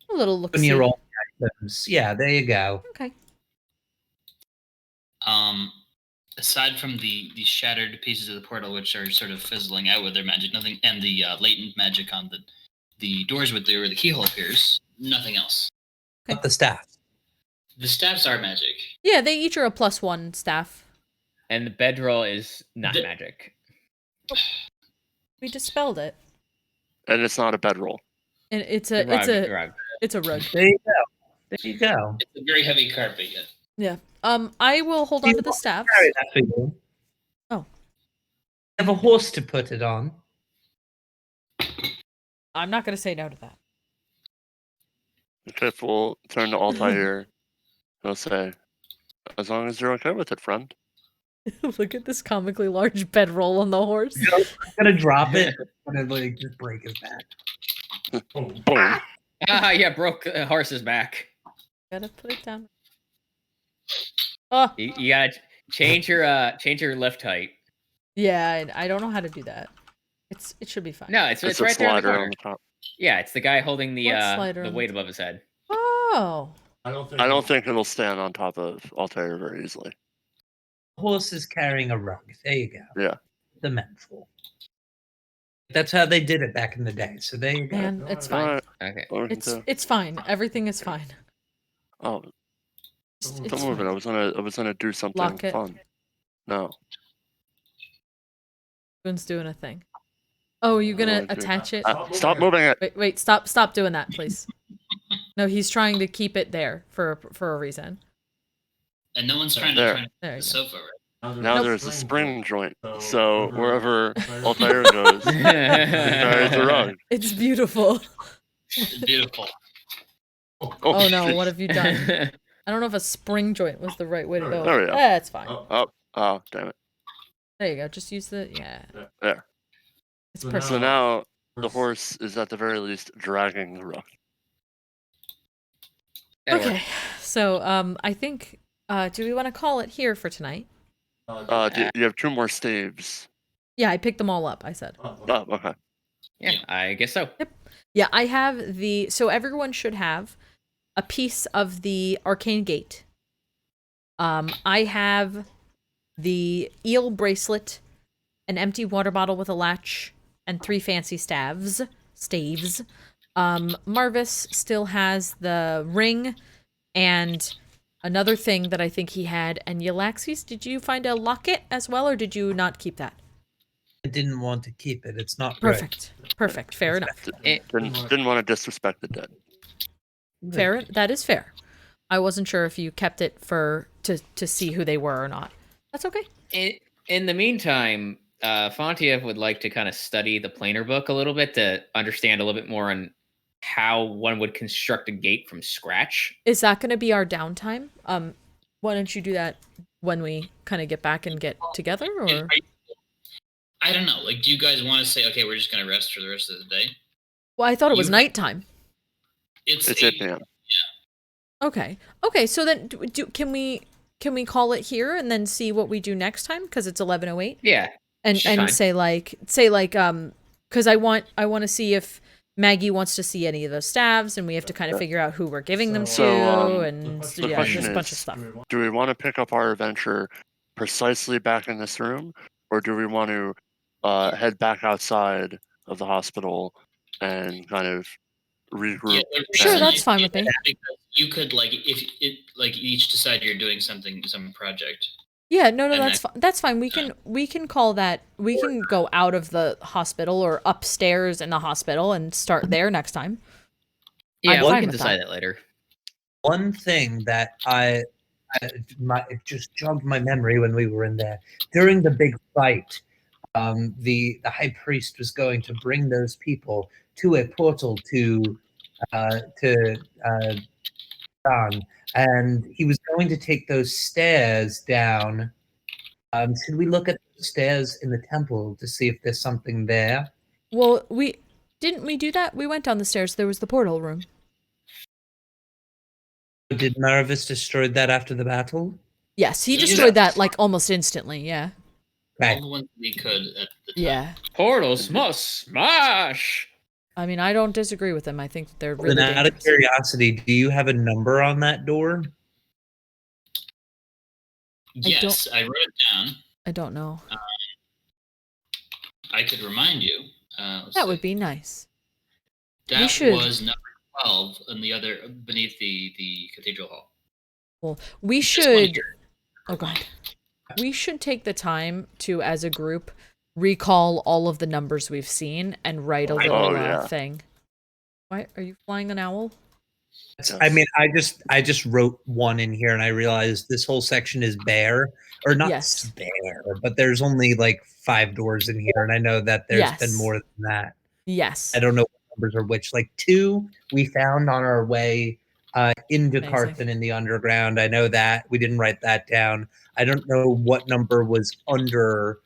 Speaker 2: a little look.
Speaker 1: near all the items. Yeah, there you go.
Speaker 2: Okay.
Speaker 3: Aside from the shattered pieces of the portal, which are sort of fizzling out with their magic, nothing, and the latent magic on the doors with where the keyhole appears, nothing else.
Speaker 1: But the staff.
Speaker 3: The staffs are magic.
Speaker 2: Yeah, they each are a +1 staff.
Speaker 7: And the bedroll is not magic.
Speaker 2: We dispelled it.
Speaker 5: And it's not a bedroll.
Speaker 2: And it's a rug.
Speaker 1: There you go. There you go.
Speaker 3: It's a very heavy carpet yet.
Speaker 2: Yeah. I will hold on to the staff.
Speaker 1: Oh. I have a horse to put it on.
Speaker 2: I'm not going to say no to that.
Speaker 5: Kiff will turn to Altair. He'll say, as long as you're okay with it, friend.
Speaker 2: Look at this comically large bedroll on the horse.
Speaker 1: I'm going to drop it. I'm going to just break his back.
Speaker 5: Boom.
Speaker 7: Yeah, broke horse's back.
Speaker 2: Gotta put it down. Oh,
Speaker 7: You gotta change your left height.
Speaker 2: yeah, I don't know how to do that. It should be fine.
Speaker 7: No, it's
Speaker 5: It's a
Speaker 7: right there in the
Speaker 5: slider
Speaker 7: corner.
Speaker 5: on the top.
Speaker 7: Yeah, it's the guy holding the
Speaker 2: What slider on
Speaker 7: weight
Speaker 2: the
Speaker 7: above his head.
Speaker 2: Oh.
Speaker 5: I don't think it'll stand on top of Altair very easily.
Speaker 1: Horse is carrying a rug. There you go.
Speaker 5: Yeah.
Speaker 1: The menful. That's how they did it back in the day. So there you go.
Speaker 2: Man, it's fine.
Speaker 5: Alright,
Speaker 7: Okay.
Speaker 5: what we can do.
Speaker 2: It's fine. Everything is fine.
Speaker 5: Oh,
Speaker 2: It's
Speaker 5: don't move it.
Speaker 2: fine.
Speaker 5: I was gonna do something
Speaker 2: Lock it.
Speaker 5: fun. No.
Speaker 2: Spoon's doing a thing. Oh, you're gonna
Speaker 5: wanna do-
Speaker 2: attach it?
Speaker 5: Stop moving it.
Speaker 2: Wait, stop doing that, please. No, he's trying to keep it there for a reason.
Speaker 3: And no one's trying
Speaker 5: There.
Speaker 3: to turn
Speaker 2: There
Speaker 3: the
Speaker 2: you go.
Speaker 3: sofa, right?
Speaker 5: Now
Speaker 2: Nope.
Speaker 5: there's a spring joint. So wherever Altair goes, he carries the rug.
Speaker 2: It's beautiful.
Speaker 3: It's beautiful.
Speaker 2: Oh no, what have you done? I don't know if a spring joint was the right way to go.
Speaker 5: There we go.
Speaker 2: That's fine.
Speaker 5: Oh, damn it.
Speaker 2: There you go. Just use the
Speaker 5: There.
Speaker 2: It's perfect.
Speaker 5: So now the horse is at the very least dragging the rug.
Speaker 7: That'll work.
Speaker 2: Okay. So I think do we want to call it here for tonight?
Speaker 5: You have 2 more staves.
Speaker 2: Yeah, I picked them all up, I said.
Speaker 5: Oh, okay.
Speaker 7: Yeah, I guess so.
Speaker 2: Yeah, I have so everyone should have a piece of the arcane gate. I have the eel bracelet, an empty water bottle with a latch, and 3 fancy staves. Marvis still has the ring and another thing that I think he had. And Yllaxis, did you find a locket as well, or did you not keep that?
Speaker 1: I didn't want to keep it. It's not right.
Speaker 2: Perfect. Fair enough.
Speaker 5: Didn't want to disrespect the dead.
Speaker 2: Fair. That is fair. I wasn't sure if you kept it to see who they were or not. That's okay.
Speaker 7: In the meantime, Fontiev would like to kind of study the planar book a little bit to understand a little bit more on how one would construct a gate from scratch.
Speaker 2: Is that going to be our downtime? Why don't you do that when we kind of get back and get together, or?
Speaker 3: I don't know. Like, do you guys want to say, okay, we're just going to rest for the rest of the day?
Speaker 2: Well, I thought it was nighttime.
Speaker 3: It's
Speaker 5: 8 p.m.
Speaker 2: Okay. So then, can we call it here and then see what we do next time? Because it's 11:08.
Speaker 7: Yeah.
Speaker 2: And
Speaker 7: fine.
Speaker 2: say like because I want to see if Maggie wants to see any of those staves, and we have to kind of figure out who we're giving them to, and
Speaker 5: the
Speaker 2: yeah,
Speaker 5: question
Speaker 2: just a bunch of
Speaker 5: is,
Speaker 2: stuff.
Speaker 5: Do we want to pick up our adventure precisely back in this room, or do we want to head back outside of the hospital and kind of regroup?
Speaker 3: Yeah,
Speaker 2: Sure, that's fine with me.
Speaker 3: Because you could, like, if it, like, each decide you're doing some project.
Speaker 2: Yeah, no,
Speaker 3: And
Speaker 2: that's fine. That's fine. We can call that. We can go out of the hospital or upstairs in the hospital and start there next time.
Speaker 7: Yeah,
Speaker 2: I'm
Speaker 7: we
Speaker 2: fine
Speaker 7: can
Speaker 2: with
Speaker 7: decide
Speaker 2: that.
Speaker 7: that later.
Speaker 1: One thing that it just jogged my memory when we were in there during the big fight. The high priest was going to bring those people to a portal to Dan, and he was going to take those stairs down. Should we look at the stairs in the temple to see if there's something there?
Speaker 2: Well, didn't we do that? We went down the stairs. There was the portal room.
Speaker 1: Did Marvis destroy that after the battle?
Speaker 2: Yes, he
Speaker 3: Yeah.
Speaker 2: destroyed that like almost instantly. Yeah.
Speaker 1: Okay.
Speaker 3: All the ones we could at the time.
Speaker 2: Yeah.
Speaker 7: Portals must smash.
Speaker 2: I mean, I don't disagree with them. I think they're really
Speaker 1: Then, out of
Speaker 2: dangerous.
Speaker 1: curiosity, do you have a number on that door?
Speaker 3: Yes, I wrote it down.
Speaker 2: I don't know.
Speaker 3: I could remind you.
Speaker 2: That would be nice.
Speaker 3: That
Speaker 2: should-
Speaker 3: was number 12 on the other beneath the cathedral hall.
Speaker 2: Well, we
Speaker 3: Just
Speaker 2: should.
Speaker 3: wondered.
Speaker 2: Oh god. We should take the time to, as a group, recall all of the numbers we've seen and write a little
Speaker 5: yeah.
Speaker 2: thing. Why are you flying an owl?
Speaker 1: I mean, I just wrote one in here, and I realized this whole section is bare, or not
Speaker 2: Yes.
Speaker 1: bare, but there's only like 5 doors in here, and I know that there's been
Speaker 2: Yes.
Speaker 1: more than that.
Speaker 2: Yes.
Speaker 1: I don't know what numbers are which. Like 2 we found on our way into
Speaker 2: Amazing.
Speaker 1: Carthen in the underground. I know that. We didn't write that down. I don't know what number was under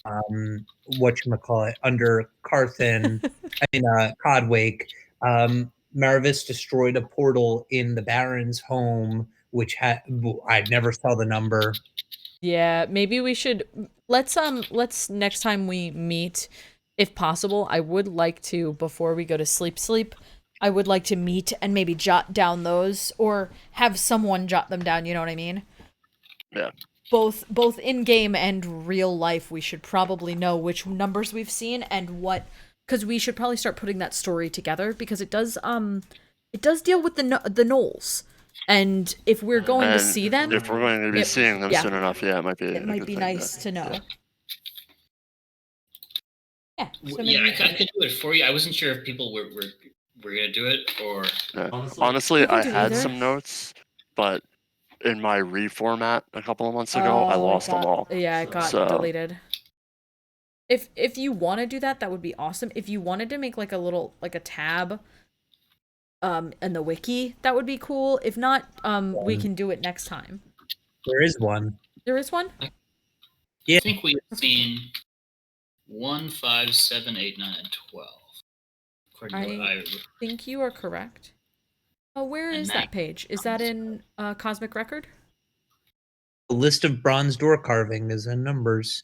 Speaker 1: whatchamacallit, under Carthen, I mean Codwake. Marvis destroyed a portal in the Baron's home, which I never saw the number.
Speaker 2: Yeah, maybe we should let's next time we meet, if possible, I would like to, before we go to sleep, I would like to meet and maybe jot down those, or have someone jot them down, you know what I mean?
Speaker 5: Yeah.
Speaker 2: Both in game and real life, we should probably know which numbers we've seen and what, because we should probably start putting that story together, because it does deal with the gnolls. And if we're going to see them,
Speaker 5: if we're going to be seeing them soon enough, yeah, it might be.
Speaker 2: It might be nice to know. Yeah. So maybe
Speaker 3: I could do it for you. I wasn't sure if people were gonna do it or.
Speaker 5: Yeah. Honestly, I had some notes, but in my reformat a couple of months ago, I lost them all.
Speaker 2: Yeah, it got deleted. If you want to do that, that would be awesome. If you wanted to make like a tab. In the wiki, that would be cool. If not, we can do it next time.
Speaker 1: There is one.
Speaker 2: There is one?
Speaker 1: Yeah.
Speaker 3: I think we've seen 1, 5, 7, 8, 9, and 12.
Speaker 2: I think you are correct. Oh, where is that page? Is that in Cosmic Record?
Speaker 1: The list of bronze door carving is in numbers.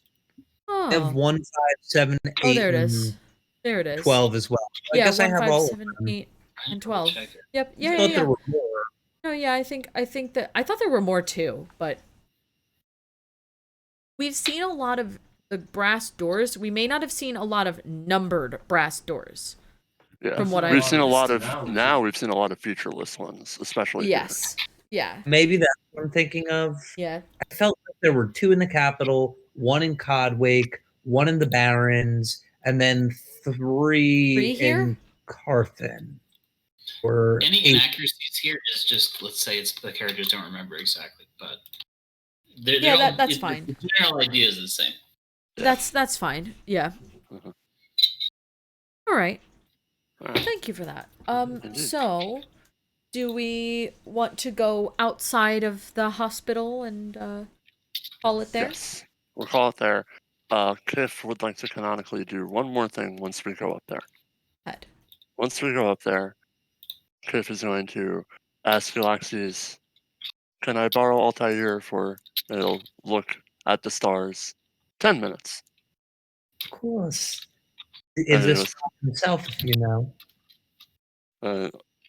Speaker 2: Oh.
Speaker 1: I have 1, 5, 7, 8,
Speaker 2: oh, there it is. There it is.
Speaker 1: 12 as well.
Speaker 2: Yeah,
Speaker 1: I guess
Speaker 2: 1,
Speaker 1: I have
Speaker 2: 5,
Speaker 1: all
Speaker 2: 7, 8, and 12. Yep. Yeah,
Speaker 1: I
Speaker 2: yeah,
Speaker 1: thought
Speaker 2: yeah.
Speaker 1: there were more.
Speaker 2: No, yeah, I think that I thought there were more too, but we've seen a lot of the brass doors. We may not have seen a lot of numbered brass doors.
Speaker 5: Yeah,
Speaker 2: from what
Speaker 5: we've seen a lot of featureless ones, especially.
Speaker 2: Yes.
Speaker 5: Here.
Speaker 2: Yeah.
Speaker 1: Maybe that's what I'm thinking of.
Speaker 2: Yeah.
Speaker 1: I felt like there were 2 in the capital, 1 in Codwake, 1 in the Barrens, and then 3 in Carthen. Or
Speaker 3: any inaccuracies here is just, let's say it's the characters don't remember exactly, but
Speaker 2: that's fine.
Speaker 3: The general idea is the same.
Speaker 2: That's fine. Yeah.
Speaker 5: Mm-hmm.
Speaker 2: All right. Thank you for that. So do we want to go outside of the hospital and call it there?
Speaker 5: Yes, we'll call it there. Kiff would like to canonically do one more thing once we go up there. Once we go up there, Kiff is going to ask Yllaxis, can I borrow Altair for, it'll look at the stars, 10 minutes?
Speaker 1: Of course. Is this himself, if you know?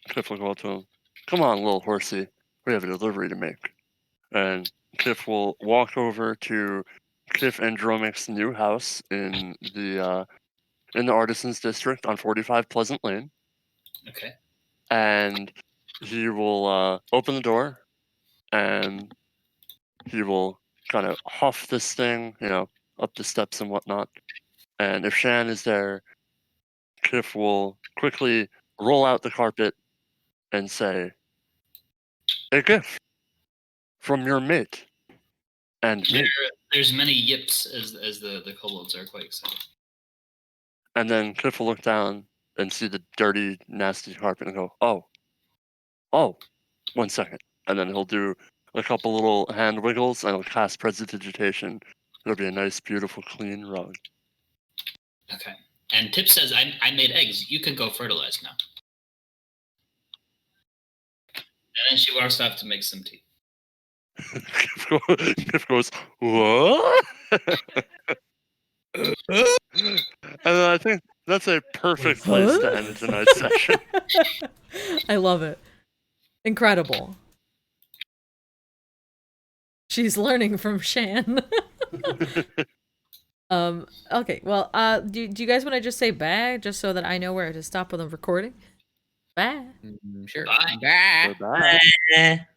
Speaker 5: Kiff will go up to him. Come on, little horsey. We have a delivery to make. And Kiff will walk over to Kiff and Dromik's new house in the Artisans District on 45 Pleasant Lane.
Speaker 3: Okay.
Speaker 5: And he will open the door, and he will kind of huff this thing, up the steps and whatnot. And if Shan is there, Kiff will quickly roll out the carpet and say, a gift from your mate and me.
Speaker 3: There's many yips, as the kobolds are quite excited.
Speaker 5: And then Kiff will look down and see the dirty, nasty carpet and go, oh, 1 second. And then he'll do a couple little hand wiggles and he'll cast Prestidigitation. It'll be a nice, beautiful, clean rug.
Speaker 3: Okay. And Tip says, I made eggs. You can go fertilize now. And then she walks off to make some tea.
Speaker 5: Kiff goes, what? And then I think that's a perfect place to end tonight's session.
Speaker 2: I love it. Incredible. She's learning from Shan. Okay, well, do you guys want to just say bye, just so that I know where to stop with the recording? Bye.
Speaker 7: Sure.
Speaker 3: Bye.
Speaker 7: Bye.
Speaker 5: Bye.